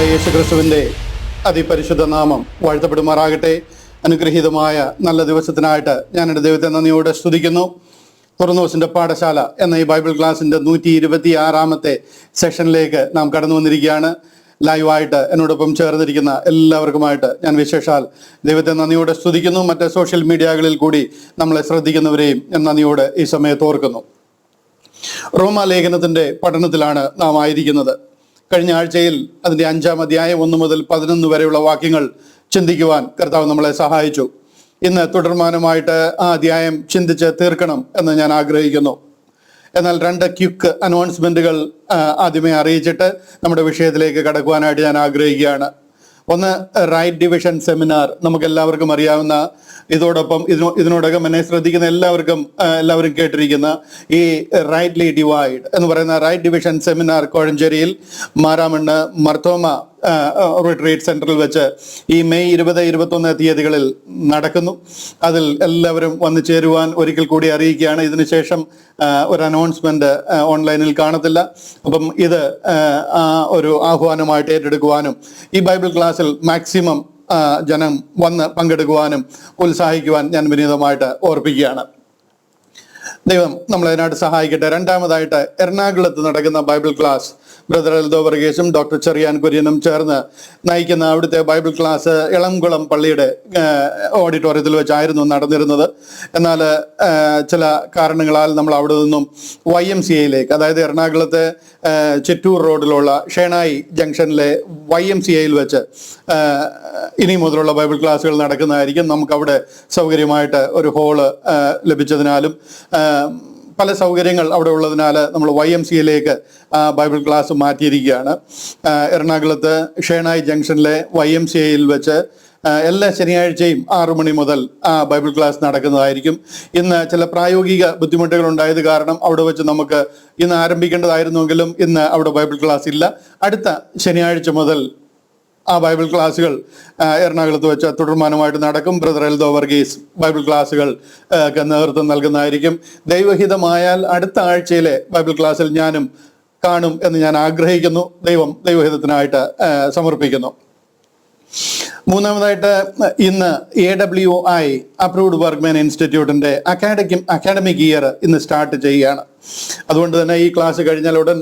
കർത്താവായ യേശുക്രിസ്തുവിൻ്റെ അതിപരിശുദ്ധ നാമം വാഴ്ത്തപ്പെടുമാറാകട്ടെ. അനുഗ്രഹീതമായ നല്ല ദിവസത്തിനായിട്ട് ഞാൻ എൻ്റെ ദൈവത്തെ നന്ദിയോടെ സ്തുതിക്കുന്നു. തുറന്നോസിൻ്റെ പാഠശാല എന്ന ഈ ബൈബിൾ ക്ലാസിൻ്റെ 126 സെഷനിലേക്ക് നാം കടന്നു വന്നിരിക്കുകയാണ്. ലൈവായിട്ട് എന്നോടൊപ്പം ചേർന്നിരിക്കുന്ന എല്ലാവർക്കുമായിട്ട് ഞാൻ വിശേഷാൽ ദൈവത്തെ നന്ദിയോടെ സ്തുതിക്കുന്നു. മറ്റ് സോഷ്യൽ മീഡിയകളിൽ കൂടി നമ്മളെ ശ്രദ്ധിക്കുന്നവരെയും ഞാൻ നന്ദിയോടെ ഈ സമയത്ത് ഓർക്കുന്നു. റോമാലേഖനത്തിൻ്റെ പഠനത്തിലാണ് നാം ആയിരിക്കുന്നത്. കഴിഞ്ഞ ആഴ്ചയിൽ അതിൻ്റെ 5-ാം അധ്യായം 1 മുതൽ 11 വരെയുള്ള വാക്യങ്ങൾ ചിന്തിക്കുവാൻ കർത്താവ് നമ്മളെ സഹായിച്ചു. ഇന്ന് തുടർമാനമായിട്ട് ആ അധ്യായം ചിന്തിച്ച് തീർക്കണം എന്ന് ഞാൻ ആഗ്രഹിക്കുന്നു. എന്നാൽ 2 ക്വിക്ക് അനൗൺസ്മെൻറ്റുകൾ ആദ്യമേ അറിയിച്ചിട്ട് നമ്മുടെ വിഷയത്തിലേക്ക് കടക്കുവാനായിട്ട് ഞാൻ ആഗ്രഹിക്കുകയാണ്. ഒന്ന്, റൈറ്റ് ഡിവിഷൻ സെമിനാർ. നമുക്കെല്ലാവർക്കും അറിയാവുന്ന, ഇതോടൊപ്പം ഇതിനോടകം എന്നെ ശ്രദ്ധിക്കുന്ന എല്ലാവരും കേട്ടിരിക്കുന്ന ഈ റൈറ്റ്ലി ഡിവൈഡ് എന്ന് പറയുന്ന റൈറ്റ് ഡിവിഷൻ സെമിനാർ കോഴഞ്ചേരിയിൽ മാരാമണ്ണ് മർത്തോമ റിട്രീറ്റ് സെൻറ്ററിൽ വെച്ച് ഈ മെയ് 20-21 തീയതികളിൽ നടക്കുന്നു. അതിൽ എല്ലാവരും വന്നു ചേരുവാൻ ഒരിക്കൽ കൂടി അറിയിക്കുകയാണ്. ഇതിനുശേഷം ഒരു അനൗൺസ്മെന്റ് ഓൺലൈനിൽ കാണത്തില്ല. അപ്പം ഇത് ഒരു ആഹ്വാനമായിട്ട് ഏറ്റെടുക്കുവാനും ഈ ബൈബിൾ ക്ലാസ്സിൽ മാക്സിമം ജനം വന്ന് പങ്കെടുക്കുവാനും ഉത്സാഹിക്കുവാൻ ഞാൻ വിനീതമായിട്ട് ഓർപ്പിക്കുകയാണ്. ദൈവം നമ്മളതിനായിട്ട് സഹായിക്കട്ടെ. രണ്ടാമതായിട്ട് എറണാകുളത്ത് നടക്കുന്ന ബൈബിൾ ക്ലാസ് ബ്രദർ എൽദോ വർഗീസും ഡോക്ടർ ചെറിയാൻ കുര്യനും ചേർന്ന് നയിക്കുന്ന അവിടുത്തെ ബൈബിൾ ക്ലാസ് എളംകുളം പള്ളിയുടെ ഓഡിറ്റോറിയത്തിൽ വെച്ചായിരുന്നു നടന്നിരുന്നത്. എന്നാൽ ചില കാരണങ്ങളാൽ നമ്മൾ അവിടെ നിന്നും YMCAയിലേക്ക്, അതായത് എറണാകുളത്തെ ചിറ്റൂർ റോഡിലുള്ള ഷേണായി ജംഗ്ഷനിലെ YMCAയിൽ വെച്ച് ഇനി മുതലുള്ള ബൈബിൾ ക്ലാസ്സുകൾ നടക്കുന്നതായിരിക്കും. നമുക്കവിടെ സൗകര്യമായിട്ട് ഒരു ഹോള് ലഭിച്ചതിനാലും പല സൗകര്യങ്ങൾ അവിടെ ഉള്ളതിനാൽ നമ്മൾ YMCAയിലേക്ക് ബൈബിൾ ക്ലാസ് മാറ്റിയിരിക്കുകയാണ്. എറണാകുളത്ത് ഷേണായി ജംഗ്ഷനിലെ YMCAയിൽ വെച്ച് എല്ലാ ശനിയാഴ്ചയും 6 മണി മുതൽ ബൈബിൾ ക്ലാസ് നടക്കുന്നതായിരിക്കും. ഇന്ന് ചില പ്രായോഗിക ബുദ്ധിമുട്ടുകൾ ഉണ്ടായത് കാരണം അവിടെ വെച്ച് നമുക്ക് ഇന്ന് ആരംഭിക്കേണ്ടതായിരുന്നുവെങ്കിലും ഇന്ന് അവിടെ ബൈബിൾ ക്ലാസ് ഇല്ല. അടുത്ത ശനിയാഴ്ച മുതൽ ആ ബൈബിൾ ക്ലാസ്സുകൾ എറണാകുളത്ത് വെച്ച് തുടർമാനമായിട്ട് നടക്കും. ബ്രദർ എൽദോ വർഗീസ് ബൈബിൾ ക്ലാസ്സുകൾ നേതൃത്വം നൽകുന്നതായിരിക്കും. ദൈവഹിതമായാൽ അടുത്ത ആഴ്ചയിലെ ബൈബിൾ ക്ലാസ്സിൽ ഞാനും കാണും എന്ന് ഞാൻ ആഗ്രഹിക്കുന്നു. ദൈവഹിതത്തിനായിട്ട് സമർപ്പിക്കുന്നു. മൂന്നാമതായിട്ട് ഇന്ന് AWI അപ്രൂവ്ഡ് വർക്ക്മാൻ ഇൻസ്റ്റിറ്റ്യൂട്ടിൻ്റെ അക്കാഡമിക് ഇയർ ഇന്ന് സ്റ്റാർട്ട് ചെയ്യുകയാണ്. അതുകൊണ്ട് തന്നെ ഈ ക്ലാസ് കഴിഞ്ഞാൽ ഉടൻ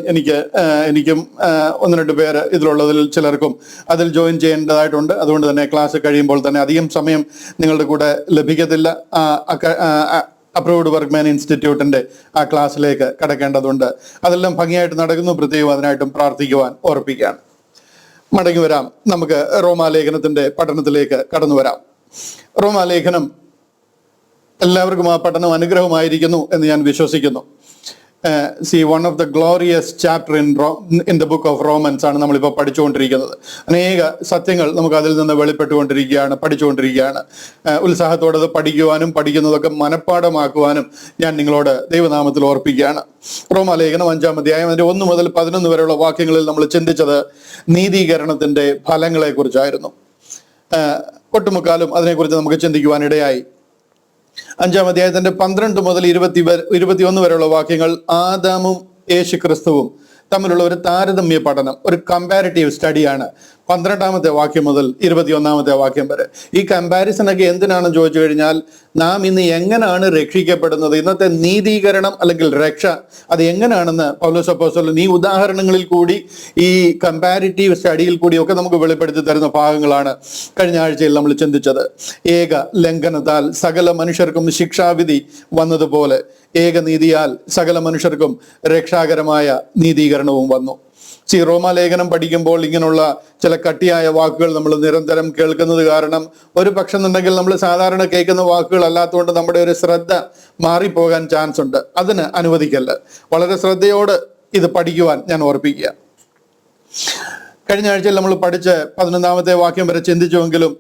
എനിക്കും 1-2 പേര് ഇതിലുള്ളതിൽ ചിലർക്കും അതിൽ ജോയിൻ ചെയ്യേണ്ടതായിട്ടുണ്ട്. അതുകൊണ്ട് തന്നെ ക്ലാസ് കഴിയുമ്പോൾ തന്നെ അധികം സമയം നിങ്ങളുടെ കൂടെ ലഭിക്കത്തില്ല. അപ്രൂവ്ഡ് വർക്ക്മാൻ ഇൻസ്റ്റിറ്റ്യൂട്ടിൻ്റെ ആ ക്ലാസ്സിലേക്ക് കടക്കേണ്ടതുണ്ട്. അതെല്ലാം ഭംഗിയായിട്ട് നടക്കുന്നു. പ്രത്യേകം അതിനായിട്ടും പ്രാർത്ഥിക്കുവാൻ ഓർപ്പിക്കുകയാണ്. മടങ്ങി വരാം. നമുക്ക് റോമാലേഖനത്തിൻ്റെ പഠനത്തിലേക്ക് കടന്നു വരാം. റോമാലേഖനം എല്ലാവർക്കും ആ പഠനം അനുഗ്രഹമായിരിക്കുന്നു എന്ന് ഞാൻ വിശ്വസിക്കുന്നു. one of the glorious chapter in the book of Romans ആണ് നമ്മളിപ്പോൾ പഠിച്ചുകൊണ്ടിരിക്കുന്നത്. അനേക സത്യങ്ങൾ നമുക്ക് അതിൽ നിന്ന് പഠിച്ചുകൊണ്ടിരിക്കുകയാണ്. ഉത്സാഹത്തോടെ അത് പഠിക്കുവാനും പഠിക്കുന്നതൊക്കെ മനഃപ്പാഠമാക്കുവാനും ഞാൻ നിങ്ങളോട് ദൈവനാമത്തിൽ ഓർപ്പിക്കുകയാണ്. റോമാലേഖനം 5-ാം അധ്യായം അതിൻ്റെ 1 മുതൽ 11 വരെയുള്ള വാക്യങ്ങളിൽ നമ്മൾ ചിന്തിച്ചത് നീതീകരണത്തിൻ്റെ ഫലങ്ങളെ കുറിച്ചായിരുന്നു. ഒട്ടുമുക്കാലും അതിനെക്കുറിച്ച് നമുക്ക് ചിന്തിക്കുവാനിടയായി. 5-ാം അധ്യായത്തിന്റെ 12 മുതൽ 21 വരെയുള്ള വാക്യങ്ങൾ ആദാമും യേശുക്രിസ്തുവും തമ്മിലുള്ള ഒരു താരതമ്യ പഠനം, ഒരു കമ്പാരിറ്റീവ് സ്റ്റഡിയാണ്. 12-ാമത്തെ വാക്യം മുതൽ 21-ാമത്തെ വാക്യം വരെ. ഈ കമ്പാരിസണൊക്കെ എന്തിനാണെന്ന് ചോദിച്ചു കഴിഞ്ഞാൽ, നാം ഇന്ന് എങ്ങനെയാണ് രക്ഷിക്കപ്പെടുന്നത്, ഇന്നത്തെ നീതീകരണം അല്ലെങ്കിൽ രക്ഷ അത് എങ്ങനെയാണെന്ന് പൗലോസ് അപ്പോസ്തലൻ ഈ ഉദാഹരണങ്ങളിൽ കൂടി ഈ കമ്പാരിറ്റീവ് സ്റ്റഡിയിൽ കൂടിയൊക്കെ നമുക്ക് വെളിപ്പെടുത്തി തരുന്ന ഭാഗങ്ങളാണ് കഴിഞ്ഞ ആഴ്ചയിൽ നമ്മൾ ചിന്തിച്ചത്. ഏക ലംഘനത്താൽ സകല മനുഷ്യർക്കും ശിക്ഷാവിധി വന്നതുപോലെ ഏകനീതിയാൽ സകല മനുഷ്യർക്കും രക്ഷാകരമായ നീതീകരണവും വന്നു. റോമാലേഖനം പഠിക്കുമ്പോൾ ഇങ്ങനെയുള്ള ചില കട്ടിയായ വാക്കുകൾ നമ്മൾ നിരന്തരം കേൾക്കുന്നത് കാരണം ഒരു പക്ഷെന്നുണ്ടെങ്കിൽ നമ്മൾ സാധാരണ കേൾക്കുന്ന വാക്കുകൾ അല്ലാത്തതുകൊണ്ട് നമ്മുടെ ഒരു ശ്രദ്ധ മാറിപ്പോകാൻ ചാൻസ് ഉണ്ട്. അതിന് അനുവദിക്കല്ല. വളരെ ശ്രദ്ധയോട് ഇത് പഠിക്കുവാൻ ഞാൻ ഓർപ്പിക്കുക. കഴിഞ്ഞ ആഴ്ചയിൽ നമ്മൾ പഠിച്ച് 11-ാമത്തെ വാക്യം വരെ ചിന്തിച്ചുവെങ്കിലും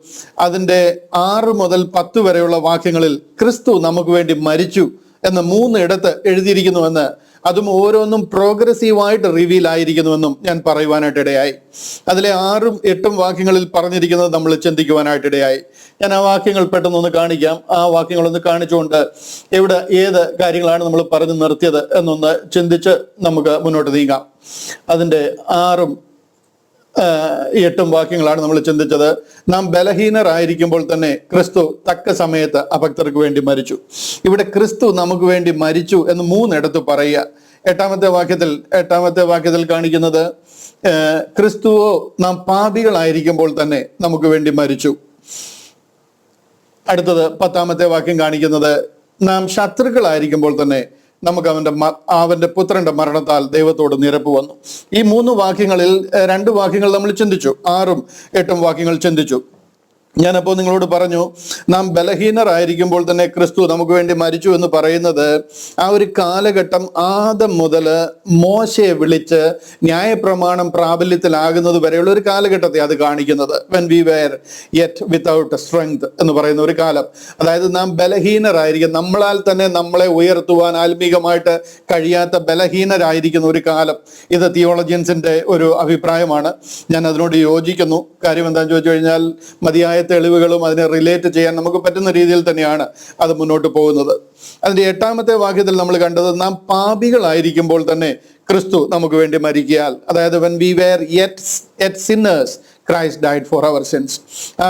അതിൻ്റെ 6 മുതൽ 10 വരെയുള്ള വാക്യങ്ങളിൽ ക്രിസ്തു നമുക്ക് വേണ്ടി മരിച്ചു എന്ന് 3 ഇടത്ത് എഴുതിയിരിക്കുന്നുവെന്ന്, അതും ഓരോന്നും പ്രോഗ്രസീവായിട്ട് റിവീൽ ആയിരിക്കുന്നുവെന്നും ഞാൻ പറയുവാനായിട്ടിടയായി. അതിലെ 6ഉം 8ഉം വാക്യങ്ങളിൽ പറഞ്ഞിരിക്കുന്നത് നമ്മൾ ചിന്തിക്കുവാനായിട്ടിടയായി. ഞാൻ ആ വാക്യങ്ങൾ പെട്ടെന്നൊന്ന് കാണിക്കാം. ആ വാക്യങ്ങളൊന്ന് കാണിച്ചുകൊണ്ട് ഇവിടെ ഏത് കാര്യങ്ങളാണ് നമ്മൾ പറഞ്ഞു നിർത്തിയത് എന്നൊന്ന് ചിന്തിച്ച് നമുക്ക് മുന്നോട്ട് നീങ്ങാം. അതിൻ്റെ 6ഉം 8 വാക്യങ്ങളാണ് നമ്മൾ ചിന്തിച്ചത്. നാം ബലഹീനരായിരിക്കുമ്പോൾ തന്നെ ക്രിസ്തു തക്ക സമയത്ത് അഭക്തർക്ക് വേണ്ടി മരിച്ചു. ഇവിടെ ക്രിസ്തു നമുക്ക് വേണ്ടി മരിച്ചു എന്ന് 3 ഇടത്ത് പറയുക. 8-ാമത്തെ വാക്യത്തിൽ കാണിക്കുന്നത് ക്രിസ്തുവോ നാം പാപികളായിരിക്കുമ്പോൾ തന്നെ നമുക്ക് വേണ്ടി മരിച്ചു. അടുത്തത് 10-ാമത്തെ വാക്യം കാണിക്കുന്നത് നാം ശത്രുക്കളായിരിക്കുമ്പോൾ തന്നെ നമുക്ക് അവന്റെ പുത്രന്റെ മരണത്താൽ ദൈവത്തോട് നിരപ്പ് വന്നു. ഈ 3 വാക്യങ്ങളിൽ 2 വാക്യങ്ങൾ നമ്മൾ ചിന്തിച്ചു, 6ഉം 8ഉം വാക്യങ്ങൾ ചിന്തിച്ചു. ഞാനപ്പോൾ നിങ്ങളോട് പറഞ്ഞു, നാം ബലഹീനരായിരിക്കുമ്പോൾ തന്നെ ക്രിസ്തു നമുക്ക് വേണ്ടി മരിച്ചു എന്ന് പറയുന്നത് ആ ഒരു കാലഘട്ടം ആദം മുതൽ മോശയെ വിളിച്ച് ന്യായപ്രമാണം പ്രാബല്യത്തിലാകുന്നത് വരെയുള്ള ഒരു കാലഘട്ടത്തെ അത് കാണിക്കുന്നത്. When we were yet without strength എന്ന് പറയുന്ന ഒരു കാലം. അതായത് നാം ബലഹീനരായിരിക്കും, നമ്മളാൽ തന്നെ നമ്മളെ ഉയർത്തുവാൻ ആത്മീകമായിട്ട് കഴിയാത്ത ബലഹീനരായിരിക്കുന്ന ഒരു കാലം. ഇത് തിയോളജിയൻസിന്റെ ഒരു അഭിപ്രായമാണ്. ഞാൻ അതിനോട് യോജിക്കുന്നു. കാര്യം എന്താണെന്ന് ചോദിച്ചു കഴിഞ്ഞാൽ മതിയായ തെളിവുകളും അതിനെ റിലേറ്റ് ചെയ്യാൻ നമുക്ക് പറ്റുന്ന രീതിയിൽ തന്നെയാണ് അത് മുന്നോട്ട് പോകുന്നത്. അതിന്റെ 8-ാമത്തെ വാക്യത്തിൽ നമ്മൾ കണ്ടത് നാം പാപികളായിരിക്കുമ്പോൾ തന്നെ ക്രിസ്തു നമുക്ക് വേണ്ടി മരിക്കയാൽ, അതായത് when we were yet sinners Christ died for our sins.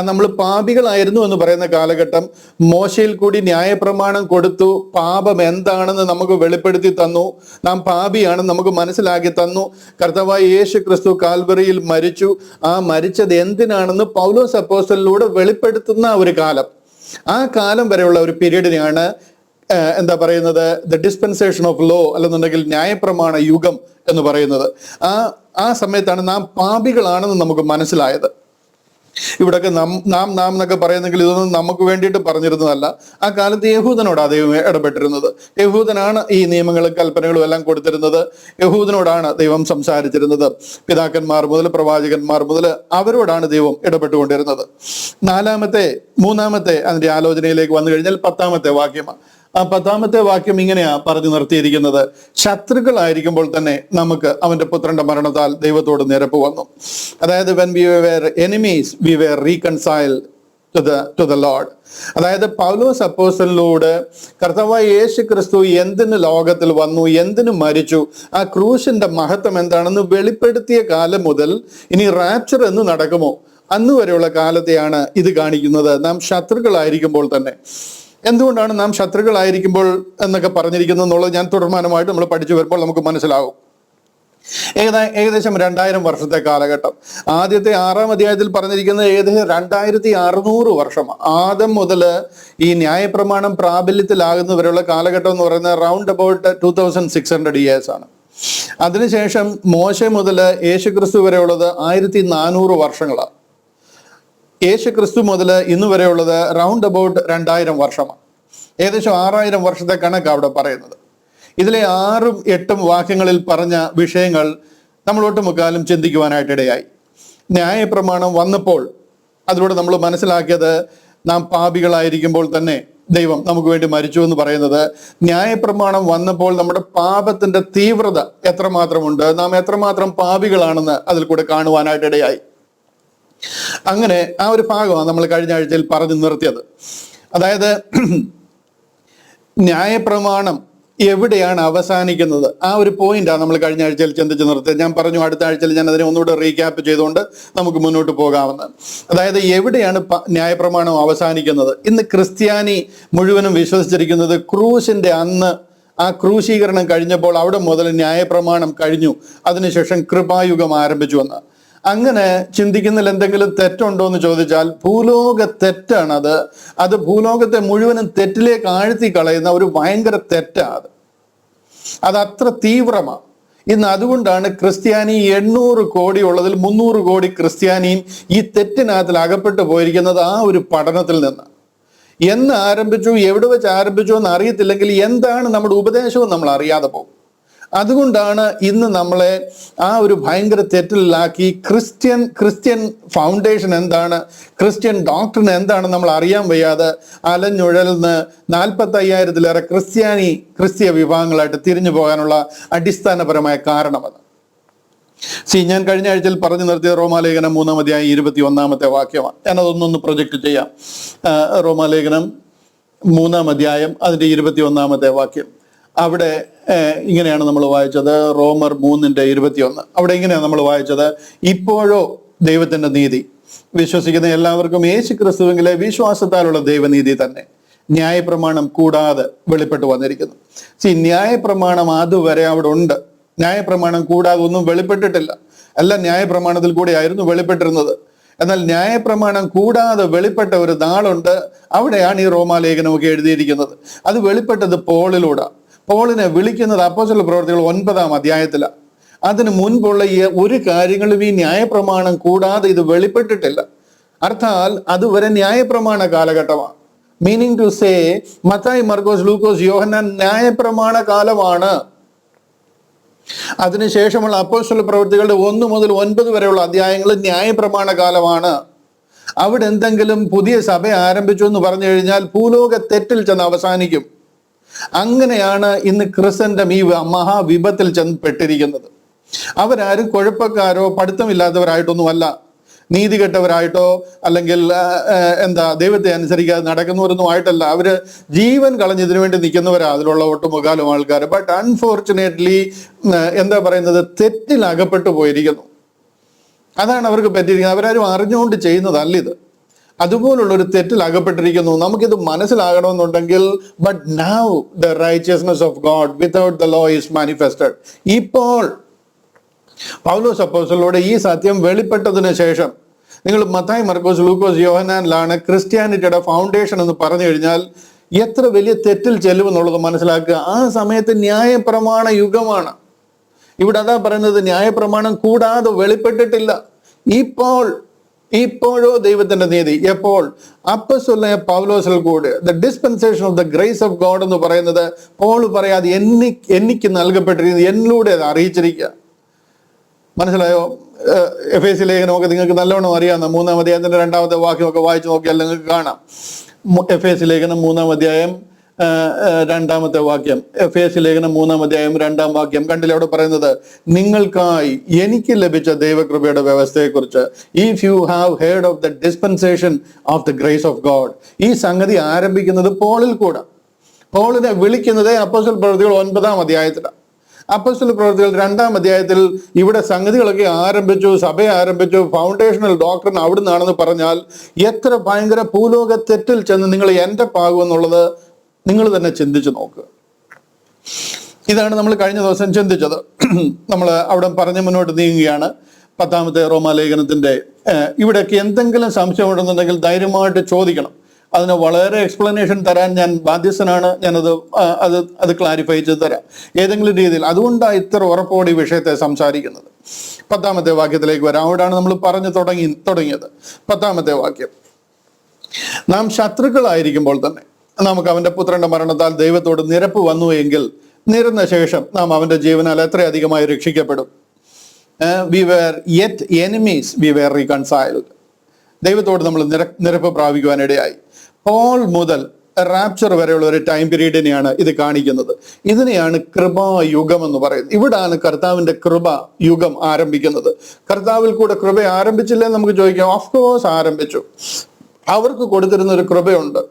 നമ്മൾ പാപികളായിരുന്നു എന്ന് പറയുന്ന കാലഘട്ടം മോശയിൽ കൂടി ന്യായപ്രമാണം കൊടുത്തു. പാപം എന്താണെന്ന് നമുക്ക് വെളിപ്പെടുത്തി തന്നു. നാം പാപിയാണെന്ന് നമുക്ക് മനസ്സിലാക്കി തന്നു. കർത്താവായ യേശു ക്രിസ്തു കാൽവറിയിൽ മരിച്ചു. ആ മരിച്ചത് എന്തിനാണെന്ന് പൗലോസ് അപ്പോസ്തലനിലൂടെ വെളിപ്പെടുത്തുന്ന ഒരു കാലം. ആ കാലം വരെയുള്ള ഒരു പീരീഡിനെയാണ് എന്താ പറയുന്നത്, ദ ഡിസ്പെൻസേഷൻ ഓഫ് ലോ, അല്ലെന്നുണ്ടെങ്കിൽ ന്യായപ്രമാണ യുഗം എന്ന് പറയുന്നത്. ആ സമയത്താണ് നാം പാപികളാണെന്ന് നമുക്ക് മനസ്സിലായത്. ഇവിടൊക്കെ നാം എന്നൊക്കെ പറയുന്നെങ്കിൽ ഇതൊന്നും നമുക്ക് വേണ്ടിയിട്ട് പറഞ്ഞിരുന്നതല്ല. ആ കാലത്ത് യഹൂദനോടാണ് ദൈവം ഇടപെട്ടിരുന്നത്. യഹൂദനാണ് ഈ നിയമങ്ങളും കൽപ്പനകളും എല്ലാം കൊടുത്തിരുന്നത്. യഹൂദനോടാണ് ദൈവം സംസാരിച്ചിരുന്നത്. പിതാക്കന്മാർ മുതൽ പ്രവാചകന്മാർ മുതൽ അവരോടാണ് ദൈവം ഇടപെട്ടുകൊണ്ടിരുന്നത്. 3-ാമത്തെ അതിന്റെ ആലോചനയിലേക്ക് വന്നു കഴിഞ്ഞാൽ 10-ാമത്തെ വാക്യമാണ്. ആ 10-ാമത്തെ വാക്യം ഇങ്ങനെയാ പറഞ്ഞു നിർത്തിയിരിക്കുന്നത്, ശത്രുക്കളായിരിക്കുമ്പോൾ തന്നെ നമുക്ക് അവന്റെ പുത്രന്റെ മരണത്താൽ ദൈവത്തോട് നിരപ്പ് വന്നു. അതായത് when we were enemies we were reconciled to the Lord. അതായത് പൗലോസ് അപ്പോസ്തലനിലൂടെ കർത്താവായ യേശു ക്രിസ്തു എന്തിന് ലോകത്തിൽ വന്നു, എന്തിനു മരിച്ചു, ആ ക്രൂശിന്റെ മഹത്വം എന്താണെന്ന് വെളിപ്പെടുത്തിയ കാലം മുതൽ ഇനി റാപ്ചർ എന്ന് നടക്കുമോ അന്ന് വരെയുള്ള കാലത്തെയാണ് ഇത് കാണിക്കുന്നത്. നാം ശത്രുക്കളായിരിക്കുമ്പോൾ തന്നെ. എന്തുകൊണ്ടാണ് നാം ശത്രുക്കളായിരിക്കുമ്പോൾ എന്നൊക്കെ പറഞ്ഞിരിക്കുന്നത് എന്നുള്ളത് ഞാൻ തുടർമാനമായിട്ട് നമ്മൾ പഠിച്ചു വരുമ്പോൾ നമുക്ക് മനസ്സിലാവും. ഏകദേശം 2000 വർഷത്തെ കാലഘട്ടം. ആദ്യത്തെ 6-ാം അധ്യായത്തിൽ പറഞ്ഞിരിക്കുന്നത് ഏകദേശം 2600 വർഷം. ആദം മുതൽ ഈ ന്യായപ്രമാണം പ്രാബല്യത്തിലാകുന്നവരെയുള്ള കാലഘട്ടം എന്ന് പറയുന്നത് റൗണ്ട് അബൌട്ട് 2600 years ആണ്. അതിനുശേഷം മോശ മുതൽ യേശുക്രിസ്തു വരെയുള്ളത് 1400 വർഷങ്ങളാണ്. യേശു ക്രിസ്തു മുതൽ ഇന്ന് വരെയുള്ളത് റൗണ്ട് അബൌട്ട് 2000 വർഷമാണ്. ഏകദേശം 6000 വർഷത്തെ കണക്ക് അവിടെ പറയുന്നത്. ഇതിലെ 6ഉം 8ഉം വാക്യങ്ങളിൽ പറഞ്ഞ വിഷയങ്ങൾ നമ്മൾ ഒട്ടുമുക്കാലും ചിന്തിക്കുവാനായിട്ടിടയായി. ന്യായപ്രമാണം വന്നപ്പോൾ അതിലൂടെ നമ്മൾ മനസ്സിലാക്കിയത് നാം പാപികളായിരിക്കുമ്പോൾ തന്നെ ദൈവം നമുക്ക് വേണ്ടി മരിച്ചു എന്ന് പറയുന്നത്, ന്യായപ്രമാണം വന്നപ്പോൾ നമ്മുടെ പാപത്തിന്റെ തീവ്രത എത്രമാത്രമുണ്ട്, നാം എത്രമാത്രം പാപികളാണെന്ന് അതിൽ കൂടെ കാണുവാനായിട്ടിടയായി. അങ്ങനെ ആ ഒരു ഭാഗമാണ് നമ്മൾ കഴിഞ്ഞ ആഴ്ചയിൽ പറഞ്ഞു നിർത്തിയത്. അതായത് ന്യായപ്രമാണം എവിടെയാണ് അവസാനിക്കുന്നത്, ആ ഒരു പോയിന്റാണ് നമ്മൾ കഴിഞ്ഞ ആഴ്ചയിൽ ചിന്തിച്ച് നിർത്തിയത്. ഞാൻ പറഞ്ഞു അടുത്ത ആഴ്ചയിൽ ഞാൻ അതിനെ ഒന്നുകൂടെ റീക്യാപ്പ് ചെയ്തുകൊണ്ട് നമുക്ക് മുന്നോട്ട് പോകാമെന്ന്. അതായത് എവിടെയാണ് ന്യായപ്രമാണം അവസാനിക്കുന്നത്? ഇന്ന് ക്രിസ്ത്യാനി മുഴുവനും വിശ്വസിച്ചിരിക്കുന്നത് ക്രൂശിന്റെ അന്ന്, ആ ക്രൂശീകരണം കഴിഞ്ഞപ്പോൾ അവിടെ മുതൽ ന്യായപ്രമാണം കഴിഞ്ഞു, അതിനുശേഷം കൃപായുഗം ആരംഭിച്ചു എന്ന്. അങ്ങനെ ചിന്തിക്കുന്നതിൽ എന്തെങ്കിലും തെറ്റുണ്ടോ എന്ന് ചോദിച്ചാൽ ഭൂലോക തെറ്റാണ് അത് ഭൂലോകത്തെ മുഴുവനും തെറ്റിലേക്ക് ആഴ്ത്തി കളയുന്ന ഒരു ഭയങ്കര തെറ്റാണ് അത് അത്ര തീവ്രമാണ് ഇന്ന്. അതുകൊണ്ടാണ് ക്രിസ്ത്യാനി 800 കോടി ഉള്ളതിൽ 300 കോടി ക്രിസ്ത്യാനിയും ഈ തെറ്റിനകത്തിൽ അകപ്പെട്ടു പോയിരിക്കുന്നത് ആ ഒരു പഠനത്തിൽ നിന്ന്. എന്ന് ആരംഭിച്ചു, എവിടെ വെച്ച് ആരംഭിച്ചു എന്ന് അറിയത്തില്ലെങ്കിൽ എന്താണ് നമ്മുടെ ഉപദേശവും നമ്മൾ അറിയാതെ പോകും. അതുകൊണ്ടാണ് ഇന്ന് നമ്മളെ ആ ഒരു ഭയങ്കര തെറ്റിലാക്കി ക്രിസ്ത്യൻ ഫൗണ്ടേഷൻ എന്താണ്, ക്രിസ്ത്യൻ ഡോക്ടറിൻ എന്താണ് നമ്മൾ അറിയാൻ വയ്യാതെ അലഞ്ഞുഴൽന്ന് 45,000-ലേറെ ക്രിസ്തീയ വിഭാഗങ്ങളായിട്ട് തിരിഞ്ഞു പോകാനുള്ള അടിസ്ഥാനപരമായ കാരണമത്. ഞാൻ കഴിഞ്ഞ ആഴ്ചയിൽ പറഞ്ഞു നിർത്തിയ റോമാലേഖനം 3-ാം അധ്യായം 21-ാമത്തെ വാക്യമാണ്. ഞാനതൊന്നൊന്ന് പ്രൊജക്റ്റ് ചെയ്യാം. റോമാലേഖനം 3-ാം അധ്യായം അതിന്റെ 21-ാമത്തെ വാക്യം. അവിടെ ഇങ്ങനെയാണ് നമ്മൾ വായിച്ചത്. റോമർ 3:21. അവിടെ ഇങ്ങനെയാണ് നമ്മൾ വായിച്ചത്, ഇപ്പോഴോ ദൈവത്തിന്റെ നീതി വിശ്വസിക്കുന്ന എല്ലാവർക്കും യേശു ക്രിസ്തുവിലെ വിശ്വാസത്താലുള്ള ദൈവനീതി തന്നെ ന്യായപ്രമാണം കൂടാതെ വെളിപ്പെട്ടു വന്നിരിക്കുന്നു. ന്യായപ്രമാണം അതുവരെ അവിടെ ഉണ്ട്. ന്യായപ്രമാണം കൂടാതെ ഒന്നും വെളിപ്പെട്ടിട്ടില്ല. എല്ലാം ന്യായപ്രമാണത്തിൽ കൂടെ ആയിരുന്നു വെളിപ്പെട്ടിരുന്നത്. എന്നാൽ ന്യായപ്രമാണം കൂടാതെ വെളിപ്പെട്ട ഒരു നാളുണ്ട്. അവിടെയാണ് ഈ റോമാലേഖനമൊക്കെ എഴുതിയിരിക്കുന്നത്. അത് വെളിപ്പെട്ടത് പോളിലൂടെ. പോളിനെ വിളിക്കുന്നത് അപ്പോസ്തല പ്രവൃത്തികൾ 9-ാം അധ്യായത്തിലാണ്. അതിന് മുൻപുള്ള ഈ ഒരു കാര്യങ്ങളും ഈ ന്യായപ്രമാണം കൂടാതെ ഇത് വെളിപ്പെട്ടിട്ടില്ല. അർത്ഥാൽ അതുവരെ ന്യായപ്രമാണ കാലഘട്ടമാണ്. മീനിങ് ടു സേ, മത്തായി, മർക്കോസ്, ലൂക്കോസ്, യോഹന്നാൻ ന്യായപ്രമാണ കാലമാണ്. അതിനുശേഷമുള്ള അപ്പോസ്തല പ്രവൃത്തികളുടെ 1 മുതൽ 9 വരെയുള്ള അധ്യായങ്ങൾ ന്യായപ്രമാണ കാലമാണ്. അവിടെ എന്തെങ്കിലും പുതിയ സഭ ആരംഭിച്ചു എന്ന് പറഞ്ഞു കഴിഞ്ഞാൽ ഭൂലോക തെറ്റിൽ ചെന്ന് അവസാനിക്കും. അങ്ങനെയാണ് ഇന്ന് ക്രിസ്ത്യന്റെ ഈ മഹാവിപത്തിൽ ചെന്ന് പെട്ടിരിക്കുന്നത്. അവരാരും കുഴപ്പക്കാരോ പഠിത്തമില്ലാത്തവരായിട്ടൊന്നുമല്ല, നീതികെട്ടവരായിട്ടോ അല്ലെങ്കിൽ ദൈവത്തെ അനുസരിക്കാതെ നടക്കുന്നവരൊന്നും ആയിട്ടല്ല. അവര് ജീവൻ കളഞ്ഞതിനു വേണ്ടി നിൽക്കുന്നവരാ അതിലുള്ള ഒട്ടുമുക്കാലും ആൾക്കാർ. ബട്ട് അൺഫോർച്ചുനേറ്റ്ലി തെറ്റിൽ അകപ്പെട്ടു പോയിരിക്കുന്നു. അതാണ് അവർക്ക് പറ്റിയിരിക്കുന്നത്. അവരാരും അറിഞ്ഞുകൊണ്ട് ചെയ്യുന്നതല്ല ഇത്. അതുപോലുള്ളൊരു തെറ്റിൽ അകപ്പെട്ടിരിക്കുന്നു. നമുക്കിത് മനസ്സിലാകണമെന്നുണ്ടെങ്കിൽ, but now the righteousness of God without the law is manifested. ഇപ്പോൾ പൗലോസ് അപ്പോസ്തലനോട് ഈ സത്യം വെളിപ്പെട്ടതിന് ശേഷം, നിങ്ങൾ മത്തായി, മർക്കോസ്, ലൂക്കോസ്, യോഹന്നാനിലാണ് ക്രിസ്ത്യാനിറ്റിയുടെ ഫൗണ്ടേഷൻ എന്ന് പറഞ്ഞു കഴിഞ്ഞാൽ എത്ര വലിയ തെറ്റിൽ ചെല്ലുമെന്നുള്ളത് മനസ്സിലാക്കുക. ആ സമയത്ത് ന്യായപ്രമാണ യുഗമാണ്. ഇവിടെ അതാ പറയുന്നത്, ന്യായപ്രമാണം കൂടാതെ വെളിപ്പെട്ടിട്ടില്ല. ഇപ്പോഴോ ദൈവത്തിന്റെ നീതി. എപ്പോൾ? അപ്പോസ്തലനായ പൗലോസിൽ കൂടെ the dispensation of the grace of God എന്ന് പറയുന്നത് പോൾ പറയാതെ എനിക്ക് നൽകപ്പെട്ടിരിക്കുന്നത് എന്നിലൂടെ അത് അറിയിച്ചിരിക്കുക. മനസ്സിലായോ? എഫേസ്യ ലേഖനമൊക്കെ നിങ്ങൾക്ക് നല്ലവണ്ണം അറിയാവുന്ന 3-ാം അധ്യായത്തിന്റെ 2-ാമത്തെ വാക്യമൊക്കെ വായിച്ചു നോക്കിയാൽ നിങ്ങൾക്ക് കാണാം. എഫേസ്യ ലേഖനം 3-ാം അധ്യായം 2-ാമത്തെ വാക്യം. എഫേസ്യ ലേഖനം 3-ാം അധ്യായം 2-ാം വാക്യം കണ്ടില്ല? അവിടെ പറയുന്നത്, നിങ്ങൾക്കായി എനിക്ക് ലഭിച്ച ദൈവകൃപയുടെ വ്യവസ്ഥയെക്കുറിച്ച്, if you have heard of the dispensation of the grace of God. ഈ സംഗതി ആരംഭിക്കുന്നത് പോളിൽ കൂടെ. പോളിനെ വിളിക്കുന്നത് അപ്പോസ്തല പ്രവൃത്തികൾ 9-ാം അധ്യായത്തിലാണ്. അപ്പോസ്തല പ്രവൃത്തികൾ 2-ാം അധ്യായത്തിൽ ഇവിടെ സംഗതികളൊക്കെ ആരംഭിച്ചു, സഭ ആരംഭിച്ചു, ഫൗണ്ടേഷണൽ ഡോക്ടറിൻ അവിടെ നിന്നാണെന്ന് പറഞ്ഞാൽ എത്ര ഭയങ്കര ഭൂലോക തെറ്റിൽ ചെന്ന് നിങ്ങൾ എൻ്റെ പാകുമെന്നുള്ളത് നിങ്ങൾ തന്നെ ചിന്തിച്ചു നോക്കുക. ഇതാണ് നമ്മൾ കഴിഞ്ഞ ദിവസം ചിന്തിച്ചത്. നമ്മൾ അവിടെ പറഞ്ഞ് മുന്നോട്ട് നീങ്ങുകയാണ്. 10-ാമത്തെ റോമാലേഖനത്തിന്റെ ഇവിടെയൊക്കെ എന്തെങ്കിലും സംശയം ഉണ്ടെന്നുണ്ടെങ്കിൽ ധൈര്യമായിട്ട് ചോദിക്കണം. അതിന് വളരെ എക്സ്പ്ലനേഷൻ തരാൻ ഞാൻ ബാധ്യസ്ഥനാണ്. അത് ക്ലാരിഫൈ ചെയ്ത് തരാം ഏതെങ്കിലും രീതിയിൽ. അതുകൊണ്ടാണ് ഇത്ര ഉറപ്പോടെ ഈ വിഷയത്തെ സംസാരിക്കുന്നത്. 10-ാമത്തെ വാക്യത്തിലേക്ക് വരാം. അവിടെയാണ് നമ്മൾ പറഞ്ഞു തുടങ്ങിയത്. 10-ാമത്തെ വാക്യം, നാം ശത്രുക്കളായിരിക്കുമ്പോൾ തന്നെ നമുക്ക് അവന്റെ പുത്രന്റെ മരണത്താൽ ദൈവത്തോട് നിരപ്പ് വന്നു എങ്കിൽ നിരന്ന ശേഷം നാം അവന്റെ ജീവനാൽ എത്രയധികമായി രക്ഷിക്കപ്പെടും. We were yet enemies, we were reconciled. ദൈവത്തോട് നമ്മൾ നിരപ്പ് പ്രാപിക്കുവാനിടയായി. പോൾ മുതൽ റാപ്ചർ വരെയുള്ള ഒരു ടൈം പീരീഡിനെയാണ് ഇത് കാണിക്കുന്നത്. ഇതിനെയാണ് കൃപായുഗം എന്ന് പറയുന്നത്. ഇവിടാണ് കർത്താവിന്റെ കൃപ യുഗം ആരംഭിക്കുന്നത്. കർത്താവിൽ കൂടെ കൃപ ആരംഭിച്ചില്ലേ നമുക്ക് ചോദിക്കാം. ഓഫ് കോഴ്സ് ആരംഭിച്ചു. അവർക്ക് കൊടുത്തിരുന്ന ഒരു കൃപയുണ്ട്.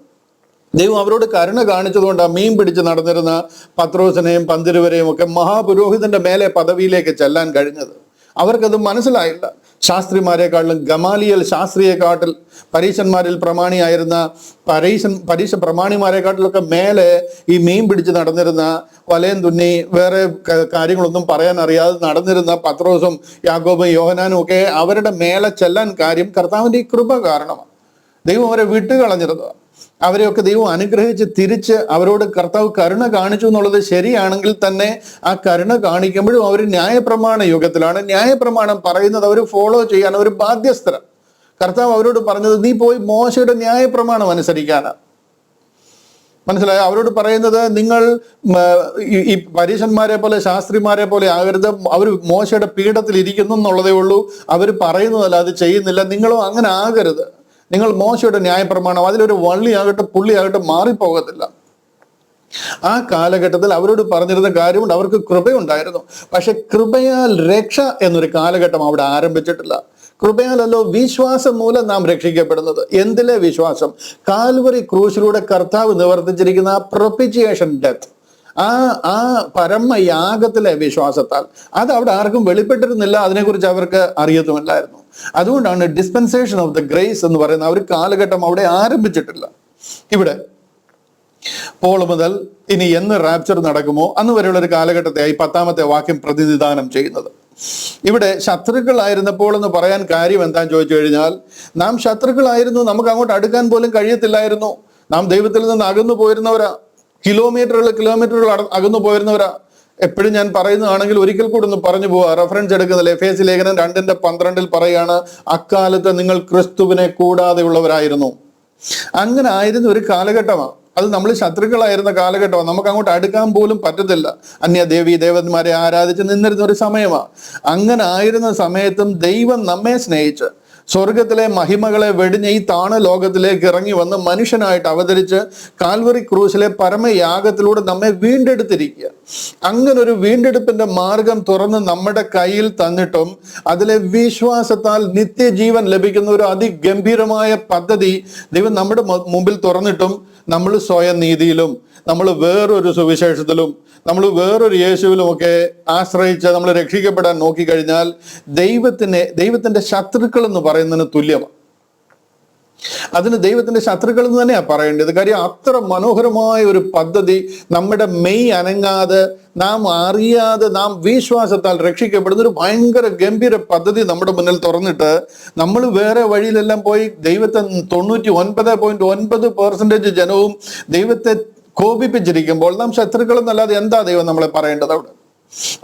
ദൈവം അവരോട് കരുണ കാണിച്ചതുകൊണ്ട് മീൻ പിടിച്ച് നടന്നിരുന്ന പത്രോസിനെയും പന്തിരുവരെയും ഒക്കെ മഹാപുരോഹിതന്റെ മേലെ പദവിയിലേക്ക് ചെല്ലാൻ കഴിഞ്ഞത്. അവർക്കത് മനസ്സിലായില്ല. ശാസ്ത്രിമാരെക്കാട്ടിലും ഗമാലിയൽ ശാസ്ത്രിയെക്കാട്ടിൽ പരീശന്മാരിൽ പ്രമാണിയായിരുന്ന പരീശ പ്രമാണിമാരെക്കാട്ടിലൊക്കെ മേലെ ഈ മീൻ പിടിച്ച് നടന്നിരുന്ന, വലയം തുന്നി വേറെ കാര്യങ്ങളൊന്നും പറയാൻ അറിയാതെ നടന്നിരുന്ന പത്രോസും യാക്കോബും യോഹന്നാനും ഒക്കെ അവരുടെ മേലെ ചെല്ലാൻ കാര്യം കർത്താവിന്റെ ഈ കൃപ കാരണമാണ്. ദൈവം അവരെ വിട്ടുകളഞ്ഞിരുന്നത്. അവരെയൊക്കെ ദൈവം അനുഗ്രഹിച്ച് തിരിച്ച് അവരോട് കർത്താവ് കരുണ കാണിച്ചു എന്നുള്ളത് ശരിയാണെങ്കിൽ തന്നെ ആ കരുണ കാണിക്കുമ്പോഴും അവർ ന്യായപ്രമാണ യുഗത്തിലാണ്. ന്യായപ്രമാണം പറയുന്നത് അവർ ഫോളോ ചെയ്യാൻ അവർ ബാധ്യസ്ഥരാണ്. കർത്താവ് അവരോട് പറഞ്ഞത്, നീ പോയി മോശയുടെ ന്യായപ്രമാണം അനുസരിക്കാനാണ്. മനസ്സിലായോ? അവരോട് പറയുന്നത്, നിങ്ങൾ ഈ പരീശന്മാരെ പോലെ ശാസ്ത്രിമാരെ പോലെ ആകരുത്. അവർ മോശയുടെ പീഠത്തിൽ ഇരിക്കുന്നു എന്നുള്ളതേ ഉള്ളൂ. അവർ പറയുന്നതല്ല, അത് ചെയ്യുന്നില്ല. നിങ്ങളും അങ്ങനെ ആകരുത്. നിങ്ങൾ മോശയുടെ ന്യായപ്രമാണം അതിലൊരു വള്ളിയാകട്ടെ പുള്ളിയാകട്ടെ മാറിപ്പോകത്തില്ല. ആ കാലഘട്ടത്തിൽ അവരോട് പറഞ്ഞിരുന്ന കാര്യമുണ്ട്. അവർക്ക് കൃപയുണ്ടായിരുന്നു. പക്ഷെ കൃപയാൽ രക്ഷ എന്നൊരു കാലഘട്ടം അവിടെ ആരംഭിച്ചിട്ടില്ല. കൃപയാലല്ലോ വിശ്വാസം മൂലം നാം രക്ഷിക്കപ്പെടുന്നത്. എന്തിലെ വിശ്വാസം? കാൽവറി ക്രൂശിലൂടെ കർത്താവ് നിവർത്തിച്ചിരിക്കുന്ന ആ പ്രൊപ്പിച്ചിയേഷൻ ഡെത്ത്, ആ പരമയാഗത്തിലെ വിശ്വാസത്താൽ. അത് അവിടെ ആർക്കും വെളിപ്പെട്ടിരുന്നില്ല, അതിനെക്കുറിച്ച് അവർക്ക് അറിയത്തുമില്ലായിരുന്നു. അതുകൊണ്ടാണ് ഡിസ്പെൻസേഷൻ ഓഫ് ദ ഗ്രേസ് എന്ന് പറയുന്ന ആ ഒരു കാലഘട്ടം അവിടെ ആരംഭിച്ചിട്ടില്ല. ഇവിടെ പോൾ മുതൽ ഇനി എന്ന് റാപ്ചർ നടക്കുമോ അന്ന് വരെയുള്ള ഒരു കാലഘട്ടത്തെ ഈ 10-ാമത്തെ വാക്യം പ്രതിനിധാനം ചെയ്യുന്നത്. ഇവിടെ ശത്രുക്കളായിരുന്നപ്പോൾ എന്ന് പറയാൻ കാര്യം എന്താന്ന് ചോദിച്ചു കഴിഞ്ഞാൽ, നാം ശത്രുക്കളായിരുന്നു, നമുക്ക് അങ്ങോട്ട് അടുക്കാൻ പോലും കഴിയത്തില്ലായിരുന്നു. നാം ദൈവത്തിൽ നിന്ന് അകന്നു പോയിരുന്നവരാ, കിലോമീറ്ററുകൾ അകന്നു പോയിരുന്നവരാ. എപ്പോഴും ഞാൻ പറയുന്നതാണെങ്കിൽ ഒരിക്കൽ കൂടെ ഒന്ന് പറഞ്ഞു പോവാ. റെഫറൻസ് എടുക്കുന്നില്ല, എഫേസ്യ ലേഖനം 2:12 പറയാണ്, അക്കാലത്ത് നിങ്ങൾ ക്രിസ്തുവിനെ കൂടാതെയുള്ളവരായിരുന്നു. അങ്ങനെ ആയിരുന്ന ഒരു കാലഘട്ടമാണ് അത്. നമ്മൾ ശത്രുക്കളായിരുന്ന കാലഘട്ടമാണ്, നമുക്ക് അങ്ങോട്ട് അടുക്കാൻ പോലും പറ്റത്തില്ല. അന്യദേവി ദേവന്മാരെ ആരാധിച്ച് നിന്നിരുന്ന ഒരു സമയമാണ്. അങ്ങനെ ആയിരുന്ന സമയത്തും ദൈവം നമ്മെ സ്നേഹിച്ച് സ്വർഗത്തിലെ മഹിമകളെ വെടിഞ്ഞ് ഈ താണ ലോകത്തിലേക്ക് ഇറങ്ങി വന്ന് മനുഷ്യനായിട്ട് അവതരിച്ച് കാൽവറി ക്രൂശിലെ പരമയാഗത്തിലൂടെ നമ്മെ വീണ്ടെടുത്തിരിക്കുക. അങ്ങനെ ഒരു വീണ്ടെടുപ്പിന്റെ മാർഗം തുറന്ന് നമ്മുടെ കയ്യിൽ തന്നിട്ടും അതിലെ വിശ്വാസത്താൽ നിത്യജീവൻ ലഭിക്കുന്ന ഒരു അതിഗംഭീരമായ പദ്ധതി ദൈവം നമ്മുടെ മുമ്പിൽ തുറന്നിട്ടും നമ്മൾ സ്വയം നീതിയിലും നമ്മൾ വേറൊരു സുവിശേഷത്തിലും നമ്മൾ വേറൊരു യേശുവിലും ഒക്കെ ആശ്രയിച്ച് നമ്മൾ രക്ഷിക്കപ്പെടാൻ നോക്കിക്കഴിഞ്ഞാൽ ദൈവത്തിന്റെ ശത്രുക്കൾ എന്ന് പറയുന്നതിന് തുല്യമാണ്. അതിന് ദൈവത്തിന്റെ ശത്രുക്കൾ എന്ന് തന്നെയാണ് പറയേണ്ടത്. കാര്യം അത്ര മനോഹരമായ ഒരു പദ്ധതി നമ്മുടെ മെയ് അനങ്ങാതെ നാം അറിയാതെ നാം വിശ്വാസത്താൽ രക്ഷിക്കപ്പെടുന്ന ഒരു ഭയങ്കര ഗംഭീര പദ്ധതി നമ്മുടെ മുന്നിൽ തുറന്നിട്ട് നമ്മൾ വേറെ വഴിയിലെല്ലാം പോയി ദൈവത്തെ 99.9% ജനവും ദൈവത്തെ കോപിപ്പിച്ചിരിക്കുമ്പോൾ നാം ശത്രുക്കൾ എന്നല്ലാതെ എന്താ ദൈവം നമ്മളെ പറയേണ്ടത് അവിടെ?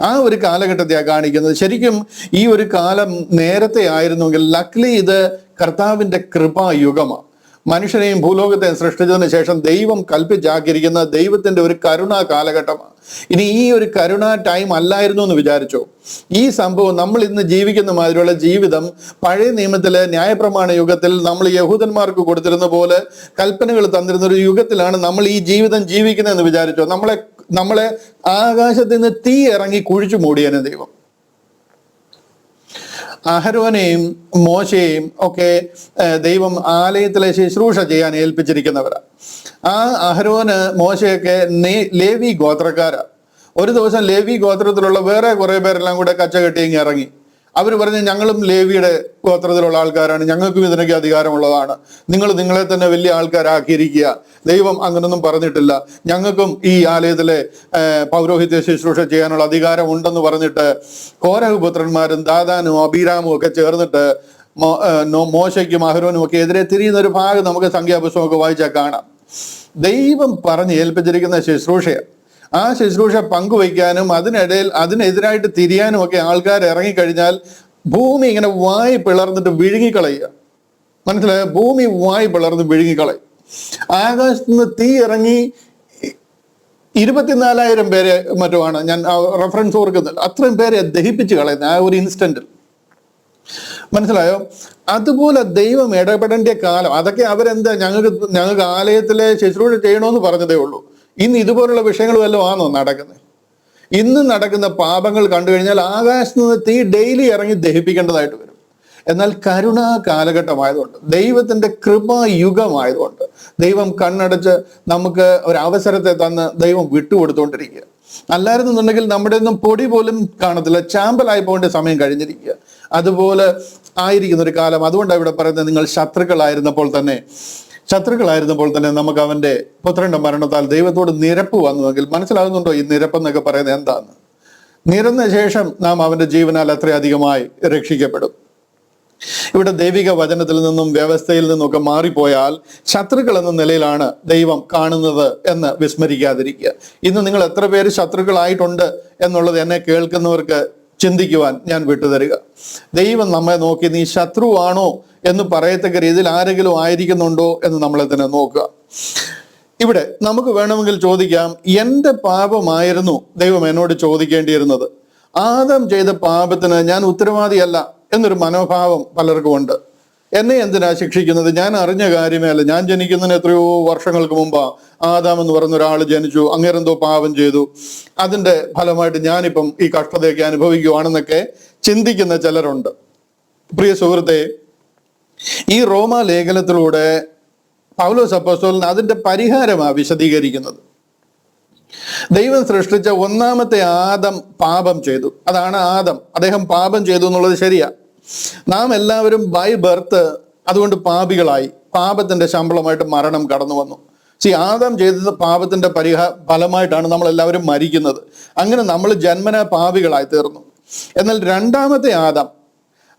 ആ ഒരു കാലഘട്ടത്തെയാണ് കാണിക്കുന്നത്. ശരിക്കും ഈ ഒരു കാലം നേരത്തെ ആയിരുന്നെങ്കിൽ, ലക്ലി ഇത് കർത്താവിന്റെ കൃപായുഗമാണ്. മനുഷ്യനെയും ഭൂലോകത്തെയും സൃഷ്ടിച്ചതിന് ശേഷം ദൈവം കൽപ്പിച്ചാക്കിയിരിക്കുന്ന ദൈവത്തിന്റെ ഒരു കരുണാ കാലഘട്ടമാണ്. ഇനി ഈ ഒരു കരുണാ ടൈം അല്ലായിരുന്നു എന്ന് വിചാരിച്ചോ? ഈ സംഭവം നമ്മൾ ഇന്ന് ജീവിക്കുന്ന മാതിരിയുള്ള ജീവിതം പഴയ നിയമത്തിലെ ന്യായപ്രമാണ യുഗത്തിൽ നമ്മൾ യഹൂദന്മാർക്ക് കൊടുത്തിരുന്ന പോലെ കൽപ്പനകൾ തന്നിരുന്ന ഒരു യുഗത്തിലാണ് നമ്മൾ ഈ ജീവിതം ജീവിക്കുന്നതെന്ന് വിചാരിച്ചോ? നമ്മളെ ആകാശത്ത് നിന്ന് തീ ഇറങ്ങി കുഴിച്ചു മൂടിയനെ ദൈവം. അഹരോനെയും മോശയെയും ഒക്കെ ദൈവം ആലയത്തിലെ ശുശ്രൂഷ ചെയ്യാൻ ഏൽപ്പിച്ചിരിക്കുന്നവരാ. ആ അഹരോന് മോശയൊക്കെ ലേവി ഗോത്രക്കാരാ. ഒരു ദിവസം ലേവി ഗോത്രത്തിലുള്ള വേറെ കുറെ പേരെല്ലാം കൂടെ കച്ചകെട്ടി ഇങ്ങ് ഇറങ്ങി. അവർ പറഞ്ഞു, ഞങ്ങളും ലേവിയുടെ ഗോത്രത്തിലുള്ള ആൾക്കാരാണ്, ഞങ്ങൾക്കും ഇതിനൊക്കെ അധികാരമുള്ളതാണ്, നിങ്ങൾ നിങ്ങളെ തന്നെ വലിയ ആൾക്കാരാക്കിയിരിക്കുക, ദൈവം അങ്ങനൊന്നും പറഞ്ഞിട്ടില്ല, ഞങ്ങൾക്കും ഈ ആലയത്തിലെ പൗരോഹിത്യ ശുശ്രൂഷ ചെയ്യാനുള്ള അധികാരം ഉണ്ടെന്ന് പറഞ്ഞിട്ട് കോരഹ് പുത്രന്മാരും ദാദാനും അബീരാമും ഒക്കെ ചേർന്നിട്ട് മോശയ്ക്കും അഹരോനും ഒക്കെ എതിരെ തിരിയുന്ന ഒരു ഭാഗം നമുക്ക് സംഖ്യാപുസ്തകമൊക്കെ വായിച്ചാൽ കാണാം. ദൈവം പറഞ്ഞ് ഏൽപ്പിച്ചിരിക്കുന്ന ശുശ്രൂഷയാണ്. ആ ശുശ്രൂഷ പങ്കുവയ്ക്കാനും അതിനെതിരായിട്ട് തിരിയാനും ഒക്കെ ആൾക്കാർ ഇറങ്ങിക്കഴിഞ്ഞാൽ ഭൂമി ഇങ്ങനെ വായി പിളർന്നിട്ട് വിഴുങ്ങിക്കളയുക. മനസ്സിലായ? ഭൂമി വായി പിളർന്ന് വിഴുങ്ങിക്കളയും. ആകാശത്ത് നിന്ന് തീ ഇറങ്ങി 24,000 പേരെ മറ്റുമാണ്, ഞാൻ റെഫറൻസ് ഓർക്കുന്നില്ല, അത്രയും പേരെ ദഹിപ്പിച്ച് കളയുന്ന ആ ഒരു ഇൻസ്റ്റന്റിൽ. മനസ്സിലായോ? അതുപോലെ ദൈവം ഇടപെടേണ്ട കാലം. അതൊക്കെ അവരെന്താ ഞങ്ങൾക്ക് ആലയത്തിലെ ശുശ്രൂഷ ചെയ്യണമെന്ന് പറഞ്ഞതേ ഉള്ളൂ. ഇന്ന് ഇതുപോലുള്ള വിഷയങ്ങൾ വല്ലതും ആണോ നടക്കുന്നത്? ഇന്ന് നടക്കുന്ന പാപങ്ങൾ കണ്ടു കഴിഞ്ഞാൽ ആകാശത്ത് നിന്ന് തീ ഡെയിലി ഇറങ്ങി ദഹിപ്പിക്കേണ്ടതായിട്ട് വരും. എന്നാൽ കരുണാ കാലഘട്ടമായതുകൊണ്ട്, ദൈവത്തിന്റെ കൃപായുഗമായതുകൊണ്ട് ദൈവം കണ്ണടച്ച് നമുക്ക് ഒരു അവസരത്തെ തന്ന് ദൈവം വിട്ടുകൊടുത്തുകൊണ്ടിരിക്കുക. അല്ലായിരുന്നുണ്ടെങ്കിൽ നമ്മുടെ ഒന്നും പൊടി പോലും കാണത്തില്ല, ചാമ്പലായി പോകേണ്ട സമയം കഴിഞ്ഞിരിക്കുക. അതുപോലെ ആയിരിക്കുന്ന ഒരു കാലം. അതുകൊണ്ടാണ് ഇവിടെ പറയുന്നത്, നിങ്ങൾ ശത്രുക്കളായിരുന്നപ്പോൾ തന്നെ നമുക്ക് അവന്റെ പുത്രന്റെ മരണത്താൽ ദൈവത്തോട് നിരപ്പ് വന്നുവെങ്കിൽ. മനസ്സിലാകുന്നുണ്ടോ ഈ നിരപ്പെന്നൊക്കെ പറയുന്നത് എന്താന്ന്? നിരന്ന ശേഷം നാം അവന്റെ ജീവനാൽ അത്രയധികമായി രക്ഷിക്കപ്പെടും. ഇവിടെ ദൈവിക വചനത്തിൽ നിന്നും വ്യവസ്ഥയിൽ നിന്നൊക്കെ മാറിപ്പോയാൽ ശത്രുക്കൾ എന്ന നിലയിലാണ് ദൈവം കാണുന്നത് എന്ന് വിസ്മരിക്കാതിരിക്കുക. ഇന്ന് നിങ്ങൾ എത്ര പേര് ശത്രുക്കളായിട്ടുണ്ട് എന്നുള്ളത് എന്നെ കേൾക്കുന്നവർക്ക് ചിന്തിക്കുവാൻ ഞാൻ വിട്ടുതരിക. ദൈവം നമ്മെ നോക്കി നീ ശത്രുവാണോ എന്ന് പറയത്തക്ക രീതിയിൽ ആരെങ്കിലും ആയിരിക്കുന്നുണ്ടോ എന്ന് നമ്മളെ തന്നെ നോക്കുക. ഇവിടെ നമുക്ക് വേണമെങ്കിൽ ചോദിക്കാം, എൻ്റെ പാപമായിരുന്നു ദൈവം എന്നോട് ചോദിക്കേണ്ടിയിരുന്നത്. ആദം ചെയ്ത പാപത്തിന് ഞാൻ ഉത്തരവാദിയല്ല എന്നൊരു മനോഭാവം പലർക്കും ഉണ്ട്. എന്നെ എന്തിനാ ശിക്ഷിക്കുന്നത്? ഞാൻ അറിഞ്ഞ കാര്യമേ അല്ല. ഞാൻ ജനിക്കുന്നതിന് എത്രയോ വർഷങ്ങൾക്ക് മുമ്പാ ആദാം എന്ന് പറയുന്ന ഒരാൾ ജനിച്ചു, അങ്ങേരെന്തോ പാപം ചെയ്തു, അതിന്റെ ഫലമായിട്ട് ഞാനിപ്പം ഈ കഷ്ടതയൊക്കെ അനുഭവിക്കുവാണെന്നൊക്കെ ചിന്തിക്കുന്ന ചിലരുണ്ട്. പ്രിയ സുഹൃത്തെ, ഈ റോമാ ലേഖനത്തിലൂടെ പൗലോസ് അപ്പോസ്തലൻ അതിന്റെ പരിഹാരമാണ് വിശദീകരിക്കുന്നത്. ദൈവം സൃഷ്ടിച്ച ഒന്നാമത്തെ ആദം പാപം ചെയ്തു. അതാണ് ആദം. അദ്ദേഹം പാപം ചെയ്തു എന്നുള്ളത് ശരിയാ. നാം എല്ലാവരും ബൈ ബർത്ത് അതുകൊണ്ട് പാപികളായി. പാപത്തിന്റെ ശമ്പളമായിട്ട് മരണം കടന്നു വന്നു. ആദം ചെയ്തത് പാപത്തിന്റെ ഫലമായിട്ടാണ് നമ്മൾ എല്ലാവരും മരിക്കുന്നത്. അങ്ങനെ നമ്മൾ ജന്മന പാപികളായി തീർന്നു. എന്നാൽ രണ്ടാമത്തെ ആദം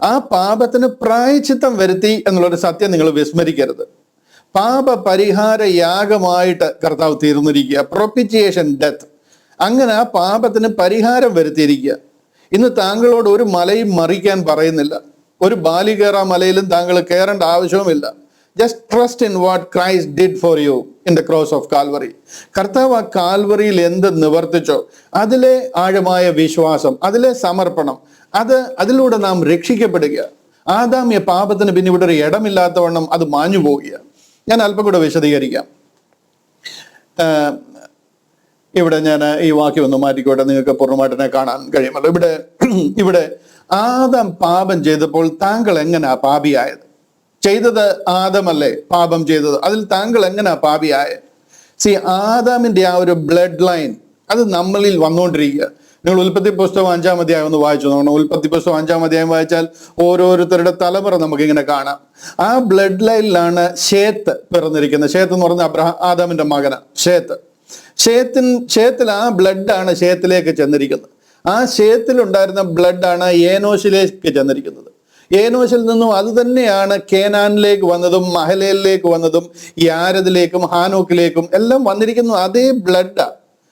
ആ പാപത്തിന് പ്രായശ്ചിത്തം വരുത്തി എന്നുള്ളൊരു സത്യം നിങ്ങൾ വിസ്മരിക്കരുത്. പാപ പരിഹാര യാഗമായിട്ട് കർത്താവ് തീർന്നിരിക്കുക. പ്രൊപ്പിറ്റിയേഷൻ ഡെത്ത്. അങ്ങനെ ആ പാപത്തിന് പരിഹാരം വരുത്തിയിരിക്കുക. ഇന്ന് താങ്കളോട് ഒരു മലയും മറിക്കാൻ പറയുന്നില്ല. ഒരു ബാലി കയറാ മലയിലും താങ്കൾ കയറേണ്ട ആവശ്യവുമില്ല. Just trust in what Christ did for you in the cross of Calvary. കർത്താവ് ആ കാൽവറിയിൽ എന്ത് നിവർത്തിച്ചോ അതിലെ ആഴമായ വിശ്വാസം, അതിലെ സമർപ്പണം, അതിലൂടെ നാം രക്ഷിക്കപ്പെടുക. ആദാമ്യ പാപത്തിന് പിന്നെ ഇവിടെ ഒരു ഇടമില്ലാത്തവണ്ണം അത് മാഞ്ഞു പോവുക. ഞാൻ അല്പം കൂടെ വിശദീകരിക്കാം. ഇവിടെ ഞാൻ ഈ വാക്യം ഒന്ന് മാറ്റിക്കോട്ടെ, നിങ്ങൾക്ക് പൂർണ്ണമായിട്ടിനെ കാണാൻ കഴിയുമല്ലോ. ഇവിടെ ആദം പാപം ചെയ്തപ്പോൾ താങ്കൾ എങ്ങനെയാ പാപിയായത്? ചെയ്തത് ആദമല്ലേ പാപം ചെയ്തത്, അതിൽ താങ്കൾ എങ്ങനെയാ പാപിയായത്? ആദാമിന്റെ ആ ഒരു ബ്ലഡ് ലൈൻ അത് നമ്മളിൽ വന്നുകൊണ്ടിരിക്കുക. നിങ്ങൾ ഉൽപ്പത്തി പുസ്തകം 5-ാം അധ്യായം ഒന്ന് വായിച്ചു നോക്കണം. ഉൽപ്പത്തി പുസ്തകം 5-ാം അധ്യായം വായിച്ചാൽ ഓരോരുത്തരുടെ തലമുറ നമുക്കിങ്ങനെ കാണാം. ആ ബ്ലഡ് ലൈനിലാണ് ഷേത്ത് പിറന്നിരിക്കുന്നത്. ഷേത്ത് എന്ന് പറഞ്ഞ ആദാമിന്റെ മകനാ ഷേത്തിൽ ആ ബ്ലഡാണ് ഷേത്തിലേക്ക് ചെന്നിരിക്കുന്നത്. ആ ഷേത്തിലുണ്ടായിരുന്ന ബ്ലഡാണ് ഏനോശിലേക്ക് ചെന്നിരിക്കുന്നത്. ഏനോശിൽ നിന്നും അത് തന്നെയാണ് കേനാനിലേക്ക് വന്നതും മഹലേലിലേക്ക് വന്നതും യാരദിലേക്കും ഹാനോക്കിലേക്കും എല്ലാം വന്നിരിക്കുന്നത് അതേ ബ്ലഡാ.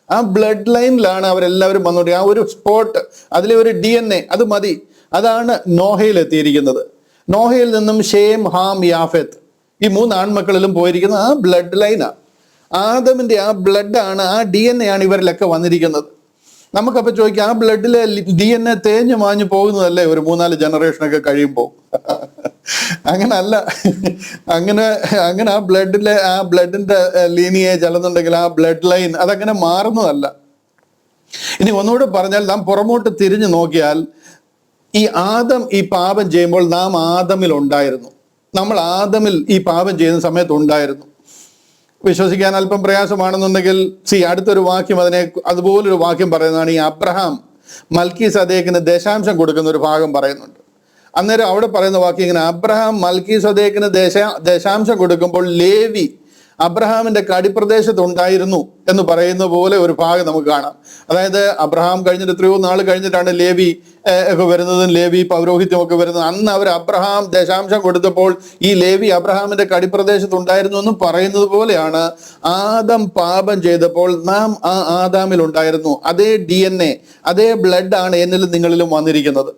ആ ബ്ലഡ് ലൈനിലാണ് അവരെല്ലാവരും വന്നുകൊണ്ടിരിക്കുക. ആ ഒരു സ്പോട്ട്, അതിലെ ഒരു DNA അത് മതി. അതാണ് നോഹയിൽ എത്തിയിരിക്കുന്നത്. നോഹയിൽ നിന്നും ഷേം, ഹാം, യാഫെത്ത് ഈ 3 ആൺമക്കളിലും പോയിരിക്കുന്നത് ആ ബ്ലഡ് ലൈനാ. ആദമിന്റെ ആ ബ്ലഡാണ്, ആ DNA ആണ് ഇവരിലൊക്കെ വന്നിരിക്കുന്നത്. നമുക്കപ്പോൾ ചോദിക്കാം, ആ ബ്ലഡിലെ DNA തേഞ്ഞു മാഞ്ഞു പോകുന്നതല്ലേ ഒരു 3-4 ജനറേഷനൊക്കെ കഴിയുമ്പോൾ? അങ്ങനല്ല. അങ്ങനെ ആ ബ്ലഡിന്റെ ലീനിയേജ് അല്ലെന്നുണ്ടെങ്കിൽ ആ ബ്ലഡ് ലൈൻ അതങ്ങനെ മാറുന്നതല്ല. ഇനി ഒന്നുകൂടെ പറഞ്ഞാൽ, നാം പുറമോട്ട് തിരിഞ്ഞു നോക്കിയാൽ ഈ ആദം ഈ പാപം ചെയ്യുമ്പോൾ നാം ആദമിൽ ഉണ്ടായിരുന്നു. നമ്മൾ ആദമിൽ ഈ പാപം ചെയ്യുന്ന സമയത്ത് ഉണ്ടായിരുന്നു. വിശ്വസിക്കാൻ അല്പം പ്രയാസമാണെന്നുണ്ടെങ്കിൽ അടുത്തൊരു വാക്യം അതുപോലൊരു വാക്യം പറയുന്നതാണ്. ഈ അബ്രഹാം മൽക്കീസദേക്കിന് ദശാംശം കൊടുക്കുന്ന ഒരു ഭാഗം പറയുന്നുണ്ട്. അന്നേരം അവിടെ പറയുന്ന വാക്യം ഇങ്ങനെ: അബ്രഹാം മൽക്കീസദേക്കിന് ദശാംശം കൊടുക്കുമ്പോൾ ലേവി അബ്രഹാമിന്റെ കടിപ്രദേശത്ത് ഉണ്ടായിരുന്നു എന്ന് പറയുന്ന പോലെ ഒരു ഭാഗം നമുക്ക് കാണാം. അതായത് അബ്രഹാം കഴിഞ്ഞിട്ട് എത്രയോ നാൾ കഴിഞ്ഞിട്ടാണ് ലേവി ഒക്കെ വരുന്നതും ലേവി പൗരോഹിത്യം ഒക്കെ വരുന്നത്. അന്ന് അവർ അബ്രഹാം ദശാംശം കൊടുത്തപ്പോൾ ഈ ലേവി അബ്രഹാമിന്റെ കടിപ്രദേശത്ത് ഉണ്ടായിരുന്നു എന്ന് പറയുന്നത് പോലെയാണ് ആദം പാപം ചെയ്തപ്പോൾ നാം ആ ആദാമിൽ ഉണ്ടായിരുന്നു. അതേ DNA, അതേ ബ്ലഡ് ആണ് എന്നിലും നിങ്ങളിലും വന്നിരിക്കുന്നത്.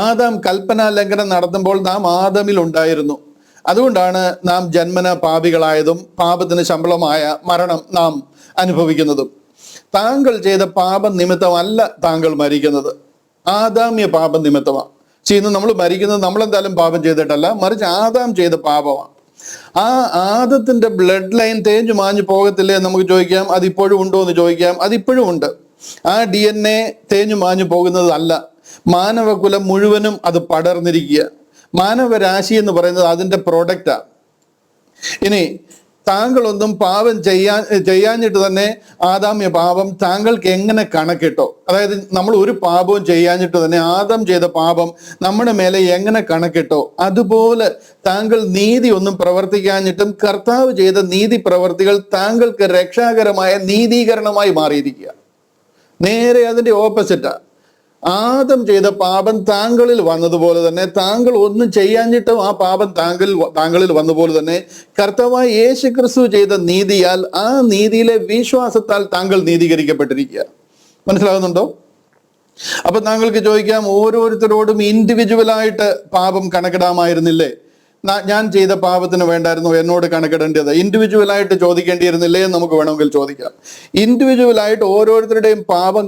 ആദാം കൽപ്പനാ ലംഘനം നടത്തുമ്പോൾ നാം ആദമിൽ ഉണ്ടായിരുന്നു. അതുകൊണ്ടാണ് നാം ജന്മന പാപികളായതും പാപത്തിന് ശമ്പളമായ മരണം നാം അനുഭവിക്കുന്നതും. താങ്കൾ ചെയ്ത പാപം നിമിത്തമല്ല താങ്കൾ മരിക്കുന്നത്, ആദാമ്യ പാപം നിമിത്തമാണ്. ഇന്ന് നമ്മൾ മരിക്കുന്നത് നമ്മളെന്തായാലും പാപം ചെയ്തിട്ടല്ല, മറിച്ച് ആദാം ചെയ്ത പാപമാണ്. ആ ആദത്തിന്റെ ബ്ലഡ് ലൈൻ തേഞ്ഞു മാഞ്ഞു പോകത്തില്ലേ എന്ന് നമുക്ക് ചോദിക്കാം. അതിപ്പോഴും ഉണ്ടോ എന്ന് ചോദിക്കാം. അതിപ്പോഴും ഉണ്ട്. ആ DNA തേഞ്ഞു മാഞ്ഞു പോകുന്നതല്ല, മാനവകുലം മുഴുവനും അത് പടർന്നിരിക്കുക. മാനവരാശി എന്ന് പറയുന്നത് അതിന്റെ പ്രോഡക്റ്റാ. ഇനി താങ്കളൊന്നും പാപം ചെയ്യാഞ്ഞിട്ട് തന്നെ ആദാമ്യ പാപം താങ്കൾക്ക് എങ്ങനെ കണക്കിട്ടോ? അതായത് നമ്മൾ ഒരു പാപവും ചെയ്യാഞ്ഞിട്ട് തന്നെ ആദം ചെയ്ത പാപം നമ്മുടെ മേലെ എങ്ങനെ കണക്കിട്ടോ, അതുപോലെ താങ്കൾ നീതി ഒന്നും പ്രവർത്തിക്കാഞ്ഞിട്ടും കർത്താവ് ചെയ്ത നീതി പ്രവർത്തികൾ താങ്കൾക്ക് രക്ഷാകരമായ നീതീകരണമായി മാറിയിരിക്കുക. നേരെ അതിന്റെ ഓപ്പോസിറ്റാ. ആദം ചെയ്ത പാപം താങ്കളിൽ വന്നതുപോലെ തന്നെ, താങ്കൾ ഒന്നും ചെയ്യാഞ്ഞിട്ടും ആ പാപം താങ്കളിൽ വന്നതുപോലെ തന്നെ കർത്താവായ യേശു ക്രിസ്തു ചെയ്ത നീതിയാൽ, ആ നീതിയിലെ വിശ്വാസത്താൽ താങ്കൾ നീതീകരിക്കപ്പെട്ടിരിക്കുക. മനസ്സിലാകുന്നുണ്ടോ? അപ്പൊ താങ്കൾക്ക് ചോദിക്കാം, ഓരോരുത്തരോടും ഇൻഡിവിജ്വലായിട്ട് പാപം കണക്കിടാമായിരുന്നില്ലേ? ഞാൻ ചെയ്ത പാപത്തിന് വേണ്ടായിരുന്നു എന്നോട് കണക്കിടേണ്ടത്? ഇൻഡിവിജ്വലായിട്ട് ചോദിക്കേണ്ടിയിരുന്നില്ലേ എന്ന് നമുക്ക് വേണമെങ്കിൽ ചോദിക്കാം. ഇൻഡിവിജ്വലായിട്ട് ഓരോരുത്തരുടെയും പാപം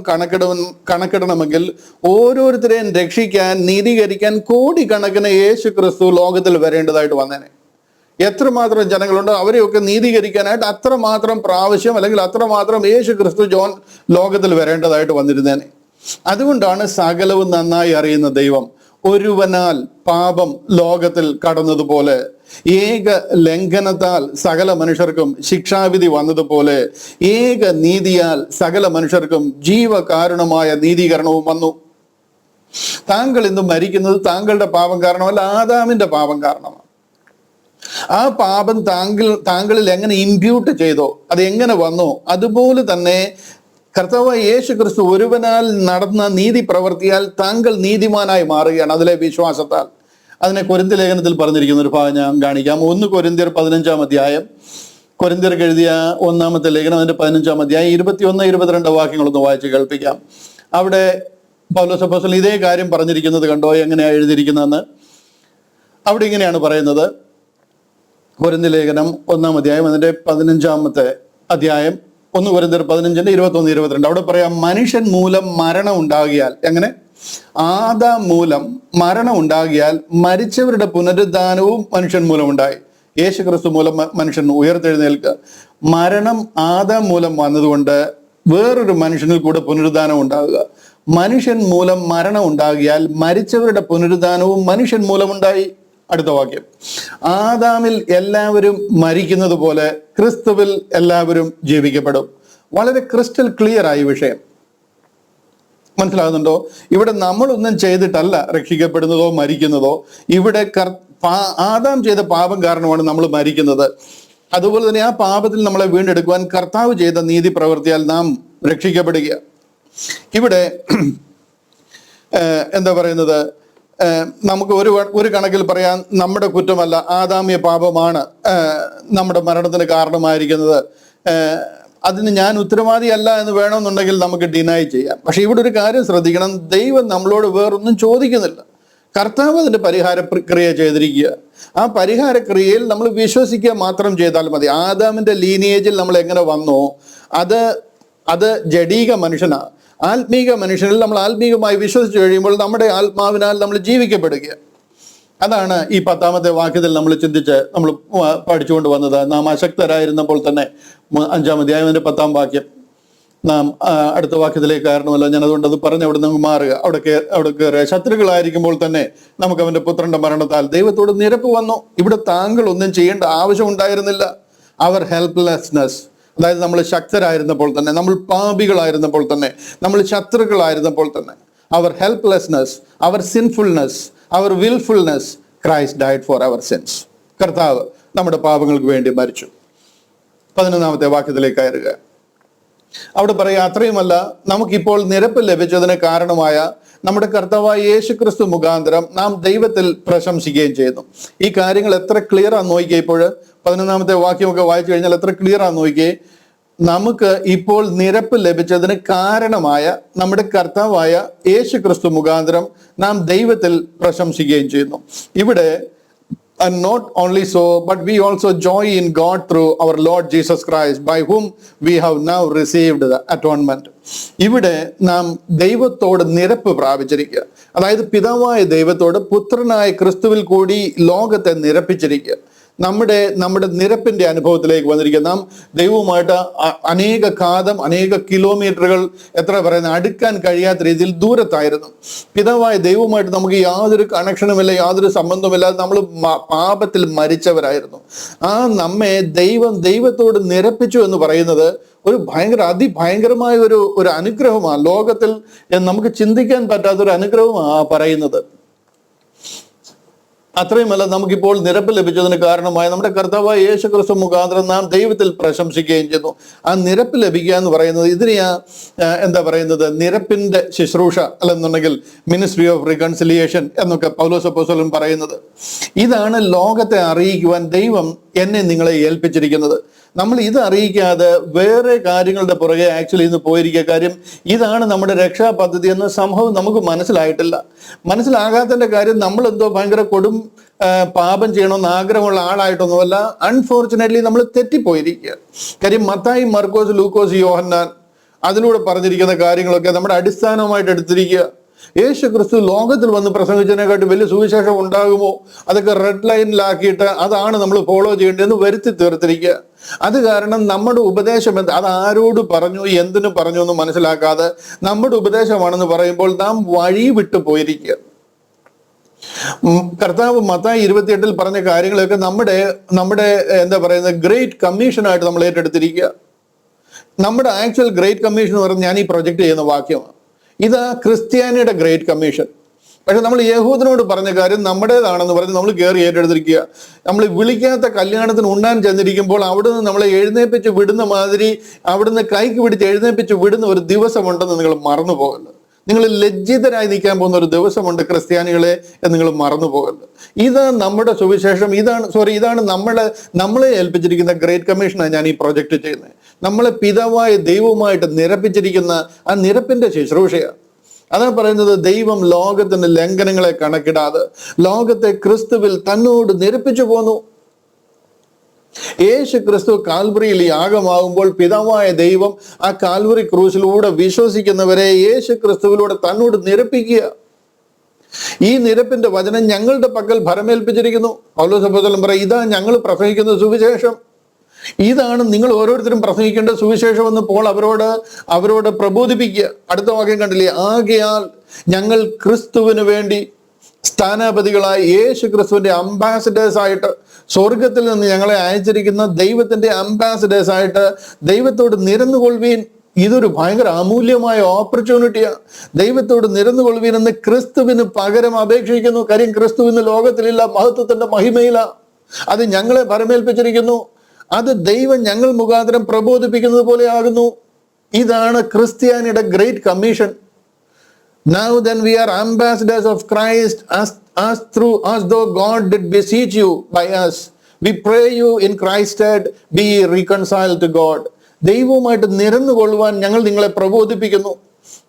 കണക്കിടണമെങ്കിൽ ഓരോരുത്തരെയും രക്ഷിക്കാൻ, നീതീകരിക്കാൻ കോടിക്കണക്കിന് യേശു ക്രിസ്തു ലോകത്തിൽ വരേണ്ടതായിട്ട് വന്നേനെ. എത്രമാത്രം ജനങ്ങളുണ്ടോ അവരെയൊക്കെ നീതീകരിക്കാനായിട്ട് അത്രമാത്രം പ്രാവശ്യം അല്ലെങ്കിൽ അത്രമാത്രം യേശു ക്രിസ്തു ലോകത്തിൽ വരേണ്ടതായിട്ട് വന്നിരുന്നേനെ. അതുകൊണ്ടാണ് സകലവും നന്നായി അറിയുന്ന ദൈവം ഒരുവനാൽ പാപം ലോകത്തിൽ കടന്നതുപോലെ ഏക ലംഘനത്താൽ സകല മനുഷ്യർക്കും ശിക്ഷാവിധി വന്നതുപോലെ ഏക നീതിയാൽ സകല മനുഷ്യർക്കും ജീവകാരുണമായ നീതീകരണവും വന്നു. താങ്കൾ ഇന്ന് മരിക്കുന്നത് താങ്കളുടെ പാപം കാരണമല്ല, ആദാമിന്റെ പാപം കാരണമാണ്. ആ പാപം താങ്കളിൽ എങ്ങനെ ഇമ്പ്യൂട്ട് ചെയ്തോ, അത് എങ്ങനെ വന്നോ, അതുപോലെ തന്നെ കർത്താവായ യേശു ക്രിസ്തു ഒരുവനാൽ നടന്ന നീതി പ്രവർത്തിയാൽ താങ്കൾ നീതിമാനായി മാറുകയാണ് അതിലെ വിശ്വാസത്താൽ. അതിനെ കൊരിന്ത്യ ലേഖനത്തിൽ പറഞ്ഞിരിക്കുന്ന ഒരു ഭാഗം ഞാൻ കാണിക്കാം. 1 കൊരിന്ത്യർ 15-ാം അധ്യായം, കൊരിന്ത്യർക്ക് എഴുതിയ 1-ാമത്തെ ലേഖനം അതിന്റെ 15-ാം അധ്യായം 21-22 വാക്യങ്ങളൊന്ന് വായിച്ച് കേൾപ്പിക്കാം. അവിടെ പൗലോസ് അപ്പോസ്തലൻ ഇതേ കാര്യം പറഞ്ഞിരിക്കുന്നത് കണ്ടോ, എങ്ങനെയാണ് എഴുതിയിരിക്കുന്നതെന്ന്. അവിടെ ഇങ്ങനെയാണ് പറയുന്നത്. കൊരിന്ത്യ ലേഖനം 1-ാം അധ്യായം അതിന്റെ 15-ാമത്തെ അധ്യായം 1 കൊരിന്ത്യർ 15-ന്റെ 21-22 അവിടെ പറയാം, മനുഷ്യൻ മൂലം മരണം ഉണ്ടാകിയാൽ, എങ്ങനെ? ആദാം മൂലം മരണം ഉണ്ടാകിയാൽ മരിച്ചവരുടെ പുനരുദ്ധാനവും മനുഷ്യൻ മൂലം ഉണ്ടായി. യേശു ക്രിസ്തു മൂലം മനുഷ്യൻ ഉയർത്തെഴുന്നേൽക്കുക. മരണം ആദാം മൂലം വന്നതുകൊണ്ട് വേറൊരു മനുഷ്യനിൽ കൂടെ പുനരുദ്ധാനം ഉണ്ടാകുക. മനുഷ്യൻ മൂലം മരണം ഉണ്ടാകിയാൽ മരിച്ചവരുടെ പുനരുദ്ധാനവും മനുഷ്യൻ മൂലമുണ്ടായി. അടുത്ത വാക്യം, ആദാമിൽ എല്ലാവരും മരിക്കുന്നത് പോലെ ക്രിസ്തുവിൽ എല്ലാവരും ജീവിക്കപ്പെടും. വളരെ ക്രിസ്റ്റൽ ക്ലിയർ ആയി വിഷയം. മനസ്സിലാകുന്നുണ്ടോ? ഇവിടെ നമ്മളൊന്നും ചെയ്തിട്ടല്ല രക്ഷിക്കപ്പെടുന്നതോ മരിക്കുന്നതോ. ഇവിടെ ആദാം ചെയ്ത പാപം കാരണമാണ് നമ്മൾ മരിക്കുന്നത്. അതുപോലെ തന്നെ ആ പാപത്തിൽ നമ്മളെ വീണ്ടെടുക്കുവാൻ കർത്താവ് ചെയ്ത നീതി പ്രവർത്തിയാൽ നാം രക്ഷിക്കപ്പെടുക. ഇവിടെ എന്താ പറയുന്നത്, നമുക്ക് ഒരു കണക്കിൽ പറയാൻ നമ്മുടെ കുറ്റമല്ല, ആദാമ്യ പാപമാണ് നമ്മുടെ മരണത്തിന് കാരണമായിരിക്കുന്നത്. അതിന് ഞാൻ ഉത്തരവാദിയല്ല എന്ന് വേണമെന്നുണ്ടെങ്കിൽ നമുക്ക് ഡിനൈ ചെയ്യാം. പക്ഷെ ഇവിടെ ഒരു കാര്യം ശ്രദ്ധിക്കണം, ദൈവം നമ്മളോട് വേറൊന്നും ചോദിക്കുന്നില്ല. കർത്താവ് അതിന്റെ പരിഹാര ക്രിയ ചെയ്തിരിക്കുക. ആ പരിഹാരക്രിയയിൽ നമ്മൾ വിശ്വസിക്കുക മാത്രം ചെയ്താൽ മതി. ആദാമിന്റെ ലീനിയേജിൽ നമ്മൾ എങ്ങനെ വന്നോ അത് ജഡീക മനുഷ്യനാണ്. ആത്മീക മനുഷ്യനിൽ നമ്മൾ ആത്മീകമായി വിശ്വസിച്ച് കഴിയുമ്പോൾ നമ്മുടെ ആത്മാവിനാൽ നമ്മൾ ജീവിക്കപ്പെടുക. അതാണ് ഈ 10-ാമത്തെ വാക്യത്തിൽ നമ്മൾ ചിന്തിച്ച് നമ്മൾ പഠിച്ചുകൊണ്ട് വന്നത്. നാം അശക്തരായിരുന്നപ്പോൾ തന്നെ 5-ാം അധ്യായത്തിന്റെ 10-ാം വാക്യം, നാം അടുത്ത വാക്യത്തിലേക്ക് കാരണമല്ല, ഞാൻ അതുകൊണ്ട് അത് പറഞ്ഞ് അവിടെ നിന്ന് മാറുക. അവിടെ കയറുക. ശത്രുക്കളായിരിക്കുമ്പോൾ തന്നെ നമുക്ക് അവന്റെ പുത്രന്റെ മരണത്താൽ ദൈവത്തോട് നിരപ്പ് വന്നു. ഇവിടെ താങ്കൾ ഒന്നും ചെയ്യേണ്ട ആവശ്യം ഉണ്ടായിരുന്നില്ല. അവർ ഹെൽപ്ലെസ്നെസ്, അതായത് നമ്മൾ ശക്തരായിരുന്നപ്പോൾ തന്നെ, നമ്മൾ പാപികളായിരുന്നപ്പോൾ തന്നെ, നമ്മൾ ശത്രുക്കളായിരുന്നപ്പോൾ തന്നെ, our helplessness, our sinfulness, our wilfulness, Christ died for our sins. കർത്താവ് നമ്മുടെ പാപങ്ങൾക്ക് വേണ്ടി മരിച്ചു. 11-ാമത്തെ വാക്യത്തിലേക്ക് കയറുക. അവിടെ പറയുക, അത്രയുമല്ല, നമുക്കിപ്പോൾ നിരപ്പ് ലഭിച്ചതിന് കാരണമായ നമ്മുടെ കർത്താവായ യേശു ക്രിസ്തു മുഖാന്തരം നാം ദൈവത്തിൽ പ്രശംസിക്കുകയും ചെയ്യുന്നു. ഈ കാര്യങ്ങൾ എത്ര ക്ലിയർ ആണെന്ന് നോക്കിയേ. ഇപ്പോൾ 11-ാമത്തെ വാക്യമൊക്കെ വായിച്ചു കഴിഞ്ഞാൽ എത്ര ക്ലിയർ ആണെന്ന് നോക്കിയേ. നമുക്ക് ഇപ്പോൾ നിരപ്പ് ലഭിച്ചതിന് കാരണമായ നമ്മുടെ കർത്താവായ യേശു ക്രിസ്തു മുഖാന്തരം നാം ദൈവത്തിൽ പ്രശംസിക്കുകയും ചെയ്യുന്നു. ഇവിടെ and not only so, but we also joy in God through our Lord Jesus Christ, by whom we have now received the atonement. ഇവിടെ നാം ദൈവത്തോട് നിരപ്പ് പ്രാപിച്ചിരിക്കുക. അതായത് പിതാവായ ദൈവത്തോട് പുത്രനായ ക്രിസ്തുവിൽ കൂടി ലോകത്തെ നിരപ്പിച്ചിരിക്കുക. നമ്മുടെ നിരപ്പിന്റെ അനുഭവത്തിലേക്ക് വന്നിരിക്കുക. നാം ദൈവവുമായിട്ട് അനേക കാതം, അനേക കിലോമീറ്ററുകൾ, എത്ര പറയുന്നത്, അടുക്കാൻ കഴിയാത്ത രീതിയിൽ ദൂരത്തായിരുന്നു. പിതാവായ ദൈവവുമായിട്ട് നമുക്ക് യാതൊരു കണക്ഷനുമില്ല, യാതൊരു സംബന്ധമില്ലാതെ നമ്മൾ പാപത്തിൽ മരിച്ചവരായിരുന്നു. ആ നമ്മെ ദൈവത്തോട് നിരപ്പിച്ചു എന്ന് പറയുന്നത് ഒരു അതിഭയങ്കരമായ ഒരു അനുഗ്രഹമാണ്. ലോകത്തിൽ നമുക്ക് ചിന്തിക്കാൻ പറ്റാത്തൊരു അനുഗ്രഹമാണ് പറയുന്നത്. അത്രയുമല്ല, നമുക്കിപ്പോൾ നിരപ്പ് ലഭിച്ചതിന് കാരണമായ നമ്മുടെ കർത്താവായ യേശു ക്രിസ്തു മുഖാന്തരം നാം ദൈവത്തിൽ പ്രശംസിക്കുകയും ചെയ്യുന്നു. ആ നിരപ്പ് ലഭിക്കുക എന്ന് പറയുന്നത് ഇതിനെയാ എന്താ പറയുന്നത്, നിരപ്പിന്റെ ശുശ്രൂഷ, അല്ലെന്നുണ്ടെങ്കിൽ മിനിസ്ട്രി ഓഫ് റികൺസിലിയേഷൻ എന്നൊക്കെ പൗലോസ് അപ്പോസ്തലൻ പറയുന്നത്. ഇതാണ് ലോകത്തെ അറിയിക്കുവാൻ ദൈവം എന്നെ നിങ്ങളെ ഏൽപ്പിച്ചിരിക്കുന്നത്. നമ്മൾ ഇത് അറിയിക്കാതെ വേറെ കാര്യങ്ങളുടെ പുറകെ ആക്ച്വലി ഇന്ന് പോയിരിക്കുക. കാര്യം ഇതാണ് നമ്മുടെ രക്ഷാ പദ്ധതി എന്ന സംഭവം നമുക്ക് മനസ്സിലായിട്ടില്ല. മനസ്സിലാകാത്തതിന്റെ കാര്യം നമ്മൾ എന്തോ ഭയങ്കര പാപം ചെയ്യണമെന്ന് ആഗ്രഹമുള്ള ആളായിട്ടൊന്നുമല്ല. അൺഫോർച്ചുനേറ്റ്ലി നമ്മൾ തെറ്റിപ്പോയിരിക്കുക. കാര്യം മത്തായി, മർക്കോസ്, ലൂക്കോസ്, യോഹന്നാൻ അതിലൂടെ പറഞ്ഞിരിക്കുന്ന കാര്യങ്ങളൊക്കെ നമ്മുടെ അടിസ്ഥാനമായിട്ട് എടുത്തിരിക്കുക. യേശു ക്രിസ്തു ലോകത്തിൽ വന്ന് പ്രസംഗിച്ചതിനെക്കാട്ടി വലിയ സുവിശേഷം ഉണ്ടാകുമോ? അതൊക്കെ റെഡ് ലൈനിലാക്കിയിട്ട് അതാണ് നമ്മൾ ഫോളോ ചെയ്യേണ്ടതെന്ന് വരുത്തി തീർത്തിരിക്കുക. അത് കാരണം നമ്മുടെ ഉപദേശം അത് ആരോട് പറഞ്ഞു, എന്തിനു പറഞ്ഞു എന്ന് മനസ്സിലാക്കാതെ നമ്മുടെ ഉപദേശമാണെന്ന് പറയുമ്പോൾ നാം വഴി വിട്ടു പോയിരിക്കുക. കർത്താവ് മത്തായി 28 പറഞ്ഞ കാര്യങ്ങളൊക്കെ നമ്മുടെ നമ്മുടെ എന്താ പറയുന്നത് ഗ്രേറ്റ് കമ്മീഷനായിട്ട് നമ്മൾ ഏറ്റെടുത്തിരിക്കുക. നമ്മുടെ ആക്ച്വൽ ഗ്രേറ്റ് കമ്മീഷൻ എന്ന് പറഞ്ഞാൽ ഞാൻ ഈ പ്രൊജക്ട് ചെയ്യുന്ന വാക്യമാണ്. ഇത് ക്രിസ്ത്യാനിയുടെ ഗ്രേറ്റ് കമ്മീഷൻ. പക്ഷെ നമ്മൾ യഹൂദനോട് പറഞ്ഞ കാര്യം നമ്മുടേതാണെന്ന് പറഞ്ഞ് നമ്മൾ കയറി ഏറ്റെടുത്തിരിക്കുക. നമ്മൾ വിളിക്കാത്ത കല്യാണത്തിന് ഉണ്ണാൻ ചെന്നിരിക്കുമ്പോൾ അവിടുന്ന് നമ്മളെ എഴുന്നേപ്പിച്ച് വിടുന്ന മാതിരി അവിടുന്ന് കൈക്ക് പിടിച്ച് എഴുന്നേപ്പിച്ച് വിടുന്ന ഒരു ദിവസമുണ്ടെന്ന് നിങ്ങൾ മറന്നു പോകരുത്. നിങ്ങൾ ലജ്ജിതരായി നിൽക്കാൻ പോകുന്ന ഒരു ദിവസമുണ്ട് ക്രിസ്ത്യാനികളെ എന്ന് നിങ്ങൾ മറന്നു പോകരുത്. ഇത് നമ്മുടെ സുവിശേഷം, ഇതാണ് നമ്മളെ ഏൽപ്പിച്ചിരിക്കുന്ന ഗ്രേറ്റ് കമ്മീഷനാണ് ഞാൻ ഈ പ്രൊജക്ട് ചെയ്യുന്നത്. നമ്മളെ പിതാവായ ദൈവവുമായിട്ട് നിരപ്പിച്ചിരിക്കുന്ന ആ നിരപ്പിന്റെ ശുശ്രൂഷയാണ്. അതാ പറയുന്നത്, ദൈവം ലോകത്തിന്റെ ലംഘനങ്ങളെ കണക്കിടാതെ ലോകത്തെ ക്രിസ്തുവിൽ തന്നോട് നിരപ്പിച്ചു പോന്നു. യേശു ക്രിസ്തു കാൽവറിയിൽ യാഗമാകുമ്പോൾ പിതാവായ ദൈവം ആ കാൽവറി ക്രൂശിലൂടെ വിശ്വസിക്കുന്നവരെ യേശു ക്രിസ്തുവിലൂടെ തന്നോട് നിരപ്പിക്കുക. ഈ നിരപ്പിന്റെ വചനം ഞങ്ങളുടെ പക്കൽ ഭരമേൽപ്പിച്ചിരിക്കുന്നു. പൗലോസ് അപ്പോസ്തലൻ പറയും, ഇതാ ഞങ്ങൾ പ്രസംഗിക്കുന്ന സുവിശേഷം, ഇതാണ് നിങ്ങൾ ഓരോരുത്തരും പ്രസംഗിക്കേണ്ട സുവിശേഷം എന്ന് പോൾ അവരോട് പ്രബോധിപ്പിക്കുക. അടുത്ത വാക്യം കണ്ടില്ലേ, ആകയാൽ ഞങ്ങൾ ക്രിസ്തുവിന് വേണ്ടി സ്ഥാനാപതികളായി യേശു ക്രിസ്തുവിന്റെ അംബാസിഡേഴ്സ് ആയിട്ട് സ്വർഗത്തിൽ നിന്ന് ഞങ്ങളെ അയച്ചിരിക്കുന്ന ദൈവത്തിന്റെ അംബാസിഡേഴ്സ് ആയിട്ട് ദൈവത്തോട് നിരന്നുകൊള്ളുവീൻ. ഇതൊരു ഭയങ്കര അമൂല്യമായ ഓപ്പർച്യൂണിറ്റിയാണ്. ദൈവത്തോട് നിരന്നുകൊള്ളുവീൻ എന്ന് ക്രിസ്തുവിന് പകരം അപേക്ഷിക്കുന്നു. കാര്യം ക്രിസ്തുവിന് ലോകത്തിലില്ല, മഹത്വത്തിന്റെ മഹിമയില. അത് ഞങ്ങളെ ഭരമേൽപ്പിച്ചിരിക്കുന്നു. അത് ദൈവം ഞങ്ങൾ മുഖാന്തരം പ്രബോധിപ്പിക്കുന്നത് പോലെ ആകുന്നു. ഇതാണ് ക്രിസ്ത്യാനിയുടെ great commission. Now then we are ambassadors of Christ, as though God did beseech you by us. We pray you in Christ's stead, be reconciled to God. ദൈവവുമായിട്ട് നിരന്നുകൊള്ളുവാൻ ഞങ്ങൾ നിങ്ങളെ പ്രബോധിപ്പിക്കുന്നു.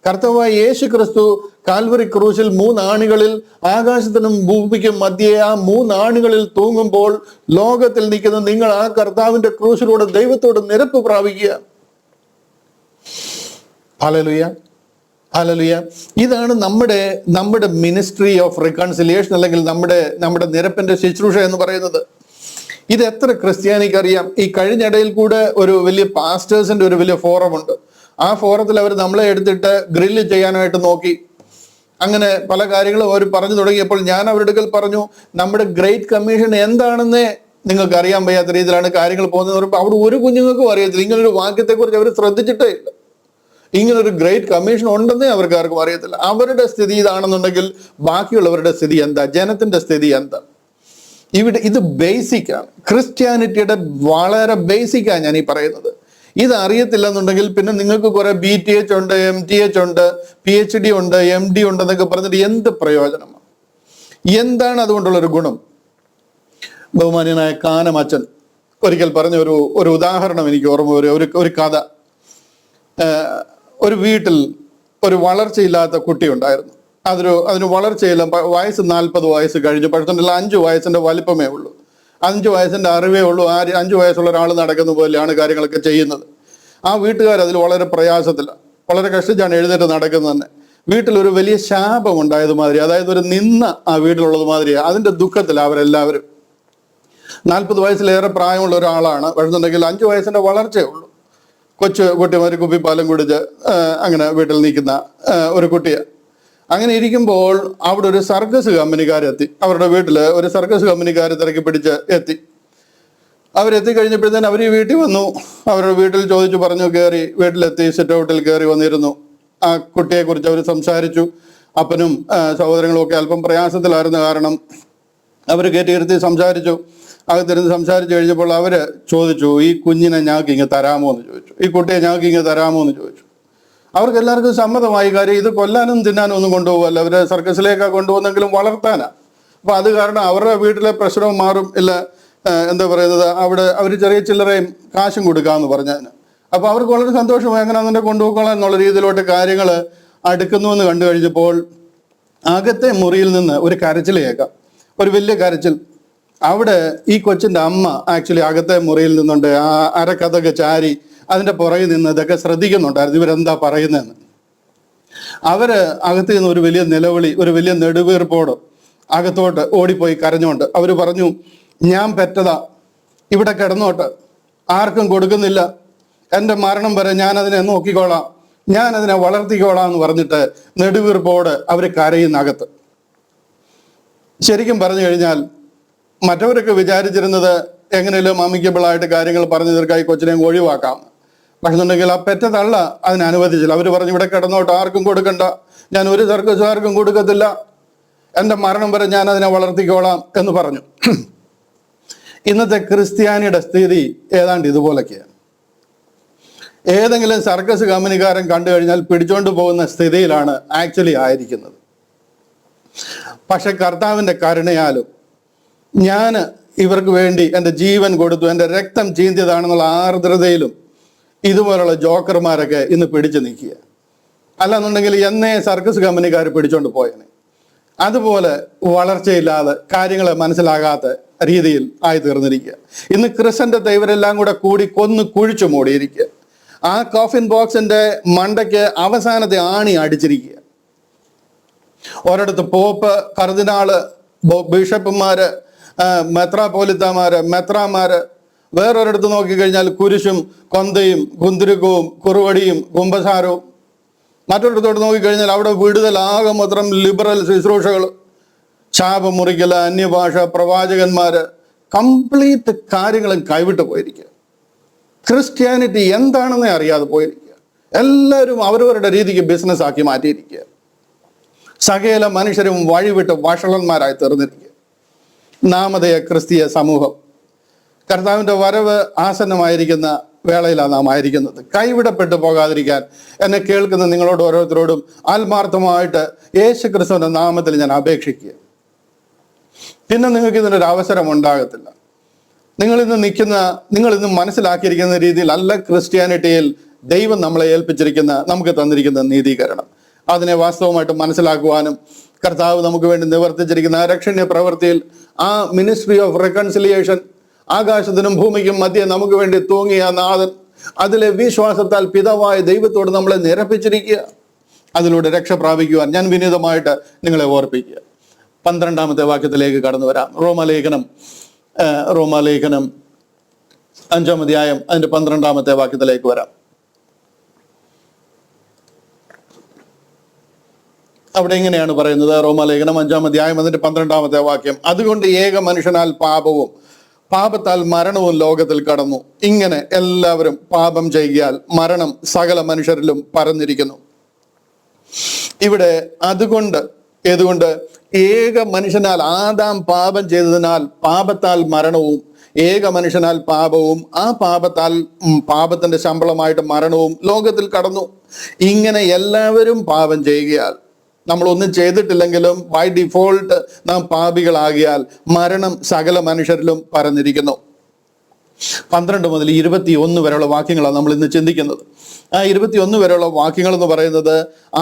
കർത്താവായ യേശു ക്രിസ്തു കാൽവറി ക്രൂശിൽ 3 ആണികളിൽ ആകാശത്തിനും ഭൂമിക്കും മധ്യേ ആ 3 ആണികളിൽ തൂങ്ങുമ്പോൾ ലോകത്തിൽ നിൽക്കുന്ന നിങ്ങൾ ആ കർത്താവിന്റെ ക്രൂശിലൂടെ ദൈവത്തോട് നിരപ്പ് പ്രാപിക്കുക. Hallelujah, hallelujah. ഇതാണ് നമ്മുടെ മിനിസ്ട്രി ഓഫ് റിക്കൺസിലിയേഷൻ, അല്ലെങ്കിൽ നമ്മുടെ നിരപ്പിന്റെ ശുശ്രൂഷ എന്ന് പറയുന്നത്. ഇത് എത്ര ക്രിസ്ത്യാനിക്ക് അറിയാം? ഈ കഴിഞ്ഞിടയിൽ കൂടെ ഒരു വലിയ പാസ്റ്റേഴ്സിന്റെ ഒരു വലിയ ഫോറം ഉണ്ട്. ആ ഫോറത്തിൽ അവർ നമ്മളെ എടുത്തിട്ട് ഗ്രില്ല് ചെയ്യാനായിട്ട് നോക്കി. അങ്ങനെ പല കാര്യങ്ങളും അവർ പറഞ്ഞു തുടങ്ങിയപ്പോൾ ഞാൻ അവരുടെ അടുക്കൽ പറഞ്ഞു, നമ്മുടെ ഗ്രേറ്റ് കമ്മീഷൻ എന്താണെന്നേ നിങ്ങൾക്ക് അറിയാൻ വയ്യാത്ത രീതിയിലാണ് കാര്യങ്ങൾ പോകുന്നത്. അവിടെ ഒരു കുഞ്ഞുങ്ങൾക്കും അറിയത്തില്ല. ഇങ്ങനൊരു വാക്യത്തെക്കുറിച്ച് അവർ ശ്രദ്ധിച്ചിട്ടേ ഇല്ല. ഇങ്ങനൊരു ഗ്രേറ്റ് കമ്മീഷൻ ഉണ്ടെന്നേ അവർക്ക് ആർക്കും അറിയത്തില്ല. അവരുടെ സ്ഥിതി ഇതാണെന്നുണ്ടെങ്കിൽ ബാക്കിയുള്ളവരുടെ സ്ഥിതി എന്താ? ജനത്തിന്റെ സ്ഥിതി എന്താ? ഇത് ബേസിക്കാണ്. ക്രിസ്ത്യാനിറ്റിയുടെ വളരെ ബേസിക്കാണ് ഞാൻ ഈ പറയുന്നത്. ഇത് അറിയത്തില്ല എന്നുണ്ടെങ്കിൽ പിന്നെ നിങ്ങൾക്ക് കുറെ BTH ഉണ്ട്, MTH ഉണ്ട്, PhD ഉണ്ട്, MD ഉണ്ട് എന്നൊക്കെ പറഞ്ഞിട്ട് എന്ത് പ്രയോജനമാണ്? എന്താണ് അതുകൊണ്ടുള്ളൊരു ഗുണം? ബഹുമാന്യനായ കാനമച്ചൻ ഒരിക്കൽ പറഞ്ഞ ഒരു ഉദാഹരണം എനിക്ക് ഓർമ്മ വരും. ഒരു കഥ. ഒരു വീട്ടിൽ ഒരു വളർച്ചയില്ലാത്ത കുട്ടി ഉണ്ടായിരുന്നു. അതിന് വളർച്ചയില്ല. വയസ്സ് 40 വയസ്സ് കഴിഞ്ഞു. പക്ഷേ 5 വയസ്സിന്റെ വലിപ്പമേ ഉള്ളൂ, 5 വയസ്സിന്റെ അറിവേ ഉള്ളൂ. 5 വയസ്സുള്ള ഒരാൾ നടക്കുന്ന പോലെയാണ് കാര്യങ്ങളൊക്കെ ചെയ്യുന്നത്. ആ വീട്ടുകാർ അതിൽ വളരെ പ്രയാസത്തിലാണ്, വളരെ കഷ്ടിച്ചാണ് എഴുന്നേറ്റ് നടക്കുന്നത് തന്നെ. വീട്ടിലൊരു വലിയ ശാപം ഉണ്ടായത് മാതിരി, അതായത് ഒരു നിന്ന ആ വീട്ടിലുള്ളത് മാതിരിയാണ്. അതിന്റെ ദുഃഖത്തിലാണ് അവരെല്ലാവരും. 40 വയസ്സിലേറെ പ്രായമുള്ള ഒരാളാണ്. പക്ഷെന്നുണ്ടെങ്കിൽ 5 വയസ്സിന്റെ വളർച്ചയേ ഉള്ളൂ. കുട്ടിമാര് കുപ്പിപ്പാലം കുടിച്ച് അങ്ങനെ വീട്ടിൽ നിൽക്കുന്ന ഒരു കുട്ടിയാണ്. അങ്ങനെ ഇരിക്കുമ്പോൾ അവിടെ ഒരു സർക്കസ് കമ്പനിക്കാരെത്തി. അവരുടെ വീട്ടിൽ ഒരു സർക്കസ് കമ്പനിക്കാരെ തിരക്കി പിടിച്ച് എത്തി. അവരെത്തി കഴിഞ്ഞപ്പോഴത്തേന് അവർ ഈ വീട്ടിൽ വന്നു. അവരുടെ വീട്ടിൽ ചോദിച്ചു പറഞ്ഞു, കയറി വീട്ടിലെത്തി സിറ്റ് ഔട്ടിൽ കയറി വന്നിരുന്നു. ആ കുട്ടിയെക്കുറിച്ച് അവർ സംസാരിച്ചു. അപ്പനും സഹോദരങ്ങളും ഒക്കെ അല്പം പ്രയാസത്തിലായിരുന്ന കാരണം അവർ കയറ്റിയിരുത്തി സംസാരിച്ചു. അകത്തിരുന്ന് സംസാരിച്ചു കഴിഞ്ഞപ്പോൾ അവര് ചോദിച്ചു, ഈ കുഞ്ഞിനെ ഞങ്ങൾക്ക് ഇങ്ങ് തരാമോ എന്ന് ചോദിച്ചു. ഈ കുട്ടിയെ ഞങ്ങൾക്ക് ഇങ്ങ് തരാമോ എന്ന് ചോദിച്ചു. അവർക്ക് എല്ലാവർക്കും സമ്മതമായി. കാര്യം ഇത് കൊല്ലാനും തിന്നാനും ഒന്നും കൊണ്ടുപോകല്ല, അവര് സർക്കസിലേക്കാണ് കൊണ്ടുപോകുന്നെങ്കിലും വളർത്താനാ. അപ്പൊ അത് കാരണം അവരുടെ വീട്ടിലെ പ്രശ്നവും മാറും. ഇല്ല എന്താ പറയുന്നത്, അവിടെ അവർ ചെറിയ ചില്ലറയും കാശും കൊടുക്കാമെന്ന് പറഞ്ഞതിന്. അപ്പൊ അവർക്ക് വളരെ സന്തോഷമായി. അങ്ങനെ അതിനെ കൊണ്ടുപോയിക്കോളാം എന്നുള്ള രീതിയിലോട്ട് കാര്യങ്ങൾ അടുക്കുന്നു എന്ന് കണ്ടു കഴിഞ്ഞപ്പോൾ അകത്തെ മുറിയിൽ നിന്ന് ഒരു കരച്ചിൽ കേൾക്കാം, ഒരു വലിയ കരച്ചിൽ. അവിടെ ഈ കൊച്ചിന്റെ അമ്മ ആക്ച്വലി അകത്തെ മുറിയിൽ നിന്നുണ്ട്. ആ അരക്കഥൊക്കെ ചാരി അതിന്റെ പുറകിൽ നിന്ന് ഇതൊക്കെ ശ്രദ്ധിക്കുന്നുണ്ടായിരുന്നു, ഇവരെന്താ പറയുന്നതെന്ന്. അവര് അകത്ത് നിന്ന് ഒരു വലിയ നിലവിളി, ഒരു വലിയ നെടുവീർപ്പോട് അകത്തോട്ട് ഓടിപ്പോയി കരഞ്ഞുകൊണ്ട് അവര് പറഞ്ഞു, ഞാൻ പെറ്റതാ, ഇവിടെ കിടന്നോട്ട്, ആർക്കും കൊടുക്കുന്നില്ല, എൻ്റെ മരണം വരെ ഞാനതിനെ നോക്കിക്കോളാം, ഞാനതിനെ വളർത്തിക്കോളാം എന്ന് പറഞ്ഞിട്ട് നെടുവീർപ്പോട് അവർ കരയുന്നകത്ത്. ശരിക്കും പറഞ്ഞു കഴിഞ്ഞാൽ മറ്റവരൊക്കെ വിചാരിച്ചിരുന്നത് എങ്ങനെയും അമിക്കബിളായിട്ട് കാര്യങ്ങൾ പറഞ്ഞു തീർക്കായി കൊച്ചിനെയും ഒഴിവാക്കാം. പക്ഷെ എന്നുണ്ടെങ്കിൽ ആ പെറ്റ തള്ള അതിനെ അനുവദിച്ചില്ല. അവർ പറഞ്ഞു, ഇവിടെ കിടന്നോട്ട്, ആർക്കും കൊടുക്കണ്ട, ഞാൻ ഒരു സർക്കസുകാർക്കും കൊടുക്കത്തില്ല, എൻ്റെ മരണം വരെ ഞാൻ അതിനെ വളർത്തിക്കോളാം എന്ന് പറഞ്ഞു. ഇന്നത്തെ ക്രിസ്ത്യാനിയുടെ സ്ഥിതി ഏതാണ്ട് ഇതുപോലൊക്കെയാണ്. ഏതെങ്കിലും സർക്കസ് കമ്പനിക്കാരൻ കണ്ടു കഴിഞ്ഞാൽ പിടിച്ചോണ്ട് പോകുന്ന സ്ഥിതിയിലാണ് ആക്ച്വലി ആയിരിക്കുന്നത്. പക്ഷെ കർത്താവിൻ്റെ കരുണയാലും ഞാൻ ഇവർക്ക് വേണ്ടി എൻ്റെ ജീവൻ കൊടുത്തു, എൻ്റെ രക്തം ചീന്തിയതാണെന്നുള്ള ആർദ്രതയിലും ഇതുപോലുള്ള ജോക്കർമാരൊക്കെ ഇന്ന് പിടിച്ചു നിൽക്കുക. അല്ലാന്നുണ്ടെങ്കിൽ എന്നേ സർക്കസ് കമ്പനിക്കാർ പിടിച്ചോണ്ട് പോയനെ. അതുപോലെ വളർച്ചയില്ലാതെ കാര്യങ്ങളെ മനസ്സിലാകാത്ത രീതിയിൽ ആയി തീർന്നിരിക്കുക. ഇന്ന് ക്രിസ്ത്യൻ്റെ ഇവരെല്ലാം കൂടെ കൂടി കൊന്നു കുഴിച്ചു മൂടിയിരിക്കുക. ആ കോഫിൻ ബോക്സിന്റെ മണ്ടയ്ക്ക് അവസാനത്തെ ആണി അടിച്ചിരിക്കുക. ഒരിടത്ത് പോപ്പ്, കർദിനാള്, ബിഷപ്പുമാര്, മെത്രാപോലിത്തമാര്, മെത്രാമാര്, വേറൊരിടത്ത് നോക്കിക്കഴിഞ്ഞാൽ കുരിശും കൊന്തയും കുന്തിരുക്കവും കുറുവടിയും കുമ്പസാരവും. മറ്റൊരിടത്തോട്ട് നോക്കിക്കഴിഞ്ഞാൽ അവിടെ വിടുതലാകെ മാത്രം ലിബറൽ ശുശ്രൂഷകൾ, ശാപം മുറിക്കൽ, അന്യഭാഷ, പ്രവാചകന്മാര്, കംപ്ലീറ്റ് കാര്യങ്ങളും കൈവിട്ട് പോയിരിക്കുക. ക്രിസ്ത്യാനിറ്റി എന്താണെന്നേ അറിയാതെ പോയിരിക്കുക. എല്ലാവരും അവരവരുടെ രീതിക്ക് ബിസിനസ് ആക്കി മാറ്റിയിരിക്കുക. സകല മനുഷ്യരും വഴിവിട്ട് വഷളന്മാരായി തീർന്നിരിക്കുക. നാമധേയ ക്രിസ്തീയ സമൂഹം കർത്താവിൻ്റെ വരവ് ആസന്നമായിരിക്കുന്ന വേളയിലാണ് നാം ആയിരിക്കുന്നത്. കൈവിടപ്പെട്ടു പോകാതിരിക്കാൻ എന്നെ കേൾക്കുന്ന നിങ്ങളോട് ഓരോരുത്തരോടും ആത്മാർത്ഥമായിട്ട് യേശു ക്രിസ്തുവിന്റെ നാമത്തിൽ ഞാൻ അപേക്ഷിക്കുക. പിന്നെ നിങ്ങൾക്ക് ഇതിനൊരു അവസരം ഉണ്ടാകത്തില്ല. നിങ്ങൾ ഇന്ന് മനസ്സിലാക്കിയിരിക്കുന്ന രീതിയിൽ അല്ല ക്രിസ്ത്യാനിറ്റിയിൽ ദൈവം നമ്മളെ ഏൽപ്പിച്ചിരിക്കുന്ന, നമുക്ക് തന്നിരിക്കുന്ന നീതീകരണം. അതിനെ വാസ്തവമായിട്ട് മനസ്സിലാക്കുവാനും കർത്താവ് നമുക്ക് വേണ്ടി നിവർത്തിച്ചിരിക്കുന്ന ആ രക്ഷണീയ പ്രവൃത്തിയിൽ, ആ മിനിസ്ട്രി ഓഫ് റെക്കൺസിലിയേഷൻ, ആകാശത്തിനും ഭൂമിക്കും മധ്യേ നമുക്ക് വേണ്ടി തൂങ്ങിയ നാഥൻ, അതിലെ വിശ്വാസത്താൽ പിതാവായ ദൈവത്തോട് നമ്മളെ നിരപ്പിച്ചിരിക്കുക. അതിലൂടെ രക്ഷ പ്രാപിക്കുവാൻ ഞാൻ വിനീതമായിട്ട് നിങ്ങളെ ഓർപ്പിക്കുക. 12-ാമത്തെ വാക്യത്തിലേക്ക് കടന്നു വരാം. റോമാലേഖനം 5-ാം അധ്യായം അതിന്റെ 12-ാമത്തെ വാക്യത്തിലേക്ക് വരാം. അവിടെ ഇങ്ങനെയാണ് പറയുന്നത്. റോമാലേഖനം 5-ാം അധ്യായം അതിന്റെ 12-ാമത്തെ വാക്യം. അതുകൊണ്ട് ഏക മനുഷ്യനാൽ പാപവും പാപത്താൽ മരണവും ലോകത്തിൽ കടന്നു. ഇങ്ങനെ എല്ലാവരും പാപം ചെയ്യാൽ മരണം സകല മനുഷ്യരിലും പരന്നിരിക്കുന്നു. ഇവിടെ ഏതുകൊണ്ട് ഏക മനുഷ്യനാൽ ആദാം പാപം ചെയ്തതിനാൽ പാപത്താൽ മരണവും, ഏക മനുഷ്യനാൽ പാപവും, ആ പാപത്തിന്റെ ശമ്പളമായിട്ട് മരണവും ലോകത്തിൽ കടന്നു. ഇങ്ങനെ എല്ലാവരും പാപം ചെയ്യുകയാൽ, നമ്മളൊന്നും ചെയ്തിട്ടില്ലെങ്കിലും ബൈ ഡിഫോൾട്ട് നാം പാപികളാകിയാൽ മരണം സകല മനുഷ്യരിലും പരന്നിരിക്കുന്നു. 12 മുതൽ 21 വരെയുള്ള വാക്യങ്ങളാണ് നമ്മൾ ഇന്ന് ചിന്തിക്കുന്നത്. ആ 21 വരെയുള്ള വാക്യങ്ങൾ എന്ന് പറയുന്നത്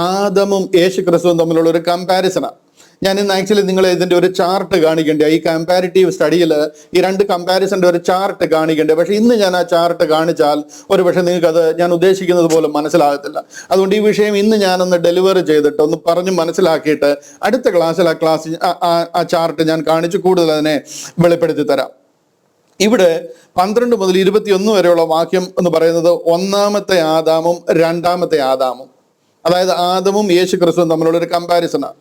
ആദമും യേശു ക്രിസ്തുവും തമ്മിലുള്ള ഒരു കമ്പാരിസണാണ്. ഞാൻ ഇന്ന് ആക്ച്വലി നിങ്ങളെ ഇതിന്റെ ഒരു ചാർട്ട് കാണിക്കേണ്ട, ഈ കമ്പാരിറ്റീവ് സ്റ്റഡിയിൽ ഈ രണ്ട് കമ്പാരിസന്റെ ഒരു ചാർട്ട് കാണിക്കേണ്ടത്. പക്ഷെ ഇന്ന് ഞാൻ ആ ചാർട്ട് കാണിച്ചാൽ ഒരു പക്ഷെ നിങ്ങൾക്ക് അത് ഞാൻ ഉദ്ദേശിക്കുന്നത് പോലും മനസ്സിലാകത്തില്ല. അതുകൊണ്ട് ഈ വിഷയം ഇന്ന് ഞാനൊന്ന് ഡെലിവർ ചെയ്തിട്ട് ഒന്ന് പറഞ്ഞ് മനസ്സിലാക്കിയിട്ട് അടുത്ത ക്ലാസ്സിൽ ആ ചാർട്ട് ഞാൻ കാണിച്ച് കൂടുതൽ അതിനെ വെളിപ്പെടുത്തി തരാം. ഇവിടെ 12 മുതൽ 21 വരെയുള്ള വാക്യം എന്ന് പറയുന്നത് ഒന്നാമത്തെ ആദാമും രണ്ടാമത്തെ ആദാമും, അതായത് ആദമും യേശു ക്രിസ്തുവും തമ്മിലുള്ള ഒരു കമ്പാരിസണാണ്.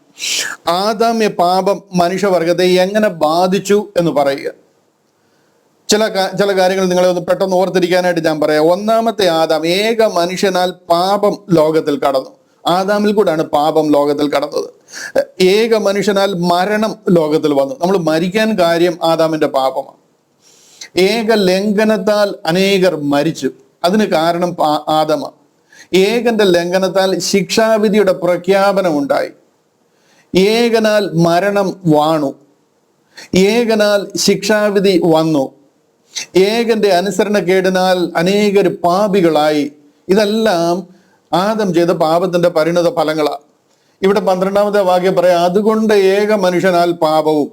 ആദാമ്യ പാപം മനുഷ്യവർഗത്തെ എങ്ങനെ ബാധിച്ചു എന്ന് പറയുക. ചില കാര്യങ്ങൾ നിങ്ങളെ ഒന്ന് പെട്ടെന്ന് ഓർത്തിരിക്കാനായിട്ട് ഞാൻ പറയാം. ഒന്നാമത്തെ ആദാം ഏക മനുഷ്യനാൽ പാപം ലോകത്തിൽ കടന്നു. ആദാമിൽ കൂടെയാണ് പാപം ലോകത്തിൽ കടന്നത്. ഏക മനുഷ്യനാൽ മരണം ലോകത്തിൽ വന്നു. നമ്മൾ മരിക്കാൻ കാര്യം ആദാമിന്റെ പാപമാണ്. ഏക ലംഘനത്താൽ അനേകർ മരിച്ചു. അതിന് കാരണം ആദമാണ്. ഏകന്റെ ലംഘനത്താൽ ശിക്ഷാവിധിയുടെ പ്രഖ്യാപനം ഉണ്ടായി. ഏകനാൽ മരണം വാണു, ഏകനാൽ ശിക്ഷാവിധി വന്നു. ഏകന്റെ അനുസരണക്കേടിനാൽ അനേകർ പാപികളായി. ഇതെല്ലാം ആദം ചെയ്ത പാപത്തിന്റെ പരിണത ഫലങ്ങളാണ്. ഇവിടെ 12-ാമത്തെ വാക്യം പറയാം, അതുകൊണ്ട് ഏക മനുഷ്യനാൽ പാപവും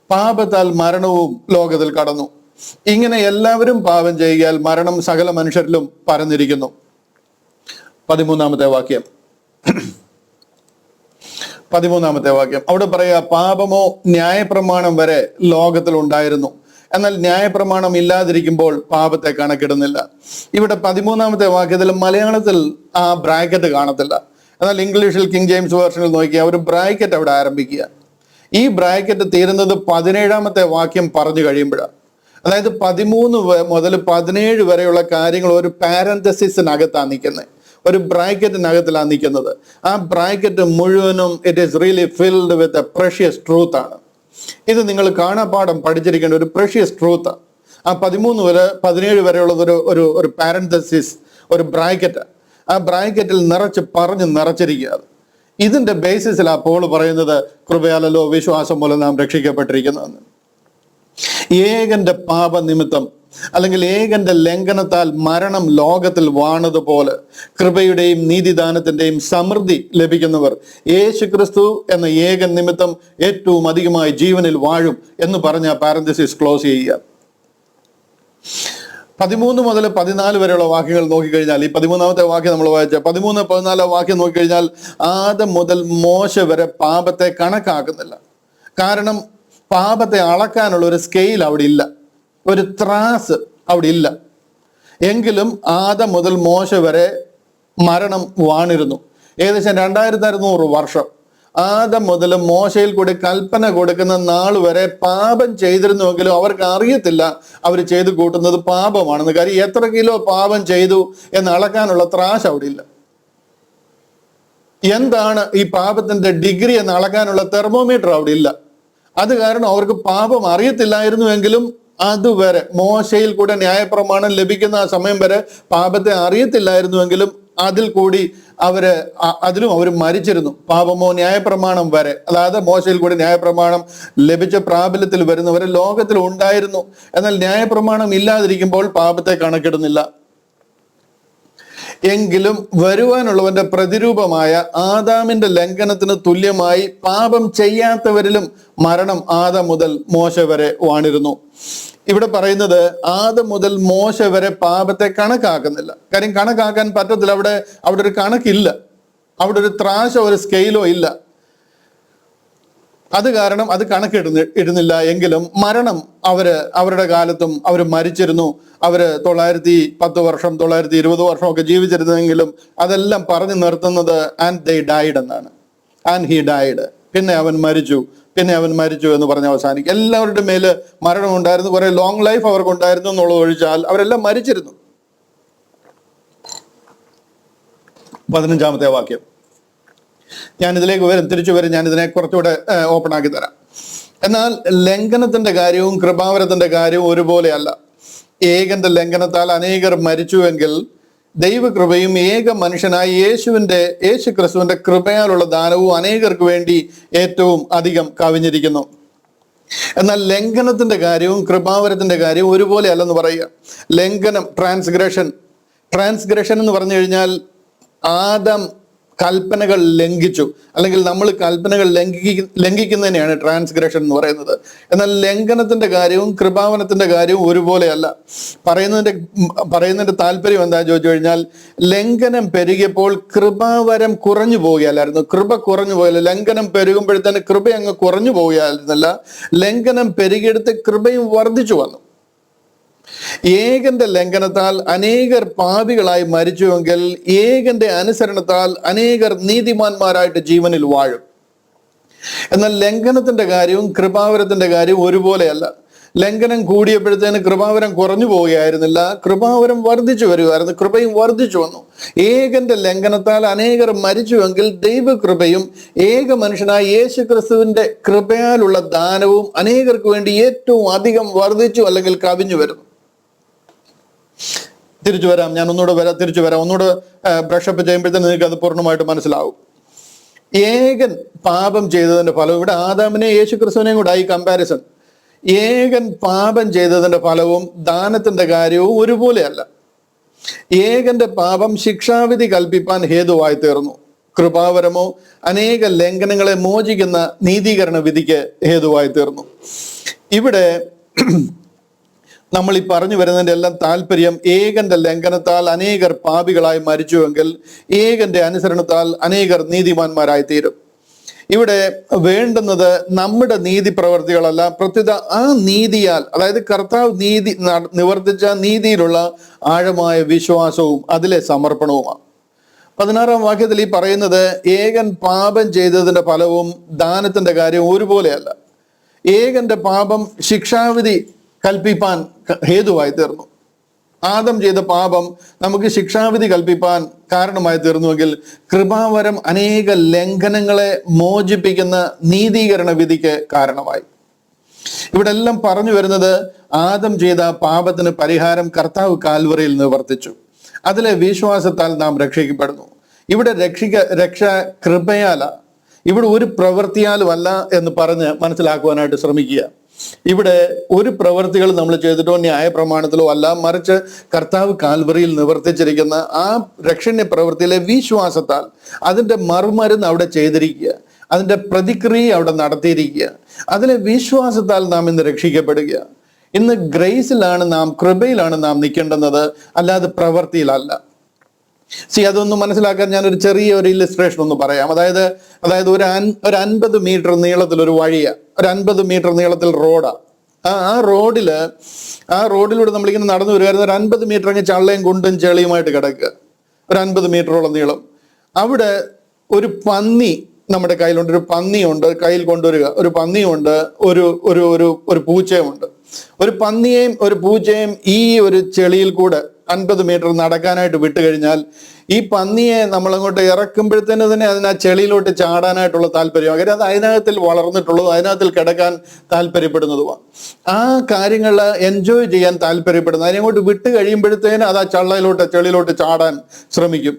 പാപത്താൽ മരണവും ലോകത്തിൽ കടന്നു. ഇങ്ങനെ എല്ലാവരും പാപം ചെയ്യാൽ മരണം സകല മനുഷ്യരിലും പരന്നിരിക്കുന്നു. 13-ാമത്തെ വാക്യം അവിടെ പറയാ, പാപമോ ന്യായപ്രമാണം വരെ ലോകത്തിൽ ഉണ്ടായിരുന്നു, എന്നാൽ ന്യായപ്രമാണം ഇല്ലാതിരിക്കുമ്പോൾ പാപത്തെ കണക്കിടുന്നില്ല. ഇവിടെ 13-ാമത്തെ വാക്യത്തിൽ മലയാളത്തിൽ ആ ബ്രാക്കറ്റ് കാണത്തില്ല. എന്നാൽ ഇംഗ്ലീഷിൽ കിങ് ജെയിംസ് വേർഷനിൽ നോക്കിയാൽ ഒരു ബ്രാക്കറ്റ് അവിടെ ആരംഭിക്കുക. ഈ ബ്രാക്കറ്റ് തീരുന്നത് 17-ാമത്തെ വാക്യം പറഞ്ഞു കഴിയുമ്പോഴാണ്. അതായത് 13 മുതൽ 17 വരെയുള്ള കാര്യങ്ങൾ ഒരു പാരന്തസിസിനകത്താണ് നിൽക്കുന്നത്, ഒരു ബ്രാക്കറ്റിനകത്തിലാണ് നിൽക്കുന്നത്. ആ ബ്രാക്കറ്റ് മുഴുവനും it is really filled with a precious truth ആണ്. ഇത് നിങ്ങൾ കാണാപ്പാഠം പഠിച്ചിരിക്കേണ്ട ഒരു പ്രഷ്യസ് ട്രൂത്ത്. ആ 13 മുതൽ 17 വരെയുള്ളത് ഒരു പാരന്തസിസ്, ഒരു ബ്രാക്കറ്റ്. ആ ബ്രാക്കറ്റിൽ നിറച്ചിരിക്കുക. ഇതിന്റെ ബേസിസിലാണ് പോൾ പറയുന്നത് കൃപയാലല്ലോ വിശ്വാസം മൂലം നാം രക്ഷിക്കപ്പെട്ടിരിക്കുന്നതെന്ന്. ഏകന്റെ പാപനിമിത്തം അല്ലെങ്കിൽ ഏകന്റെ ലംഘനത്താൽ മരണം ലോകത്തിൽ വാണതുപോലെ കൃപയുടെയും നീതിദാനത്തിന്റെയും സമൃദ്ധി ലഭിക്കുന്നവർ യേശുക്രിസ്തു എന്ന ഏകൻ നിമിത്തം ഏറ്റവും അധികമായി ജീവനിൽ വാഴും എന്ന് പറഞ്ഞ പാരന്തസിസ് ക്ലോസ് ചെയ്യുക. 13 മുതൽ 14 വരെയുള്ള വാക്യങ്ങൾ നോക്കിക്കഴിഞ്ഞാൽ, ഈ 13-ാമത്തെ വാക്യം നമ്മൾ വായിച്ച 13, 14 വാക്യം നോക്കിക്കഴിഞ്ഞാൽ ആദം മുതൽ മോശ വരെ പാപത്തെ കണക്കാക്കുന്നില്ല. കാരണം പാപത്തെ അളക്കാനുള്ള ഒരു സ്കെയിൽ അവിടെ ഇല്ല, ഒരു ത്രാസ് അവിടെ ഇല്ല. എങ്കിലും ആദം മുതൽ മോശ വരെ മരണം വാണിരുന്നു. ഏകദേശം 2600 വർഷം. ആദം മുതൽ മോശയിൽ കൂടി കൽപ്പന കൊടുക്കുന്ന നാൾ വരെ പാപം ചെയ്തിരുന്നുവെങ്കിലും അവർക്ക് അറിയത്തില്ല അവർ ചെയ്തു കൂട്ടുന്നത് പാപമാണെന്ന്. കാര്യം എത്ര കിലോ പാപം ചെയ്തു എന്ന് അളക്കാനുള്ള ത്രാശ് അവിടെ ഇല്ല. എന്താണ് ഈ പാപത്തിന്റെ ഡിഗ്രി എന്ന് അളക്കാനുള്ള തെർമോമീറ്റർ അവിടെ ഇല്ല. അത് കാരണം അവർക്ക് പാപം അറിയത്തില്ലായിരുന്നുവെങ്കിലും അതുവരെ മോശയിൽ കൂടെ ന്യായപ്രമാണം ലഭിക്കുന്ന ആ സമയം വരെ പാപത്തെ അറിയത്തില്ലായിരുന്നുവെങ്കിലും അതിൽ കൂടി അതിലും അവർ മരിച്ചിരുന്നു. പാപമോ ന്യായപ്രമാണം വരെ, അതായത് മോശയിൽ കൂടി ന്യായപ്രമാണം ലഭിച്ച പ്രാബല്യത്തിൽ വരുന്നവരെ ലോകത്തിൽ ഉണ്ടായിരുന്നു. എന്നാൽ ന്യായപ്രമാണം ഇല്ലാതിരിക്കുമ്പോൾ പാപത്തെ കണക്കിടുന്നില്ല. എങ്കിലും വരുവാനുള്ളവന്റെ പ്രതിരൂപമായ ആദാമിന്റെ ലംഘനത്തിന് തുല്യമായി പാപം ചെയ്യാത്തവരിലും മരണം ആദം മുതൽ മോശ വരെ വാണിരുന്നു. ഇവിടെ പറയുന്നത് ആദം മുതൽ മോശ വരെ പാപത്തെ കണക്കാക്കുന്നില്ല. കാര്യം കണക്കാക്കാൻ പറ്റത്തില്ല. അവിടെ ഒരു കണക്കില്ല, അവിടെ ഒരു ത്രാശോ ഒരു സ്കെയിലോ ഇല്ല. അത് കാരണം അത് ഇടുന്നില്ല. എങ്കിലും മരണം അവരുടെ കാലത്തും അവർ മരിച്ചിരുന്നു. 910 വർഷം 920 വർഷം ഒക്കെ ജീവിച്ചിരുന്നെങ്കിലും അതെല്ലാം പറഞ്ഞു നിർത്തുന്നത് ആൻഡ് ദേ ഡൈഡ് എന്നാണ്. ആൻഡ് ഹി ഡൈഡ്, പിന്നെ അവൻ മരിച്ചു എന്ന് പറഞ്ഞ് അവസാനിക്കും. എല്ലാവരുടെ മേല് മരണം ഉണ്ടായിരുന്നു. കുറെ ലോങ് ലൈഫ് അവർക്ക് ഉണ്ടായിരുന്നു എന്നുള്ളത് ഒഴിച്ചാൽ അവരെല്ലാം മരിച്ചിരുന്നു. 15-ാമത്തെ വാക്യം ഞാൻ ഇതിലേക്ക് തിരിച്ചു വരും. ഞാൻ ഇതിനെ കുറച്ചുകൂടെ ഓപ്പൺ ആക്കി തരാം. എന്നാൽ ലംഘനത്തിന്റെ കാര്യവും കൃപാവരത്തിന്റെ കാര്യവും ഒരുപോലെയല്ല. ഏകന്റെ ലംഘനത്താൽ അനേകർ മരിച്ചുവെങ്കിൽ ദൈവകൃപയും ഏക മനുഷ്യനായി യേശു ക്രിസ്തുവിന്റെ കൃപയാലുള്ള ദാനവും അനേകർക്ക് വേണ്ടി ഏറ്റവും അധികം കവിഞ്ഞിരിക്കുന്നു. എന്നാൽ ലംഘനത്തിന്റെ കാര്യവും കൃപാവരത്തിന്റെ കാര്യവും ഒരുപോലെ അല്ലെന്ന് പറയുക. ലംഘനം, ട്രാൻസ്ഗ്രഷൻ എന്ന് പറഞ്ഞു ആദം കൽപ്പനകൾ ലംഘിച്ചു, അല്ലെങ്കിൽ നമ്മൾ കൽപ്പനകൾ ലംഘിക്കുന്നതിനെയാണ് ട്രാൻസ്ഗ്രഷൻ എന്ന് പറയുന്നത്. എന്നാൽ ലംഘനത്തിന്റെ കാര്യവും കൃപാവനത്തിന്റെ കാര്യവും ഒരുപോലെയല്ല. പറയുന്നതിന്റെ താല്പര്യം എന്താ ചോദിച്ചു കഴിഞ്ഞാൽ, ലംഘനം പെരുകിയപ്പോൾ കൃപാവരം കുറഞ്ഞു പോവുകയല്ലായിരുന്നു, കൃപ കുറഞ്ഞു പോയല്ല. ലംഘനം പെരുകുമ്പോഴത്തേന് കൃപ അങ്ങ് കുറഞ്ഞു പോവുകയായിരുന്നില്ല, ലംഘനം പെരുകിയെടുത്ത് കൃപയും വർദ്ധിച്ചു വന്നു. ഏകന്റെ ലംഘനത്താൽ അനേകർ പാപികളായി മരിച്ചുവെങ്കിൽ ഏകന്റെ അനുസരണത്താൽ അനേകർ നീതിമാന്മാരായിട്ട് ജീവനിൽ വാഴും. എന്നാൽ ലംഘനത്തിന്റെ കാര്യവും കൃപാവരത്തിന്റെ കാര്യവും ഒരുപോലെയല്ല. ലംഘനം കൂടിയപ്പോഴത്തേന് കൃപാവരം കുറഞ്ഞു പോവുകയായിരുന്നില്ല, കൃപാവരം വർദ്ധിച്ചു വരുമായിരുന്നു, കൃപയും വർദ്ധിച്ചു വന്നു. ഏകന്റെ ലംഘനത്താൽ അനേകർ മരിച്ചുവെങ്കിൽ ദൈവകൃപയും ഏക മനുഷ്യനായ യേശു ക്രിസ്തുവിന്റെ കൃപയാലുള്ള ദാനവും അനേകർക്ക് വേണ്ടി ഏറ്റവും അധികം വർദ്ധിച്ചു അല്ലെങ്കിൽ കവിഞ്ഞു വരുന്നു. ഞാൻ ഒന്നുകൂടെ തിരിച്ചു വരാം. ഒന്നുകൂടെ ബ്രഷപ്പ് ചെയ്യുമ്പോഴത്തേന് നിങ്ങൾക്ക് അത് പൂർണ്ണമായിട്ട് മനസ്സിലാവും. ഏകൻ പാപം ചെയ്തതിന്റെ ഫലം, ഇവിടെ ആദാമിനെ യേശു ക്രിസ്തുവിനെയും കൂടെ ഈ കമ്പാരിസൺ. ഏകൻ പാപം ചെയ്തതിന്റെ ഫലവും ദാനത്തിന്റെ കാര്യവും ഒരുപോലെയല്ല. ഏകന്റെ പാപം ശിക്ഷാവിധി കൽപ്പിപ്പാൻ ഹേതുവായി തീർന്നു. കൃപാവരമോ അനേക ലംഘനങ്ങളെ മോചിക്കുന്ന നീതീകരണ വിധിക്ക് ഹേതുവായി തീർന്നു. ഇവിടെ നമ്മൾ ഈ പറഞ്ഞു വരുന്നതിന്റെ എല്ലാം താല്പര്യം, ഏകന്റെ ലംഘനത്താൽ അനേകർ പാപികളായി മരിച്ചുവെങ്കിൽ ഏകന്റെ അനുസരണത്താൽ അനേകർ നീതിമാന്മാരായി തീരും. ഇവിടെ വേണ്ടുന്നത് നമ്മുടെ നീതി പ്രവർത്തികളല്ല, പ്രത്യുത ആ നീതിയാൽ, അതായത് കർത്താവ് നിവർത്തിച്ച നീതിയിലുള്ള ആഴമായ വിശ്വാസവും അതിലെ സമർപ്പണവുമാണ്. 16-ാം വാക്യത്തിൽ ഈ പറയുന്നത് ഏകൻ പാപം ചെയ്തതിന്റെ ഫലവും ദാനത്തിന്റെ കാര്യവും ഒരുപോലെയല്ല. ഏകന്റെ പാപം ശിക്ഷാവിധി കൽപ്പിപ്പാൻ ഹേതുവായി തീർന്നു. ആദം ചെയ്ത പാപം നമുക്ക് ശിക്ഷാവിധി കൽപ്പിപ്പാൻ കാരണമായി തീർന്നുവെങ്കിൽ കൃപാവരം അനേക ലംഘനങ്ങളെ മോചിപ്പിക്കുന്ന നീതീകരണ വിധിക്ക് കാരണമായി. ഇവിടെ എല്ലാം പറഞ്ഞു വരുന്നത് ആദം ചെയ്ത പാപത്തിന് പരിഹാരം കർത്താവ് കാൽവറിയിൽ നിവർത്തിച്ചു. അതിലെ വിശ്വാസത്താൽ നാം രക്ഷിക്കപ്പെടുന്നു. ഇവിടെ രക്ഷ കൃപയാല, ഇവിടെ ഒരു പ്രവൃത്തിയാലും അല്ല എന്ന് പറഞ്ഞ് മനസ്സിലാക്കുവാനായിട്ട് ശ്രമിക്കുക. ഇവിടെ ഒരു പ്രവൃത്തികൾ നമ്മൾ ചെയ്തിട്ടോ ന്യായപ്രമാണത്തിലോ അല്ല, മറിച്ച് കർത്താവ് കാൽവറിയിൽ നിവർത്തിച്ചിരിക്കുന്ന ആ രക്ഷണ്യ പ്രവൃത്തിയിലെ വിശ്വാസത്താൽ അതിൻ്റെ മറുമരുന്ന് അവിടെ ചെയ്തിരിക്കുക, അതിൻ്റെ പ്രതിക്രിയ അവിടെ നടത്തിയിരിക്കുക. അതിലെ വിശ്വാസത്താൽ നാം ഇന്ന് രക്ഷിക്കപ്പെടുക. ഇന്ന് ഗ്രേസിലാണ് നാം, കൃപയിലാണ് നാം നിൽക്കേണ്ടുന്നത്, അല്ലാതെ പ്രവൃത്തിയിലല്ല. അതൊന്ന് മനസ്സിലാക്കാൻ ഞാനൊരു ചെറിയ ഒരു ഇല്ലസ്ട്രേഷൻ ഒന്ന് പറയാം. അതായത് ഒരു 50 മീറ്റർ നീളത്തിൽ ഒരു വഴിയാ, ഒരു 50 മീറ്റർ നീളത്തിൽ റോഡാ. ആ റോഡിലൂടെ നമ്മളിങ്ങനെ നടന്നു വരുമായിരുന്നു. ഒരു 50 മീറ്റർ അങ്ങ് ചള്ളയും കുണ്ടും ചെളിയുമായിട്ട് കിടക്കുക, ഒരു 50 മീറ്ററോളം നീളം. അവിടെ ഒരു പന്നി നമ്മുടെ കയ്യിലുണ്ട്, ഒരു പന്നിയുണ്ട്, കയ്യിൽ കൊണ്ടുവരിക. ഒരു പന്നിയുണ്ട്, ഒരു പൂച്ചയുമുണ്ട്. ഒരു പന്നിയെയും ഒരു പൂച്ചയും ഈ ഒരു ചെളിയിൽ കൂടെ 50 മീറ്റർ നടക്കാനായിട്ട് വിട്ടു കഴിഞ്ഞാൽ ഈ പന്നിയെ നമ്മളങ്ങോട്ട് ഇറക്കുമ്പോഴത്തേന് തന്നെ അതിന് ആ ചെളിയിലോട്ട് ചാടാനായിട്ടുള്ള താല്പര്യം, കാര്യം അത് അതിനകത്തിൽ വളർന്നിട്ടുള്ളതും അതിനകത്തിൽ കിടക്കാൻ താല്പര്യപ്പെടുന്നതുമാണ്. ആ കാര്യങ്ങൾ എൻജോയ് ചെയ്യാൻ താല്പര്യപ്പെടുന്നു. അതിനങ്ങോട്ട് വിട്ട് കഴിയുമ്പോഴത്തേന് അത് ആ ചെളിയിലോട്ട് ചാടാൻ ശ്രമിക്കും.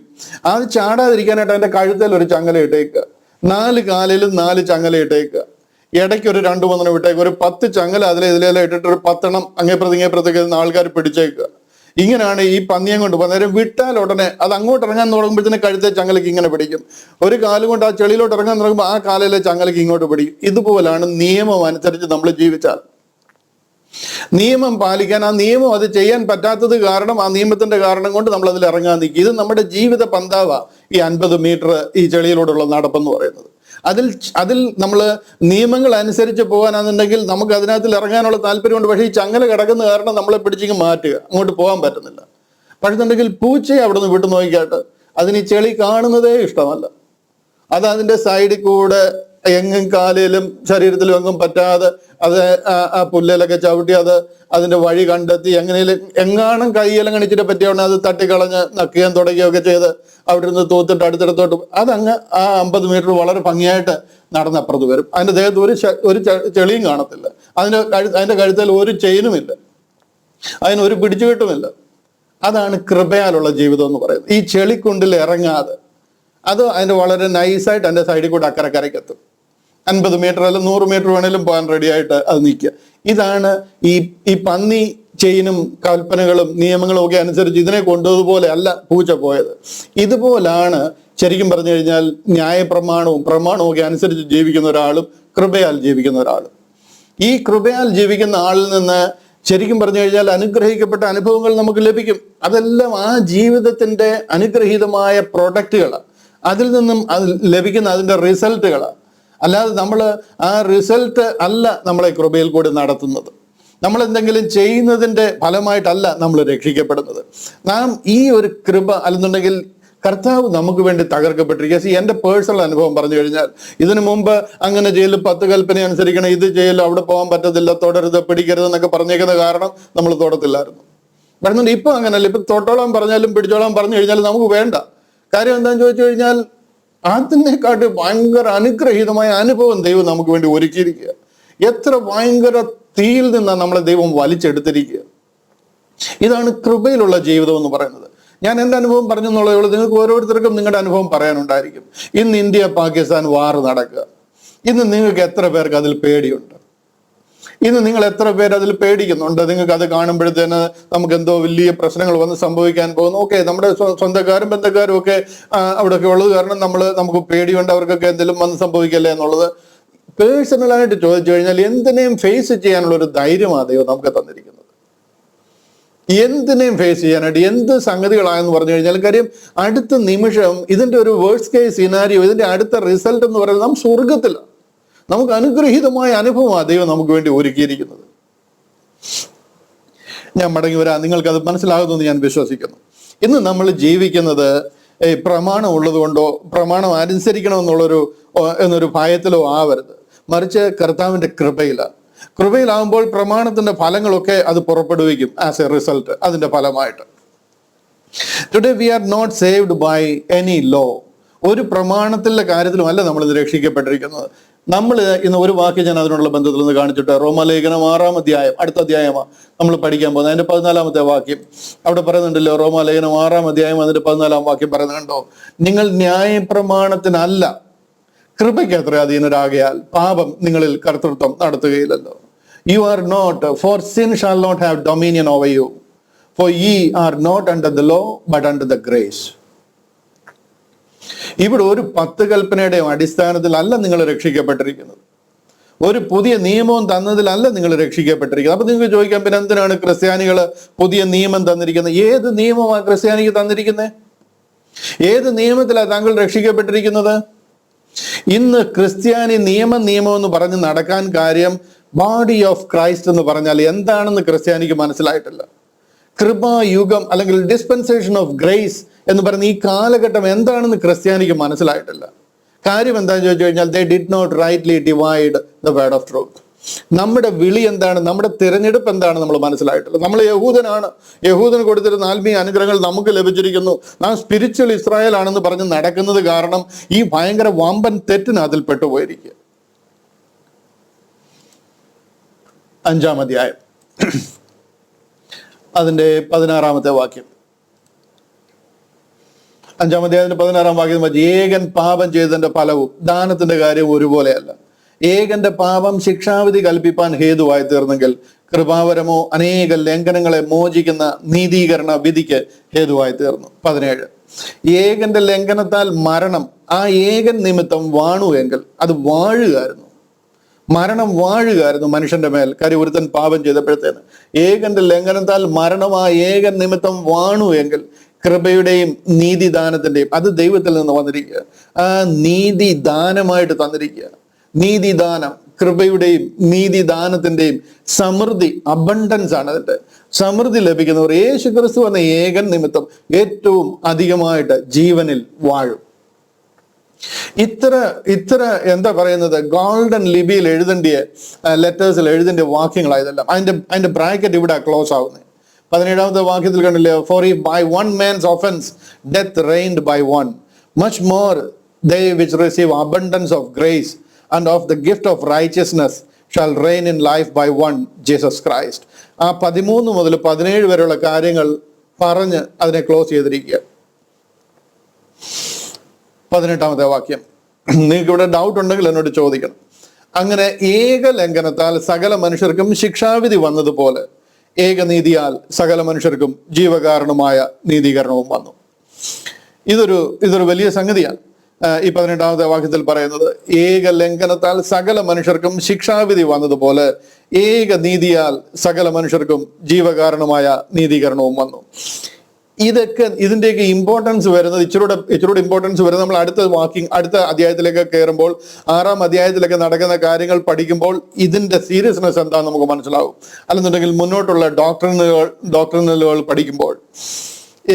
അത് ചാടാതിരിക്കാനായിട്ട് അതിൻ്റെ കഴുത്തിൽ ഒരു ചങ്ങല ഇട്ടേക്കുക, 4 കാലിലും 4 ചങ്ങല ഇട്ടേക്കുക, ഇടയ്ക്ക് ഒരു 2-3 വിട്ടേക്കുക, ഒരു 10 ചങ്ങല ഇതിലെല്ലാം ഇട്ടിട്ട് ഒരു 10 അങ്ങേപ്പുറത്തേക്ക് ആൾക്കാർ പിടിച്ചേക്കുക. ഇങ്ങനെയാണ് ഈ പന്നിയെ കൊണ്ട് പോകുന്നത്. വിട്ടാൽ ഉടനെ അത് അങ്ങോട്ട് ഇറങ്ങാൻ തുടങ്ങുമ്പോഴത്തേന് കഴുത്തെ ചങ്ങലയ്ക്ക് ഇങ്ങനെ പിടിക്കും. ഒരു കാലം കൊണ്ട് ആ ചെളിയിലോട്ട് ഇറങ്ങാൻ തുടങ്ങുമ്പോൾ ആ കാലിലെ ചങ്ങലയ്ക്ക് ഇങ്ങോട്ട് പിടിക്കും. ഇതുപോലാണ് നിയമം അനുസരിച്ച് നമ്മൾ ജീവിച്ചാൽ, നിയമം പാലിക്കാൻ, ആ നിയമം അത് ചെയ്യാൻ പറ്റാത്തത് കാരണം, ആ നിയമത്തിന്റെ കാരണം കൊണ്ട് നമ്മൾ അതിൽ ഇറങ്ങാൻ നിൽക്കും. ഇത് നമ്മുടെ ജീവിത പന്താവാ ഈ 50 മീറ്റർ ഈ ചെളിയിലൂടെയുള്ള നടപ്പെന്ന് പറയുന്നത്. അതിൽ നമ്മൾ നിയമങ്ങൾ അനുസരിച്ച് പോകാനാണെന്നുണ്ടെങ്കിൽ നമുക്ക് അതിനകത്തിൽ ഇറങ്ങാനുള്ള താല്പര്യമുണ്ട്. പക്ഷേ ഈ ചങ്ങല കിടക്കുന്ന കാരണം നമ്മളെ പിടിച്ചിങ്ങ് മാറ്റുക, അങ്ങോട്ട് പോകാൻ പറ്റുന്നില്ല. പക്ഷെന്നുണ്ടെങ്കിൽ പൂച്ചയെ അവിടെ നിന്ന് വിട്ടു നോക്കിക്കാട്ട് അതിന് ഈ ചെളി കാണുന്നതേ ഇഷ്ടമല്ല. അത് അതിൻ്റെ സൈഡിൽ കൂടെ എങ്ങും കാലിലും ശരീരത്തിലും എങ്ങും പറ്റാതെ അത് ആ പുല്ലിലൊക്കെ ചവിട്ടി അതിൻ്റെ വഴി കണ്ടെത്തി എങ്ങാനും കൈയെല്ലാം കണിച്ചിട്ട് പറ്റിയാണ് അത് തട്ടിക്കളഞ്ഞ് നക്കുകയും തുടങ്ങുകയൊക്കെ ചെയ്ത് അവിടെ നിന്ന് തൂത്തിട്ട് അടുത്തടുത്തോട്ട് അതങ്ങ് ആ 50 മീറ്റർ വളരെ ഭംഗിയായിട്ട് നടന്നപ്പുറത്ത് വരും. അതിൻ്റെ ദേഹത്ത് ഒരു ചെളിയും കാണത്തില്ല, അതിൻ്റെ കഴുത്തിൽ ഒരു ചെയിനുമില്ല, അതിനൊരു പിടിച്ചുകെട്ടുമില്ല. അതാണ് കൃപയാലുള്ള ജീവിതം എന്ന് പറയുന്നത്. ഈ ചെളിക്കുണ്ടിൽ ഇറങ്ങാതെ അത് അതിൻ്റെ വളരെ നൈസായിട്ട് അതിൻ്റെ സൈഡിൽ കൂടെ അക്കരക്കരയ്ക്കെത്തും. 50 മീറ്റർ അല്ല 100 മീറ്റർ വേണേലും പോകാൻ റെഡിയായിട്ട് അത് നിൽക്കുക. ഇതാണ് ഈ പന്നി ചെയിനും കൽപ്പനകളും നിയമങ്ങളും ഒക്കെ അനുസരിച്ച് ഇതിനെ കൊണ്ടതുപോലെ അല്ല പൂച്ച പോയത്. ഇതുപോലാണ് ശരിക്കും പറഞ്ഞു കഴിഞ്ഞാൽ പ്രമാണവും ഒക്കെ അനുസരിച്ച് ജീവിക്കുന്ന ഒരാളും കൃപയാൽ ജീവിക്കുന്ന ഒരാളും. ഈ കൃപയാൽ ജീവിക്കുന്ന ആളിൽ നിന്ന് ശരിക്കും പറഞ്ഞു കഴിഞ്ഞാൽ അനുഗ്രഹിക്കപ്പെട്ട അനുഭവങ്ങൾ നമുക്ക് ലഭിക്കും. അതെല്ലാം ആ ജീവിതത്തിന്റെ അനുഗ്രഹീതമായ പ്രൊഡക്റ്റുകളാണ്. അതിൽ നിന്നും ലഭിക്കുന്ന അതിൻ്റെ റിസൾട്ടുകളാണ്. അല്ലാതെ നമ്മൾ ആ റിസൾട്ട് അല്ല നമ്മളെ കൃപയിൽ കൂടി നടത്തുന്നത്. നമ്മൾ എന്തെങ്കിലും ചെയ്യുന്നതിൻ്റെ ഫലമായിട്ടല്ല നമ്മൾ രക്ഷിക്കപ്പെടുന്നത്. നാം ഈ ഒരു കൃപ അല്ലെന്നുണ്ടെങ്കിൽ കർത്താവ് നമുക്ക് വേണ്ടി തകർക്കപ്പെട്ടിരിക്കുക. എൻ്റെ പേഴ്സണൽ അനുഭവം പറഞ്ഞു കഴിഞ്ഞാൽ ഇതിനു മുമ്പ് അങ്ങനെ ചെയ്യലും 10 കൽപ്പന അനുസരിക്കണം, ഇത് ചെയ്യലും, അവിടെ പോകാൻ പറ്റത്തില്ല, തൊടരുത്, പിടിക്കരുത് എന്നൊക്കെ പറഞ്ഞേക്കുന്ന കാരണം നമ്മൾ തൊടത്തില്ലായിരുന്നു. പറയുന്നുണ്ട് ഇപ്പം അങ്ങനല്ല. ഇപ്പം തൊട്ടോളാൻ പറഞ്ഞാലും പിടിച്ചോളാൻ പറഞ്ഞു കഴിഞ്ഞാലും നമുക്ക് വേണ്ട. കാര്യം എന്താണെന്ന് ചോദിച്ചു കഴിഞ്ഞാൽ അതിനെക്കാട്ടി ഭയങ്കര അനുഗ്രഹീതമായ അനുഭവം ദൈവം നമുക്ക് വേണ്ടി ഒരുക്കിയിരിക്കുക. എത്ര ഭയങ്കര തീയിൽ നിന്നാണ് നമ്മളെ ദൈവം വലിച്ചെടുത്തിരിക്കുക. ഇതാണ് കൃപയിലുള്ള ജീവിതം എന്ന് പറയുന്നത്. ഞാൻ എൻ്റെ അനുഭവം പറഞ്ഞെന്നുള്ളതേ ഉള്ളൂ. നിങ്ങൾക്ക് ഓരോരുത്തർക്കും നിങ്ങളുടെ അനുഭവം പറയാനുണ്ടായിരിക്കും. ഇന്ന് ഇന്ത്യ പാകിസ്ഥാൻ വാർ നടക്കുക. ഇന്ന് നിങ്ങൾക്ക് എത്ര പേർക്ക് അതിൽ പേടിയുണ്ട്? ഇന്ന് നിങ്ങൾ എത്ര പേര് അതിൽ പേടിക്കുന്നുണ്ട്? നിങ്ങൾക്ക് അത് കാണുമ്പോഴത്തേന് നമുക്ക് എന്തോ വലിയ പ്രശ്നങ്ങൾ വന്ന് സംഭവിക്കാൻ പോകുന്നു. ഓക്കെ, നമ്മുടെ സ്വന്തക്കാരും ബന്ധക്കാരും ഒക്കെ അവിടെയൊക്കെ ഉള്ളത് കാരണം നമുക്ക് പേടിയുണ്ട്, അവർക്കൊക്കെ എന്തെങ്കിലും വന്ന് സംഭവിക്കല്ലേ എന്നുള്ളത്. പേഴ്സണലായിട്ട് ചോദിച്ചു കഴിഞ്ഞാൽ എന്തിനേയും ഫേസ് ചെയ്യാനുള്ള ഒരു ധൈര്യമാണ് ദൈവം നമുക്ക് തന്നിരിക്കുന്നത്. എന്തിനേയും ഫേസ് ചെയ്യാനായിട്ട് എന്ത് സംഗതികളായെന്ന് പറഞ്ഞു കഴിഞ്ഞാൽ, കാര്യം അടുത്ത നിമിഷം ഇതിൻ്റെ ഒരു വേഴ്സ്റ്റ് കേസ് സിനാരിയോ, ഇതിൻ്റെ അടുത്ത റിസൾട്ട് എന്ന് പറയുന്നത് നാം സ്വർഗത്തിലാണ്. നമുക്ക് അനുഗ്രഹീതമായ അനുഭവമാണ് ദൈവം നമുക്ക് വേണ്ടി ഒരുക്കിയിരിക്കുന്നത്. ഞാൻ മടങ്ങി വരാം, നിങ്ങൾക്കത് മനസ്സിലാകുമെന്ന് ഞാൻ വിശ്വസിക്കുന്നു. ഇന്ന് നമ്മൾ ജീവിക്കുന്നത് പ്രമാണം ഉള്ളത് കൊണ്ടോ പ്രമാണം അനുസരിക്കണമെന്നുള്ളൊരു എന്നൊരു ഭയത്തിലോ ആവരുത്. മറിച്ച് കർത്താവിൻ്റെ കൃപയിലാവുമ്പോൾ പ്രമാണത്തിന്റെ ഫലങ്ങളൊക്കെ അത് പുറപ്പെടുവിക്കും ആസ് എ റിസൾട്ട്, അതിന്റെ ഫലമായിട്ട്. Today we are not saved by any law. ഒരു പ്രമാണത്തിന്റെ കാര്യത്തിലും അല്ല നമ്മൾ ഇത് രക്ഷിക്കപ്പെട്ടിരിക്കുന്നത്. നമ്മൾ ഇന്ന് ഒരു വാക്യം ഞാൻ അതിനുള്ള ബന്ധത്തിൽ നിന്ന് കാണിച്ചിട്ട്, റോമാലേഖനം 6-ാം അധ്യായം, അടുത്ത അധ്യായമാണ് നമ്മൾ പഠിക്കാൻ പോകുന്നത്. അതിന്റെ 14-ാമത്തെ വാക്യം അവിടെ പറയുന്നുണ്ടല്ലോ. റോമാലേഖനം 6-ാം അധ്യായം അതിന്റെ 14-ാം വാക്യം പറയുന്നുണ്ടോ, നിങ്ങൾ ന്യായപ്രമാണത്തിനല്ല കൃപയ്ക്ക് അത്ര അധീനരാകയാൽ പാപം നിങ്ങളിൽ കർത്തൃത്വം നടത്തുകയില്ലല്ലോ. You are not, for sin shall not have dominion over you, for ye are not under the law but under the grace. ഇവിടെ ഒരു 10 കൽപ്പനയുടെയും അടിസ്ഥാനത്തിലല്ല നിങ്ങൾ രക്ഷിക്കപ്പെട്ടിരിക്കുന്നത്. ഒരു പുതിയ നിയമവും തന്നതിലല്ല നിങ്ങൾ രക്ഷിക്കപ്പെട്ടിരിക്കുന്നത്. അപ്പൊ നിങ്ങൾക്ക് ചോദിക്കാം, പിന്നെ എന്തിനാണ് ക്രിസ്ത്യാനികൾ പുതിയ നിയമം തന്നിരിക്കുന്നത്? ഏത് നിയമമാണ് ക്രിസ്ത്യാനിക്ക് തന്നിരിക്കുന്നത്? ഏത് നിയമത്തിലാണ് താങ്കൾ രക്ഷിക്കപ്പെട്ടിരിക്കുന്നത്? ഇന്ന് ക്രിസ്ത്യാനി നിയമം എന്ന് പറഞ്ഞ് നടക്കാൻ കാര്യം, ബോഡി ഓഫ് ക്രൈസ്റ്റ് എന്ന് പറഞ്ഞാൽ എന്താണെന്ന് ക്രിസ്ത്യാനിക്ക് മനസ്സിലായിട്ടില്ല. കൃപായുഗം അല്ലെങ്കിൽ ഡിസ്പെൻസേഷൻ ഓഫ് ഗ്രേസ് എന്ന് പറയുന്ന ഈ കാലഘട്ടം എന്താണെന്ന് ക്രിസ്ത്യാനിക്ക് മനസ്സിലായിട്ടില്ല. കാര്യം എന്താണെന്ന് ചോദിച്ചു കഴിഞ്ഞാൽ, they did not rightly divide the word of truth. നമ്മുടെ വിളി എന്താണ്, നമ്മുടെ തിരഞ്ഞെടുപ്പ് എന്താണ് നമ്മൾ മനസ്സിലായിട്ടില്ല. നമ്മൾ യഹൂദന് കൊടുത്തിരുന്ന ആത്മീയ അനുഗ്രഹങ്ങൾ നമുക്ക് ലഭിച്ചിരിക്കുന്നു, നാം സ്പിരിച്വൽ ഇസ്രായേൽ ആണെന്ന് പറഞ്ഞ് നടക്കുന്നത് കാരണം ഈ ഭയങ്കര വമ്പൻ തെറ്റിന് അതിൽ പെട്ടുപോയിരിക്കുക. 5-ാം അധ്യായം അതിന്റെ 16-ാമത്തെ വാക്യം. 5-ാം അധ്യായത്തിന്റെ 16-ാം വാക്യം വെച്ച്, ഏകൻ പാപം ചെയ്തതിന്റെ ഫലവും ദാനത്തിന്റെ കാര്യവും ഒരുപോലെയല്ല. ഏകന്റെ പാപം ശിക്ഷാവിധി കൽപ്പിപ്പാൻ ഹേതുവായി തീർന്നെങ്കിൽ കൃപാവരമോ അനേക ലംഘനങ്ങളെ മോചിക്കുന്ന നീതീകരണ വിധിക്ക് ഹേതുവായി തീർന്നു. 17, ഏകന്റെ ലംഘനത്താൽ മരണം ആ ഏകൻ നിമിത്തം വാണു എങ്കിൽ അത് വാഴുകയായിരുന്നു. മരണം വാഴുകയായിരുന്നു മനുഷ്യന്റെ മേൽ. കാര്യം ഒരുത്തൻ പാപം ചെയ്തപ്പോഴത്തേന് ഏകന്റെ ലംഘനത്താൽ മരണം ആ ഏകൻ നിമിത്തം വാണു എങ്കിൽ കൃപയുടെയും നീതിദാനത്തിന്റെയും, അത് ദൈവത്തിൽ നിന്ന് വന്നിരിക്കുക, ആ നീതിദാനമായിട്ട് തന്നിരിക്കുക. നീതിദാനം, കൃപയുടെയും നീതിദാനത്തിന്റെയും സമൃദ്ധി, അബണ്ടൻസ് ആണ് അതിന്റെ. സമൃദ്ധി ലഭിക്കുന്നവർ യേശു ക്രിസ്തു എന്ന ഏകൻ നിമിത്തം ഏറ്റവും അധികമായിട്ട് ജീവനിൽ വാഴും. ഇത്ര എന്താ പറയുന്നത്, ഗോൾഡൻ ലിപിയിൽ എഴുതേണ്ടിയ ലെറ്റേഴ്സിൽ എഴുതേണ്ട വാക്യങ്ങളായതെല്ലാം. അതിന്റെ ബ്രാക്കറ്റ് ഇവിടെ ക്ലോസ് ആവുന്നത്. 17-ാമത്തെ വാക്യത്തിൽ കണ്ടില്ലേ, for if by one man's offence death reigned by one, much more they which receive abundance of grace and of the gift of righteousness shall reign in life by one, Jesus Christ. ആ 13 മുതൽ 17 വരെയുള്ള കാര്യങ്ങൾ പറഞ്ഞ് അതിനെ close ചെയ്തിരിക്കുക. 18-ാമത്തെ വാക്യം. നിങ്ങൾക്ക് ഇവിടെ ഡൗട്ട് ഉണ്ടെങ്കിൽ എന്നോട് ചോദിക്കണം. അങ്ങനെ ഏക ലംഘനത്താൽ സകല മനുഷ്യർക്കും ശിക്ഷാവിധി വന്നതുപോലെ ഏകനീതിയാൽ സകല മനുഷ്യർക്കും ജീവകാരണമായ നീതീകരണവും വന്നു. ഇതൊരു വലിയ സംഗതിയാണ്. ഈ 18-ാമത്തെ വാക്യത്തിൽ പറയുന്നത്, ഏക ലംഘനത്താൽ സകല മനുഷ്യർക്കും ശിക്ഷാവിധി വന്നതുപോലെ ഏകനീതിയാൽ സകല മനുഷ്യർക്കും ജീവകാരണമായ നീതീകരണവും വന്നു. ഇതിന്റെയൊക്കെ ഇമ്പോർട്ടൻസ് വരുന്നത് ഇച്ചിരൂടെ ഇമ്പോർട്ടൻസ് വരുന്നത് നമ്മൾ അടുത്ത അധ്യായത്തിലേക്ക് കയറുമ്പോൾ, 6-ാം അധ്യായത്തിലൊക്കെ നടക്കുന്ന കാര്യങ്ങൾ പഠിക്കുമ്പോൾ ഇതിന്റെ സീരിയസ്നെസ് എന്താണെന്ന് നമുക്ക് മനസ്സിലാവും. അല്ലെന്നുണ്ടെങ്കിൽ മുന്നോട്ടുള്ള ഡോക്ട്രിനുകൾ പഠിക്കുമ്പോൾ,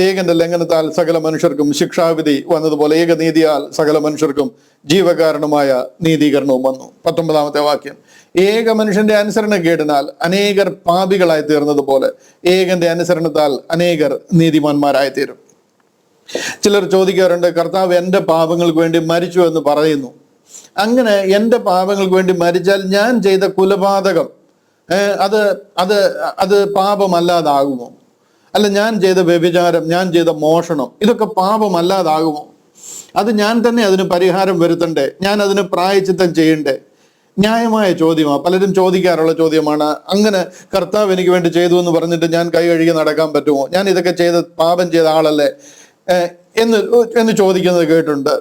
ഏകന്റെ ലംഘനത്താൽ സകല മനുഷ്യർക്കും ശിക്ഷാവിധി വന്നതുപോലെ ഏകനീതിയാൽ സകല മനുഷ്യർക്കും ജീവകാരണമായ നീതീകരണവും വന്നു. 19-ാമത്തെ വാക്യം, ഏക മനുഷ്യന്റെ അനുസരണക്കേടിനാൽ അനേകർ പാപികളായി തീർന്നതുപോലെ ഏകന്റെ അനുസരണത്താൽ അനേകർ നീതിമാന്മാരായി തീരും. ചിലർ ചോദിക്കാറുണ്ട്, കർത്താവ് എൻ്റെ പാപങ്ങൾക്ക് വേണ്ടി മരിച്ചു എന്ന് പറയുന്നു. അങ്ങനെ എൻ്റെ പാപങ്ങൾക്ക് വേണ്ടി മരിച്ചാൽ ഞാൻ ചെയ്ത കുലപാതകം അത് പാപമല്ലാതാകുമോ? അല്ല, ഞാൻ ചെയ്ത വ്യഭിചാരം, ഞാൻ ചെയ്ത മോഷണം, ഇതൊക്കെ പാപമല്ലാതാകുമോ? അത് ഞാൻ തന്നെ അതിന് പരിഹാരം വരുത്തണ്ടേ? ഞാൻ അതിന് പ്രായശ്ചിത്തം ചെയ്യണ്ടേ? ന്യായമായ ചോദ്യമാണ്, പലരും ചോദിക്കാറുള്ള ചോദ്യമാണ്. അങ്ങനെ കർത്താവ് എനിക്ക് വേണ്ടി ചെയ്തു എന്ന് പറഞ്ഞിട്ട് ഞാൻ കൈ കഴുകി നടക്കാൻ പറ്റുമോ? ഞാൻ ഇതൊക്കെ പാപം ചെയ്ത ആളല്ലേ എന്ന് ചോദിക്കുന്നത് കേട്ടിട്ടുണ്ട്.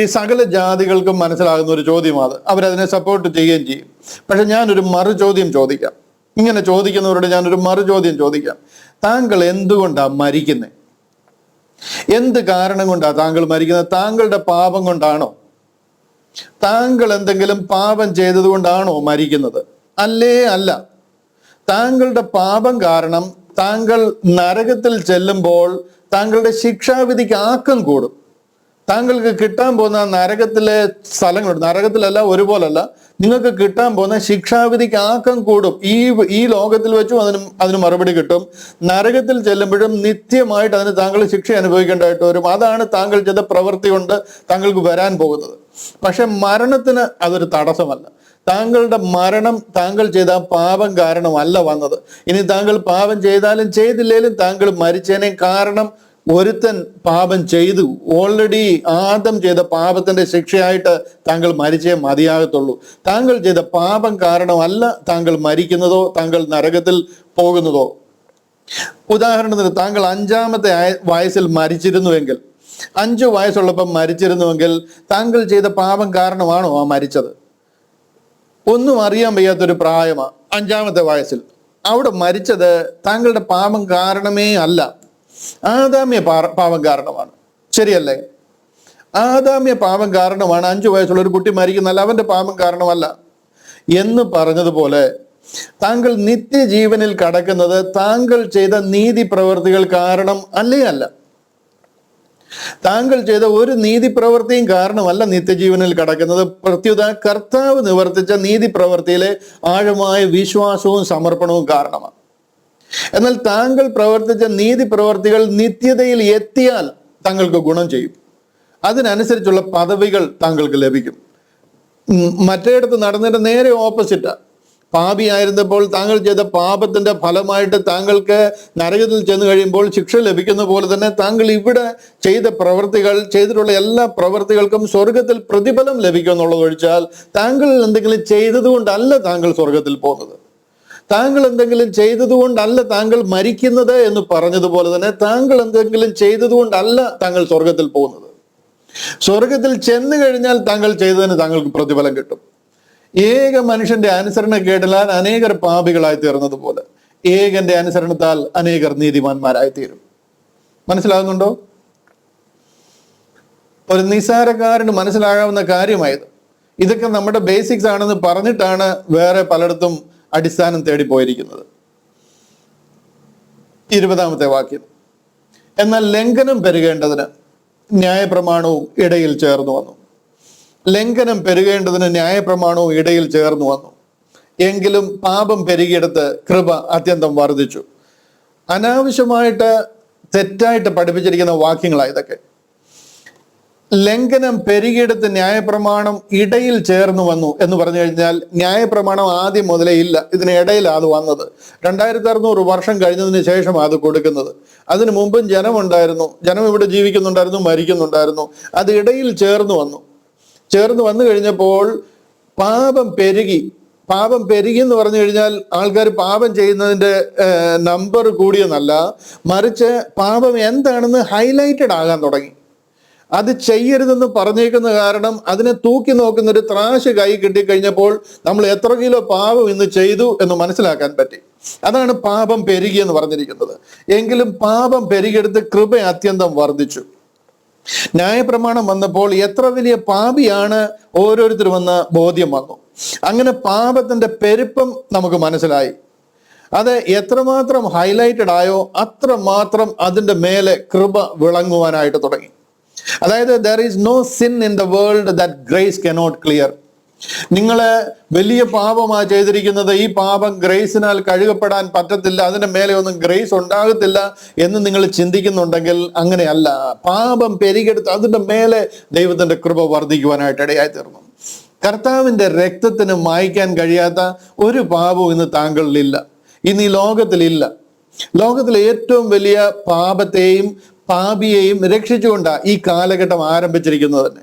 ഈ സകല ജാതികൾക്കും മനസ്സിലാകുന്ന ഒരു ചോദ്യമാണ്. അവരതിനെ സപ്പോർട്ട് ചെയ്യുകയും ചെയ്യും. പക്ഷെ ഞാനൊരു മറുചോദ്യം ചോദിക്കാം. ഇങ്ങനെ ചോദിക്കുന്നവരോട് ഞാനൊരു മറുചോദ്യം ചോദിക്കാം. താങ്കൾ എന്തുകൊണ്ടാണ് മരിക്കുന്നത്? എന്ത് കാരണം കൊണ്ടാണ് താങ്കൾ മരിക്കുന്നത്? താങ്കളുടെ പാപം കൊണ്ടാണോ? താങ്കൾ എന്തെങ്കിലും പാപം ചെയ്തത് കൊണ്ടാണോ മരിക്കുന്നത്? അല്ല. താങ്കളുടെ പാപം കാരണം താങ്കൾ നരകത്തിൽ ചെല്ലുമ്പോൾ താങ്കളുടെ ശിക്ഷാവിധിക്ക് ആക്കം കൂടും. താങ്കൾക്ക് കിട്ടാൻ പോകുന്ന നരകത്തിലെ സ്ഥലങ്ങളുണ്ട്, നരകത്തിലല്ല, ഒരുപോലല്ല, നിങ്ങൾക്ക് കിട്ടാൻ പോകുന്ന ശിക്ഷാവിധിക്ക് ആക്കം കൂടും. ഈ ലോകത്തിൽ വെച്ചും അതിന് മറുപടി കിട്ടും. നരകത്തിൽ ചെല്ലുമ്പോഴും നിത്യമായിട്ട് അതിന് താങ്കൾ ശിക്ഷ അനുഭവിക്കേണ്ടതായിട്ട് വരും. അതാണ് താങ്കൾ ചെയ്ത പ്രവൃത്തി കൊണ്ട് താങ്കൾക്ക് വരാൻ പോകുന്നത്. പക്ഷെ മരണത്തിന് അതൊരു തടസ്സമല്ല. താങ്കളുടെ മരണം താങ്കൾ ചെയ്ത പാപം കാരണമല്ല വന്നത്. ഇനി താങ്കൾ പാപം ചെയ്താലും ചെയ്തില്ലേലും താങ്കൾ മരിച്ചേനെ. കാരണം ഒരുത്തൻ പാപം ചെയ്തു, ഓൾറെഡി ആദം ചെയ്ത പാപത്തിന്റെ ശിക്ഷയായിട്ട് താങ്കൾ മരിച്ചേ മതിയാകത്തുള്ളൂ. താങ്കൾ ചെയ്ത പാപം കാരണമല്ല താങ്കൾ മരിക്കുന്നതോ താങ്കൾ നരകത്തിൽ പോകുന്നതോ. ഉദാഹരണത്തിന് താങ്കൾ 5-ാമത്തെ വയസ്സിൽ മരിച്ചിരുന്നുവെങ്കിൽ, 5 വയസ്സുള്ളപ്പം മരിച്ചിരുന്നുവെങ്കിൽ താങ്കൾ ചെയ്ത പാപം കാരണമാണോ ആ മരിച്ചത്? ഒന്നും അറിയാൻ വയ്യാത്തൊരു പ്രായമാണ്, 5-ാമത്തെ വയസ്സിൽ. അവിടെ മരിച്ചത് താങ്കളുടെ പാപം കാരണമേ അല്ല, ആദാമ്യ പാപം കാരണമാണ്. ശരിയല്ലേ? ആദാമ്യ പാപം കാരണമാണ് 5 വയസ്സുള്ള ഒരു കുട്ടി മരിക്കുന്നല്ല, അവന്റെ പാപം കാരണമല്ല. എന്ന് പറഞ്ഞതുപോലെ താങ്കൾ നിത്യജീവനിൽ കടക്കുന്നത് താങ്കൾ ചെയ്ത നീതി പ്രവൃത്തികൾ കാരണം അല്ലേ അല്ല. താങ്കൾ ചെയ്ത ഒരു നീതി പ്രവൃത്തിയും കാരണമല്ല നിത്യജീവനിൽ കടക്കുന്നത്. പ്രത്യുത കർത്താവ് നിവർത്തിച്ച നീതി പ്രവൃത്തിയിലെ ആഴമായ വിശ്വാസവും സമർപ്പണവും കാരണമാണ്. എന്നാൽ താങ്കൾ പ്രവർത്തിച്ച നീതി പ്രവർത്തികൾ നിത്യതയിൽ എത്തിയാൽ താങ്കൾക്ക് ഗുണം ചെയ്യും. അതിനനുസരിച്ചുള്ള പദവികൾ താങ്കൾക്ക് ലഭിക്കും. മറ്റേടത്ത് നടന്നിട്ട് നേരെ ഓപ്പോസിറ്റാ. പാപിയായിരുന്നപ്പോൾ താങ്കൾ ചെയ്ത പാപത്തിന്റെ ഫലമായിട്ട് താങ്കൾക്ക് നരകത്തിൽ ചെന്ന് കഴിയുമ്പോൾ ശിക്ഷ ലഭിക്കുന്ന പോലെ തന്നെ താങ്കൾ ഇവിടെ ചെയ്ത പ്രവൃത്തികൾ, ചെയ്തിട്ടുള്ള എല്ലാ പ്രവൃത്തികൾക്കും സ്വർഗത്തിൽ പ്രതിഫലം ലഭിക്കും എന്നുള്ളത് ഒഴിച്ചാൽ താങ്കൾ എന്തെങ്കിലും ചെയ്തതുകൊണ്ടല്ല താങ്കൾ സ്വർഗത്തിൽ പോകുന്നത്. താങ്കൾ എന്തെങ്കിലും ചെയ്തതുകൊണ്ടല്ല താങ്കൾ മരിക്കുന്നത് എന്ന് പറഞ്ഞതുപോലെ തന്നെ താങ്കൾ എന്തെങ്കിലും ചെയ്തതുകൊണ്ടല്ല താങ്കൾ സ്വർഗത്തിൽ പോകുന്നത്. സ്വർഗത്തിൽ ചെന്ന് കഴിഞ്ഞാൽ താങ്കൾ ചെയ്തതിന് താങ്കൾക്ക് പ്രതിഫലം കിട്ടും. ഏക മനുഷ്യന്റെ അനുസരണക്കേടിനാൽ അനേകർ പാപികളായി തീർന്നത് പോലെ ഏകന്റെ അനുസരണത്താൽ അനേകർ നീതിമാന്മാരായി തീരും. മനസ്സിലാകുന്നുണ്ടോ? ഒരു നിസ്സാരക്കാരന് മനസ്സിലാകാവുന്ന കാര്യമായത്. ഇതൊക്കെ നമ്മുടെ ബേസിക്സ് ആണെന്ന് പറഞ്ഞിട്ടാണ് വേറെ പലയിടത്തും അടിസ്ഥാനം തേടിപ്പോയിരിക്കുന്നത്. 20-ാമത്തെ വാക്യം, എന്നാൽ ലംഘനം പെരുകേണ്ടതിന് ന്യായപ്രമാണവും ഇടയിൽ ചേർന്നു വന്നു. ലംഘനം പെരുകേണ്ടതിന് ന്യായപ്രമാണവും ഇടയിൽ ചേർന്നു വന്നു. എങ്കിലും പാപം പെരുകിയെടുത്ത് കൃപ അത്യന്തം വർദ്ധിച്ചു. അനാവശ്യമായിട്ട് തെറ്റായിട്ട് പഠിപ്പിച്ചിരിക്കുന്ന വാക്യങ്ങളാണ് ഇതൊക്കെ. ലംഘനം പെരുകിയെടുത്ത് ന്യായപ്രമാണം ഇടയിൽ ചേർന്ന് വന്നു എന്ന് പറഞ്ഞു കഴിഞ്ഞാൽ ന്യായപ്രമാണം ആദ്യം മുതലേ ഇല്ല, ഇതിനിടയിലാണ് അത് വന്നത്. 2600 വർഷം കഴിഞ്ഞതിന് ശേഷമാണ് അത് കൊടുക്കുന്നത്. അതിനു മുമ്പും ജനമുണ്ടായിരുന്നു, ജനം ഇവിടെ ജീവിക്കുന്നുണ്ടായിരുന്നു, മരിക്കുന്നുണ്ടായിരുന്നു. അത് ഇടയിൽ ചേർന്ന് വന്നു. ചേർന്ന് വന്നു കഴിഞ്ഞപ്പോൾ പാപം പെരുകി. പാപം പെരുകി എന്ന് പറഞ്ഞു കഴിഞ്ഞാൽ ആൾക്കാർ പാപം ചെയ്യുന്നതിൻ്റെ നമ്പർ കൂടിയെന്നല്ല, മറിച്ച് പാപം എന്താണെന്ന് ഹൈലൈറ്റഡ് ആകാൻ തുടങ്ങി. അത് ചെയ്യരുതെന്ന് പറഞ്ഞേക്കുന്ന കാരണം അതിനെ തൂക്കി നോക്കുന്ന ഒരു ത്രാശ് കൈ കിട്ടിക്കഴിഞ്ഞപ്പോൾ നമ്മൾ എത്ര കിലോ പാപം ഇന്ന് ചെയ്തു എന്ന് മനസ്സിലാക്കാൻ പറ്റി. അതാണ് പാപം പെരുകി എന്ന് പറഞ്ഞിരിക്കുന്നത്. എങ്കിലും പാപം പെരുകിയെടുത്ത് കൃപ അത്യന്തം വർദ്ധിച്ചു. ന്യായപ്രമാണം വന്നപ്പോൾ എത്ര വലിയ പാപിയാണ് ഓരോരുത്തരുമെന്ന് ബോധ്യം വന്നു. അങ്ങനെ പാപത്തിന്റെ പെരുപ്പം നമുക്ക് മനസ്സിലായി. അത് എത്രമാത്രം ഹൈലൈറ്റഡ് ആയോ അത്രമാത്രം അതിൻ്റെ മേലെ കൃപ വിളങ്ങുവാനായിട്ട് തുടങ്ങി. അതായത് there is no sin in the world that grace cannot clear. നിങ്ങള് വലിയ പാപമാണ് ചെയ്തിരിക്കുന്നത്, ഈ പാപം ഗ്രേസിനാൽ കഴുകപ്പെടാൻ പറ്റത്തില്ല, അതിന്റെ മേലെ ഒന്നും ഗ്രേസ് ഉണ്ടാകത്തില്ല എന്ന് നിങ്ങൾ ചിന്തിക്കുന്നുണ്ടെങ്കിൽ അങ്ങനെയല്ല. പാപം പെരുകിയെടുത്ത് അതിന്റെ മേലെ ദൈവത്തിന്റെ കൃപ വർദ്ധിക്കുവാനായിട്ട് ഇടയായി തീർന്നു. കർത്താവിന്റെ രക്തത്തിന് മായ്ക്കാൻ കഴിയാത്ത ഒരു പാപവും ഇന്ന് താങ്കളിലില്ല, ഇന്ന് ഈ ലോകത്തിലില്ല. ലോകത്തിലെ ഏറ്റവും വലിയ പാപത്തെയും പാപിയെയും രക്ഷിച്ചുകൊണ്ടാണ് ഈ കാലഘട്ടം ആരംഭിച്ചിരിക്കുന്നത് തന്നെ.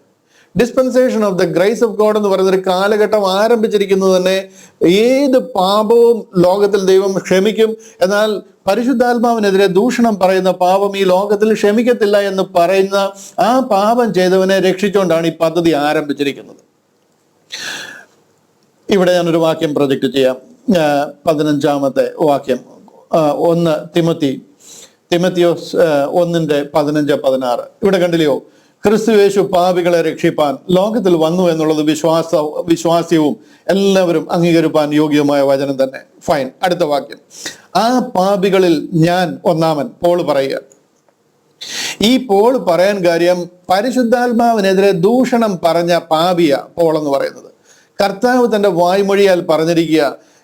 Dispensation of the grace of God എന്ന് പറയുന്നൊരു കാലഘട്ടം ആരംഭിച്ചിരിക്കുന്നത് തന്നെ ഏത് പാപവും ലോകത്തിൽ ദൈവം ക്ഷമിക്കും, എന്നാൽ പരിശുദ്ധാത്മാവിനെതിരെ ദൂഷണം പറയുന്ന പാപം ഈ ലോകത്തിൽ ക്ഷമിക്കത്തില്ല എന്ന് പറയുന്ന ആ പാപം ചെയ്തവനെ രക്ഷിച്ചുകൊണ്ടാണ് ഈ പദ്ധതി ആരംഭിച്ചിരിക്കുന്നത്. ഇവിടെ ഞാനൊരു വാക്യം പ്രൊജക്റ്റ് ചെയ്യാം. 15-ാമത്തെ വാക്യം, 1 തിമത്തിയോസ് 1:15-16. ഇവിടെ കണ്ടില്ലയോ, ക്രിസ്തുയേശു പാപികളെ രക്ഷിപ്പാൻ ലോകത്തിൽ വന്നു എന്നുള്ളത് വിശ്വാസ്യവും എല്ലാവരും അംഗീകരിപ്പാൻ യോഗ്യമായ വചനം തന്നെ. ഫൈൻ. അടുത്ത വാക്യം, ആ പാപികളിൽ ഞാൻ ഒന്നാമൻ. പോൾ പറയുക, ഈ പോൾ പറയാൻ കാര്യം പരിശുദ്ധാത്മാവിനെതിരെ ദൂഷണം പറഞ്ഞ പാപിയ പോൾ എന്ന് പറയുന്നത്. കർത്താവ് തന്റെ വായ്മൊഴിയാൽ പറഞ്ഞിരിക്കുക,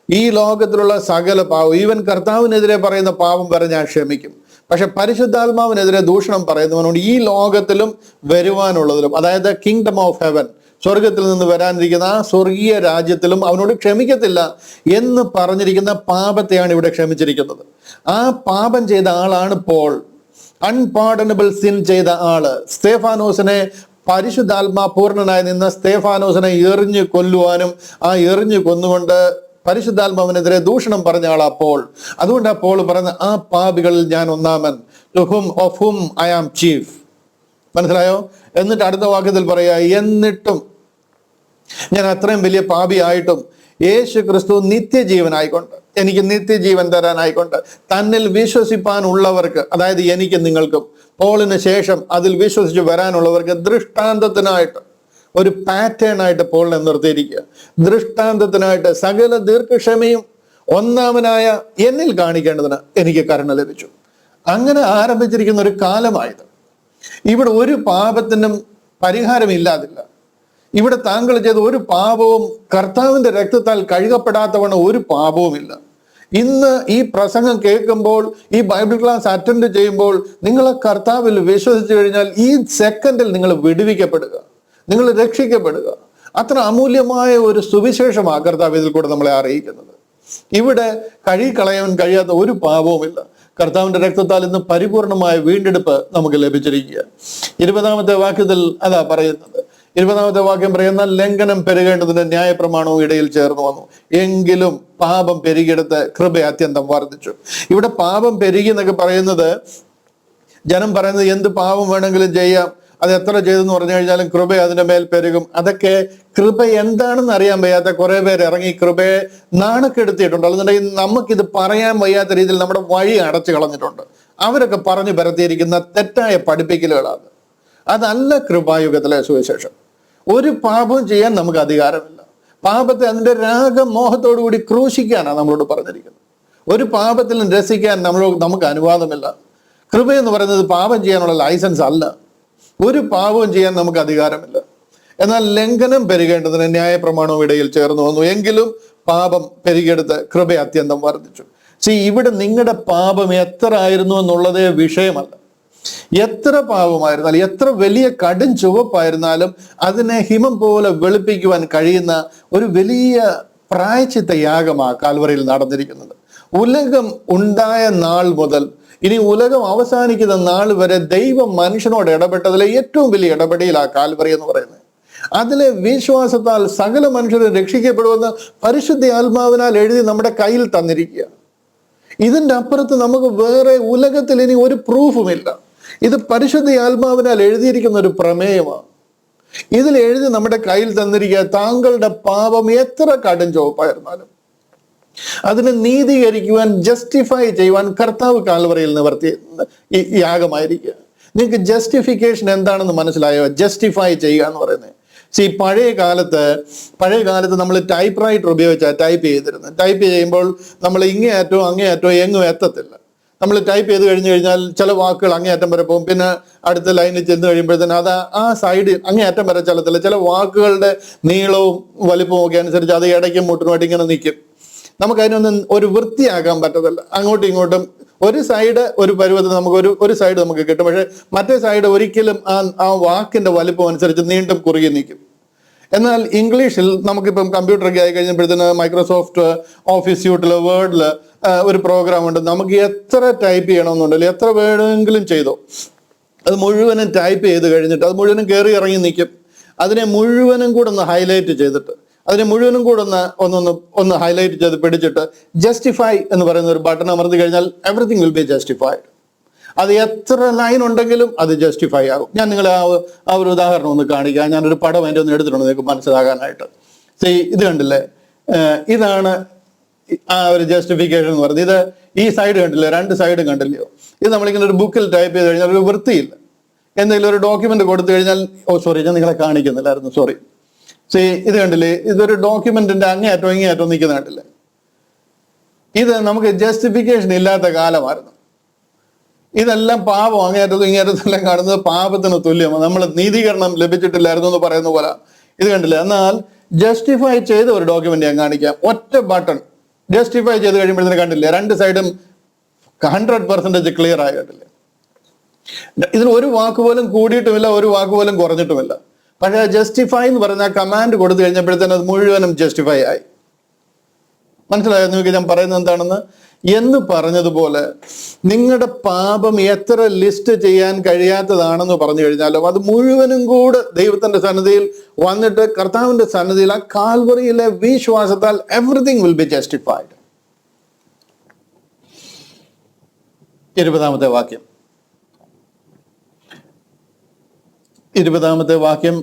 ഈ ലോകത്തിലുള്ള സകല പാവം, ഈവൻ കർത്താവിനെതിരെ പറയുന്ന പാപം വരെ ഞാൻ ക്ഷമിക്കും. പക്ഷെ പരിശുദ്ധാത്മാവിനെതിരെ ദൂഷണം പറയുന്നവനോട് ഈ ലോകത്തിലും വരുവാനുള്ളതിലും, അതായത് കിങ്ഡം ഓഫ് ഹെവൻ, സ്വർഗത്തിൽ നിന്ന് വരാനിരിക്കുന്ന ആ സ്വർഗീയ രാജ്യത്തിലും അവനോട് ക്ഷമിക്കത്തില്ല എന്ന് പറഞ്ഞിരിക്കുന്ന പാപത്തെയാണ് ഇവിടെ ക്ഷമിച്ചിരിക്കുന്നത്. ആ പാപം ചെയ്ത ആളാണ് പോൾ. അൺപാർഡനബിൾ സിൻ ചെയ്ത ആള്. സ്തേഫാനോസിനെ, പരിശുദ്ധാത്മാ പൂർണ്ണനായി നിന്ന സ്തേഫാനോസിനെ എറിഞ്ഞു കൊല്ലുവാനും ആ എറിഞ്ഞു കൊന്നുകൊണ്ട് പരിശുദ്ധാത്മാവിനെതിരെ ദൂഷണം പറഞ്ഞ ആളാ പോൾ. അതുകൊണ്ട് ആ പോൾ പറയുന്ന ആ പാപികളിൽ ഞാൻ ഒന്നാമൻ, of whom I am chief. മനസ്സിലായോ? എന്നിട്ട് അടുത്ത വാക്യത്തിൽ പറയാ, എന്നിട്ടും ഞാൻ അത്രയും വലിയ പാപിയായിട്ടും യേശു ക്രിസ്തു നിത്യജീവനായിക്കൊണ്ട്, എനിക്ക് നിത്യജീവൻ തരാനായിക്കൊണ്ട്, തന്നിൽ വിശ്വസിപ്പാനുള്ളവർക്ക്, അതായത് എനിക്ക് നിങ്ങൾക്കും പോളിന് ശേഷം അതിൽ വിശ്വസിച്ച് വരാനുള്ളവർക്ക് ദൃഷ്ടാന്തത്തിനായിട്ട്, ഒരു പാറ്റേൺ ആയിട്ട് പോളിനെ നിർത്തിയിരിക്കുക. ദൃഷ്ടാന്തത്തിനായിട്ട് സകല ദീർഘക്ഷമയും ഒന്നാമനായ എന്നിൽ കാണിക്കേണ്ടതിന് എനിക്ക് കരുണ ലഭിച്ചു. അങ്ങനെ ആരംഭിച്ചിരിക്കുന്ന ഒരു കാലമായത്. ഇവിടെ ഒരു പാപത്തിനും പരിഹാരമില്ലാതില്ല. ഇവിടെ താങ്കൾ ചെയ്ത ഒരു പാപവും കർത്താവിന്റെ രക്തത്താൽ കഴുകപ്പെടാത്തവണ്ണം ഒരു പാപവുമില്ല. ഇന്ന് ഈ പ്രസംഗം കേൾക്കുമ്പോൾ, ഈ ബൈബിൾ ക്ലാസ് അറ്റൻഡ് ചെയ്യുമ്പോൾ നിങ്ങൾ കർത്താവിൽ വിശ്വസിച്ചു കഴിഞ്ഞാൽ ഈ സെക്കൻഡിൽ നിങ്ങൾ വിടുവിക്കപ്പെടുക, നിങ്ങൾ രക്ഷിക്കപ്പെടുക. അത്ര അമൂല്യമായ ഒരു സുവിശേഷമാണ് കർത്താവ് ഇതിൽ കൂടെ നമ്മളെ അറിയിക്കുന്നത്. ഇവിടെ കഴുകിക്കളയാൻ കഴിയാത്ത ഒരു പാപവുമില്ല. കർത്താവിന്റെ രക്തത്താൽ ഇന്ന് പരിപൂർണമായ വീണ്ടെടുപ്പ് നമുക്ക് ലഭിച്ചിരിക്കുക. 20-ാമത്തെ വാക്യത്തിൽ അതാ പറയുന്നത്. 20-ാമത്തെ വാക്യം പറയുന്ന, ലംഘനം പെരുകേണ്ടതിന് ന്യായപ്രമാണവും ഇടയിൽ ചേർന്ന് വന്നു, എങ്കിലും പാപം പെരുകിയെടുത്ത് കൃപ അത്യന്തം വർദ്ധിച്ചു. ഇവിടെ പാപം പെരുകി എന്നൊക്കെ പറയുന്നത്, ജനം പറയുന്നത് എന്ത് പാപം വേണമെങ്കിലും ചെയ്യാം, അത് എത്ര ചെയ്തെന്ന് പറഞ്ഞു കഴിഞ്ഞാലും കൃപ അതിന്റെ മേൽ പെരുകും. അതൊക്കെ കൃപ എന്താണെന്ന് അറിയാൻ വയ്യാത്ത കുറെ പേര് ഇറങ്ങി കൃപയെ നാണക്കെടുത്തിയിട്ടുണ്ട്. അല്ലെന്നുണ്ടെങ്കിൽ നമുക്കിത് പറയാൻ വയ്യാത്ത രീതിയിൽ നമ്മുടെ വഴി അടച്ചു കളഞ്ഞിട്ടുണ്ട്. അവരൊക്കെ പറഞ്ഞു പരത്തിയിരിക്കുന്ന തെറ്റായ പഠിപ്പിക്കലുകളാണ്. അതല്ല കൃപായുഗത്തിലെ സുവിശേഷം. ഒരു പാപവും ചെയ്യാൻ നമുക്ക് അധികാരമില്ല. പാപത്തെ അതിന്റെ രാഗമോഹത്തോടു കൂടി ക്രൂശിക്കാനാണ് നമ്മളോട് പറഞ്ഞിരിക്കുന്നത്. ഒരു പാപത്തിലും രസിക്കാൻ നമുക്ക് അനുവാദമില്ല. കൃപയെന്ന് പറയുന്നത് പാപം ചെയ്യാനുള്ള ലൈസൻസ് അല്ല. ഒരു പാപവും ചെയ്യാൻ നമുക്ക് അധികാരമില്ല. എന്നാൽ ലംഘനം പെരുകേണ്ടതിന് ന്യായപ്രമാണവും ഇടയിൽ ചേർന്ന് വന്നു, എങ്കിലും പാപം പെരുകിയെടുത്ത് കൃപ അത്യന്തം വർദ്ധിച്ചു. ഇവിടെ നിങ്ങളുടെ പാപം എത്ര ആയിരുന്നു എന്നുള്ളതേ വിഷയമല്ല. എത്ര പാപമായിരുന്നാലും, എത്ര വലിയ കടും ചുവപ്പായിരുന്നാലും അതിനെ ഹിമം പോലെ വെളുപ്പിക്കുവാൻ കഴിയുന്ന ഒരു വലിയ പ്രായശ്ചിത്ത യാഗമാണ് കാൽവറിയിൽ നടന്നിരിക്കുന്നത്. ഉലകം ഉണ്ടായ നാൾ മുതൽ ഇനി ഉലകം അവസാനിക്കുന്ന നാൾ വരെ ദൈവം മനുഷ്യനോട് ഇടപെട്ടതിലെ ഏറ്റവും വലിയ ഇടപെടലാണ് കാൽവറി എന്ന് പറയുന്നത്. അതിലെ വിശ്വാസത്താൽ സകല മനുഷ്യരെ രക്ഷിക്കപ്പെടുമെന്ന് പരിശുദ്ധ ആത്മാവിനാൽ എഴുതി നമ്മുടെ കയ്യിൽ തന്നിരിക്കുക. ഇതിൻ്റെ അപ്പുറത്ത് നമുക്ക് വേറെ ഉലകത്തിൽ ഇനി ഒരു പ്രൂഫുമില്ല. ഇത് പരിശുദ്ധ ആത്മാവിനാൽ എഴുതിയിരിക്കുന്ന ഒരു പ്രമേയമാണ്. ഇതിൽ എഴുതി നമ്മുടെ കയ്യിൽ തന്നിരിക്കുക, താങ്കളുടെ പാപം എത്ര കടും ചുവപ്പായിരുന്നാലും അതിനെ നീതീകരിക്കുവാൻ, ജസ്റ്റിഫൈ ചെയ്യുവാൻ കർത്താവ് കാൽവറിയിൽ നിവർത്തി യാഗമായിരിക്കുക. നിങ്ങൾക്ക് ജസ്റ്റിഫിക്കേഷൻ എന്താണെന്ന് മനസ്സിലായോ? ജസ്റ്റിഫൈ ചെയ്യുക എന്ന് പറയുന്നത്. പഴയ കാലത്ത് നമ്മൾ ടൈപ്പ് റൈറ്റർ ഉപയോഗിച്ചാണ് ടൈപ്പ് ചെയ്തിരുന്നത്. ടൈപ്പ് ചെയ്യുമ്പോൾ നമ്മൾ ഇങ്ങേയറ്റവും അങ്ങേയറ്റവും എങ്ങും എത്തത്തില്ല. നമ്മൾ ടൈപ്പ് ചെയ്ത് കഴിഞ്ഞു കഴിഞ്ഞാൽ ചില വാക്കുകൾ അങ്ങേയറ്റം വരെ പോകും, പിന്നെ അടുത്ത ലൈനിൽ ചെന്ന് കഴിയുമ്പോഴത്തേന് അത് ആ സൈഡ് അങ്ങേയറ്റം വരെ ചെല്ലത്തില്ല. ചില വാക്കുകളുടെ നീളവും വലിപ്പവും ഒക്കെ അനുസരിച്ച് അത് ഇടയ്ക്കും മുട്ടിനുമായിട്ട് ഇങ്ങനെ നിൽക്കും. നമുക്കതിനൊന്നും ഒരു വൃത്തിയാക്കാൻ പറ്റത്തില്ല. അങ്ങോട്ടും ഇങ്ങോട്ടും ഒരു സൈഡ് ഒരു പരുവത്തിന് നമുക്ക് ഒരു സൈഡ് നമുക്ക് കിട്ടും, പക്ഷെ മറ്റേ സൈഡ് ഒരിക്കലും ആ വാക്കിന്റെ വലിപ്പം അനുസരിച്ച് നീണ്ടും കുറുകി നിൽക്കും. എന്നാൽ ഇംഗ്ലീഷിൽ നമുക്കിപ്പം കമ്പ്യൂട്ടറൊക്കെ ആയി കഴിഞ്ഞപ്പോഴത്തേന് മൈക്രോസോഫ്റ്റ് ഓഫീസ് സ്യൂട്ടിൽ, വേർഡിൽ ഒരു പ്രോഗ്രാം ഉണ്ട്. നമുക്ക് എത്ര ടൈപ്പ് ചെയ്യണമെന്നുണ്ടല്ലോ, എത്ര വേണമെങ്കിലും ചെയ്തോ, അത് മുഴുവനും ടൈപ്പ് ചെയ്ത് കഴിഞ്ഞിട്ട് അത് മുഴുവനും കയറി ഇറങ്ങി നിൽക്കും. അതിനെ മുഴുവനും കൂടെ ഒന്ന് ഹൈലൈറ്റ് ചെയ്തിട്ട്, അതിനെ മുഴുവനും കൂടെ ഒന്ന് ഹൈലൈറ്റ് ചെയ്ത് പിടിച്ചിട്ട് ജസ്റ്റിഫൈ എന്ന് പറയുന്ന ഒരു ബട്ടൺ അമർത്തി കഴിഞ്ഞാൽ എവറിത്തിങ് വിൽ ബി ജസ്റ്റിഫൈഡ്. അത് എത്ര ലൈൻ ഉണ്ടെങ്കിലും അത് ജസ്റ്റിഫൈ ആകും. ഞാൻ നിങ്ങളെ ആ ഒരു ഉദാഹരണം ഒന്ന് കാണിക്കാം. ഞാനൊരു പടം അതിൻ്റെ ഒന്ന് എടുത്തിട്ടുണ്ട് നിങ്ങൾക്ക് മനസ്സിലാകാനായിട്ട്. ഇത് കണ്ടില്ലേ, ഇതാണ് ആ ഒരു ജസ്റ്റിഫിക്കേഷൻ എന്ന് പറയുന്നത്. ഇത് ഈ സൈഡ് കണ്ടില്ലേ, രണ്ട് സൈഡും കണ്ടില്ലയോ? ഇത് നമ്മളിങ്ങനെ ഒരു ബുക്കിൽ ടൈപ്പ് ചെയ്ത് കഴിഞ്ഞാൽ ഒരു വൃത്തിയില്ല. എന്തെങ്കിലും ഒരു ഡോക്യുമെന്റ് കൊടുത്തു കഴിഞ്ഞാൽ, ഞാൻ നിങ്ങളെ കാണിക്കുന്നില്ലായിരുന്നു, സോറി. ഇത് കണ്ടില്ലേ, ഇതൊരു ഡോക്യുമെന്റിന്റെ അങ്ങേയറ്റം ഇങ്ങേയറ്റം നിൽക്കുന്ന കണ്ടില്ലേ? ഇത് നമുക്ക് ജസ്റ്റിഫിക്കേഷൻ ഇല്ലാത്ത കാലമായിരുന്നു. ഇതെല്ലാം പാപം. അങ്ങേറ്റത്തും ഇങ്ങേറ്റത്തെല്ലാം കാണുന്നത് പാപത്തിന് തുല്യമാണ്. നമ്മൾ നീതീകരണം ലഭിച്ചിട്ടില്ലായിരുന്നു എന്ന് പറയുന്ന പോലെ ഇത് കണ്ടില്ല. എന്നാൽ ജസ്റ്റിഫൈ ചെയ്ത ഒരു ഡോക്യുമെന്റ് ഞാൻ കാണിക്കാം. ഒറ്റ ബട്ടൺ ജസ്റ്റിഫൈ ചെയ്ത് കഴിയുമ്പോഴത്തേന് കണ്ടില്ലേ, രണ്ട് സൈഡും 100% ക്ലിയർ ആയിട്ടില്ലേ. ഇതിന് ഒരു വാക്ക് പോലും കൂടിയിട്ടുമില്ല, ഒരു വാക്ക് പോലും കുറഞ്ഞിട്ടുമില്ല. പക്ഷേ ജസ്റ്റിഫൈ എന്ന് പറഞ്ഞ കമാൻഡ് കൊടുത്തു കഴിഞ്ഞപ്പോഴത്തേനും അത് മുഴുവനും ജസ്റ്റിഫൈ ആയി. മനസ്സിലായോ നിങ്ങൾക്ക് ഞാൻ പറയുന്നത് എന്താണെന്ന്? എന്ന് പറഞ്ഞതുപോലെ നിങ്ങളുടെ പാപം എത്ര ലിസ്റ്റ് ചെയ്യാൻ കഴിയാത്തതാണെന്ന് പറഞ്ഞു കഴിഞ്ഞാലും അത് മുഴുവനും കൂടെ ദൈവത്തിന്റെ സന്നിധിയിൽ വന്നിട്ട് കർത്താവിന്റെ സന്നിധിയിൽ ആ കാൽവറിയിലെ വിശ്വാസത്താൽ എവറിത്തിങ് വിൽ ബി ജസ്റ്റിഫൈഡ്. 20-ാമത്തെ വാക്യം. 20-ാമത്തെ വാക്യം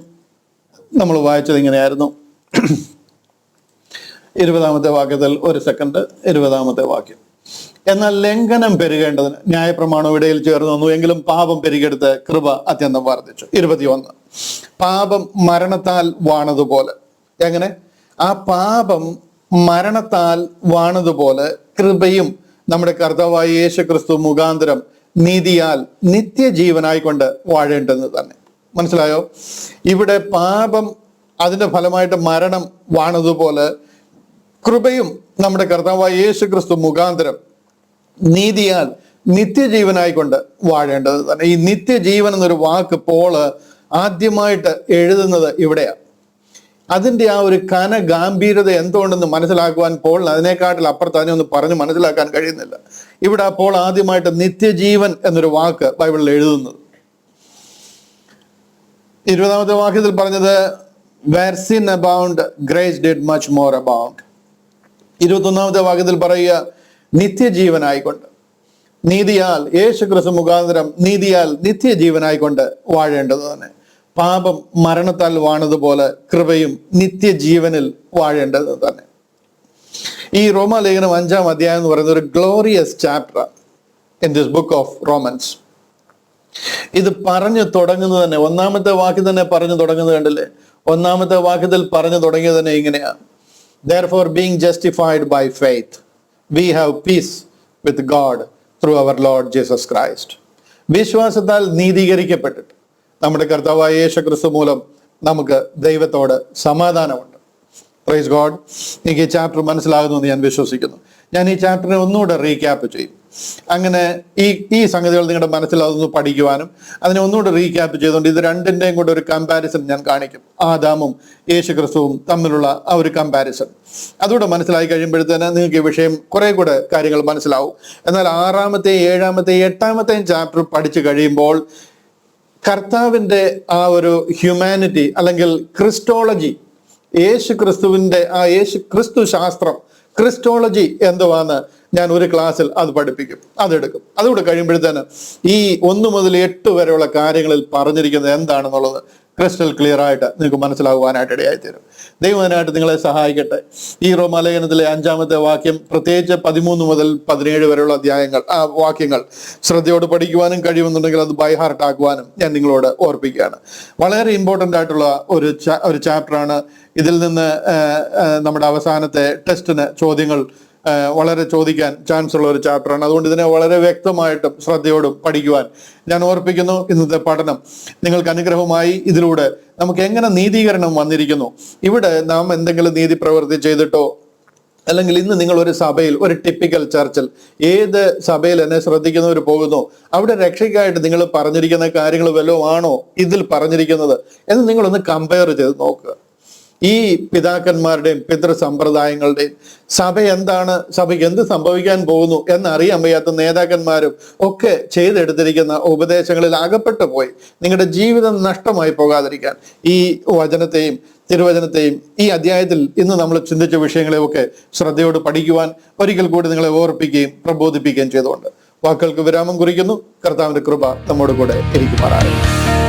നമ്മൾ വായിച്ചത് ഇങ്ങനെയായിരുന്നു. 20-ാമത്തെ വാക്യത്തിൽ ഒരു സെക്കൻഡ്. 20-ാമത്തെ വാക്യം. എന്നാൽ ലംഘനം പെരുകേണ്ടതിന് ന്യായപ്രമാണം ഇടയിൽ ചേർന്ന് വന്നു, എങ്കിലും പാപം പെരുകെടുത്ത് കൃപ അത്യന്തം വർദ്ധിച്ചു. 21. പാപം മരണത്താൽ വാണതുപോലെ. എങ്ങനെ? ആ പാപം മരണത്താൽ വാണതുപോലെ കൃപയും നമ്മുടെ കർത്താവായ യേശു ക്രിസ്തു മുഖാന്തരം നീതിയാൽ നിത്യജീവനായിക്കൊണ്ട് വാഴേണ്ടത് തന്നെ. മനസ്സിലായോ? ഇവിടെ പാപം അതിന്റെ ഫലമായിട്ട് മരണം വാണതുപോലെ കൃപയും നമ്മുടെ കർത്താവായ യേശു ക്രിസ്തു മുഖാന്തരം നീതിയാൽ നിത്യജീവനായിക്കൊണ്ട് വാഴേണ്ടത് തന്നെ. ഈ നിത്യജീവൻ എന്നൊരു വാക്ക് പോള് ആദ്യമായിട്ട് എഴുതുന്നത് ഇവിടെയാണ്. അതിൻ്റെ ആ ഒരു ഗാംഭീര്യത എന്തുകൊണ്ടെന്ന് മനസ്സിലാക്കുവാൻ പോളിന് അതിനേക്കാട്ടിൽ അപ്പുറത്ത് അതിനൊന്ന് പറഞ്ഞ് മനസ്സിലാക്കാൻ കഴിയുന്നില്ല. ഇവിടെ ആ പോൾ ആദ്യമായിട്ട് നിത്യജീവൻ എന്നൊരു വാക്ക് ബൈബിളിൽ എഴുതുന്നത്. 20-ാമത്തെ വാക്യത്തിൽ പറഞ്ഞത് where sin abound, grace did much more abound. 21-ാമത്തെ വാക്യത്തിൽ പറയുക നിത്യജീവനായിക്കൊണ്ട് നീതിയാൽ യേശു ക്രിസ്തു മുഖാന്തരം നീതിയാൽ നിത്യജീവനായിക്കൊണ്ട് വാഴേണ്ടത് തന്നെ. പാപം മരണത്താൽ വാണതുപോലെ കൃപയും നിത്യജീവനിൽ വാഴേണ്ടത് തന്നെ. ഈ റോമാലേഖനം 5-ാം അധ്യായം എന്ന് പറയുന്നത് ഒരു glorious chapter in this book of romance. ഇത് പറഞ്ഞു തുടങ്ങുന്നത് തന്നെ 1-ാമത്തെ വാക്യം തന്നെ പറഞ്ഞു തുടങ്ങുന്നത് കണ്ടില്ലേ? 1-ാമത്തെ വാക്യത്തിൽ പറഞ്ഞു തുടങ്ങിയത് തന്നെ ഇങ്ങനെയാണ്: Therefore, being justified by faith, we have peace with God through our Lord Jesus Christ. വിശ്വാസത്താൽ നീതീകരിക്കപ്പെട്ടിട്ട് നമ്മുടെ കർത്താവായ യേശു ക്രിസ്തു മൂലം നമുക്ക് ദൈവത്തോട് സമാധാനമുണ്ട്. Praise God. എനിക്ക് ഈ ചാപ്റ്റർ മനസ്സിലാകുന്നു എന്ന് ഞാൻ വിശ്വസിക്കുന്നു. ഞാൻ ഈ ചാപ്റ്ററിനെ ഒന്നുകൂടെ റീക്യാപ്പ് ചെയ്യും. അങ്ങനെ ഈ സംഗതികൾ നിങ്ങളുടെ മനസ്സിൽ അതൊന്ന് പഠിക്കുവാനും അതിനെ ഒന്നുകൂടെ റീക്യാപ്പ് ചെയ്തുകൊണ്ട് ഇത് രണ്ടിൻ്റെയും കൂടെ ഒരു കമ്പാരിസൺ ഞാൻ കാണിക്കും. ആദാമും യേശു ക്രിസ്തുവും തമ്മിലുള്ള ആ ഒരു കമ്പാരിസൺ അതുകൂടെ മനസ്സിലായി കഴിയുമ്പോഴത്തേന് നിങ്ങൾക്ക് ഈ വിഷയം കുറെ കൂടെ കാര്യങ്ങൾ മനസ്സിലാവും. എന്നാൽ 6-ാമത്തെയും 7-ാമത്തെയും 8-ാമത്തെയും ചാപ്റ്റർ പഠിച്ചു കഴിയുമ്പോൾ കർത്താവിൻ്റെ ആ ഒരു ഹ്യൂമാനിറ്റി അല്ലെങ്കിൽ ക്രിസ്റ്റോളജി, യേശു ക്രിസ്തുവിൻ്റെ ആ യേശു ക്രിസ്തു ശാസ്ത്രം, ക്രിസ്റ്റോളജി എന്തുവാന്ന് ഞാൻ ഒരു ക്ലാസ്സിൽ അത് പഠിപ്പിക്കും, അതെടുക്കും. അതുകൂടെ കഴിയുമ്പോഴത്തേന് ഈ 1 മുതൽ 8 വരെയുള്ള കാര്യങ്ങളിൽ പറഞ്ഞിരിക്കുന്നത് എന്താണെന്നുള്ളത് ക്രിസ്റ്റൽ ക്ലിയർ ആയിട്ട് നിങ്ങൾക്ക് മനസ്സിലാകുവാനായിട്ട് ഇടയായിത്തീരും. ദൈവം അതിനായിട്ട് നിങ്ങളെ സഹായിക്കട്ടെ. ഈ റോമാലേഖനത്തിലെ 5-ാമത്തെ വാക്യം, പ്രത്യേകിച്ച് 13 മുതൽ 17 വരെയുള്ള വാക്യങ്ങൾ ശ്രദ്ധയോട് പഠിക്കുവാനും കഴിയുമെന്നുണ്ടെങ്കിൽ അത് ബൈ ഹാർട്ട് ആക്കുവാനും ഞാൻ നിങ്ങളോട് ഓർപ്പിക്കുകയാണ്. വളരെ ഇമ്പോർട്ടൻ്റ് ആയിട്ടുള്ള ഒരു ചാപ്റ്ററാണ്. ഇതിൽ നിന്ന് നമ്മുടെ അവസാനത്തെ ടെസ്റ്റിന് ചോദ്യങ്ങൾ വളരെ ചോദിക്കാൻ ചാൻസ് ഉള്ള ഒരു ചാപ്റ്ററാണ്. അതുകൊണ്ട് ഇതിനെ വളരെ വ്യക്തമായിട്ടും ശ്രദ്ധയോടും പഠിക്കുവാൻ ഞാൻ ഓർപ്പിക്കുന്നു. ഇന്നത്തെ പഠനം നിങ്ങൾക്ക് അനുഗ്രഹമായി. ഇതിലൂടെ നമുക്ക് എങ്ങനെ നീതീകരണം വന്നിരിക്കുന്നു, ഇവിടെ നാം എന്തെങ്കിലും നീതി പ്രവൃത്തി ചെയ്തിട്ടോ അല്ലെങ്കിൽ ഇന്ന് നിങ്ങൾ ഒരു സഭയിൽ, ഒരു ടിപ്പിക്കൽ ചർച്ചിൽ, ഏത് സഭയിൽ എന്നെ ശ്രദ്ധിക്കുന്നവർ പോകുന്നു, അവിടെ രക്ഷയ്ക്കായിട്ട് നിങ്ങൾ പറഞ്ഞിരിക്കുന്ന കാര്യങ്ങൾ വല്ലതും ആണോ ഇതിൽ പറഞ്ഞിരിക്കുന്നത് എന്ന് നിങ്ങളൊന്ന് കമ്പയർ ചെയ്ത് നോക്കുക. ഈ പിതാക്കന്മാരുടെയും പിതൃസമ്പ്രദായങ്ങളുടെയും സഭ എന്താണ്, സഭയ്ക്ക് എന്ത് സംഭവിക്കാൻ പോകുന്നു എന്നറിയാൻ വയ്യാത്ത നേതാക്കന്മാരും ഒക്കെ ചെയ്തെടുത്തിരിക്കുന്ന ഉപദേശങ്ങളിൽ അകപ്പെട്ടു പോയി നിങ്ങളുടെ ജീവിതം നഷ്ടമായി പോകാതിരിക്കാൻ ഈ വചനത്തെയും തിരുവചനത്തെയും ഈ അധ്യായത്തിൽ ഇന്ന് നമ്മൾ ചിന്തിച്ച വിഷയങ്ങളെയൊക്കെ ശ്രദ്ധയോട് പഠിക്കുവാൻ ഒരിക്കൽ കൂടി നിങ്ങളെ ഓർപ്പിക്കുകയും പ്രബോധിപ്പിക്കുകയും ചെയ്തുകൊണ്ട് വാക്കുകൾക്ക് വിരാമം കുറിക്കുന്നു. കർത്താവിന്റെ കൃപ നമ്മോട് കൂടെ ഇരിക്കുമാറാകട്ടെ.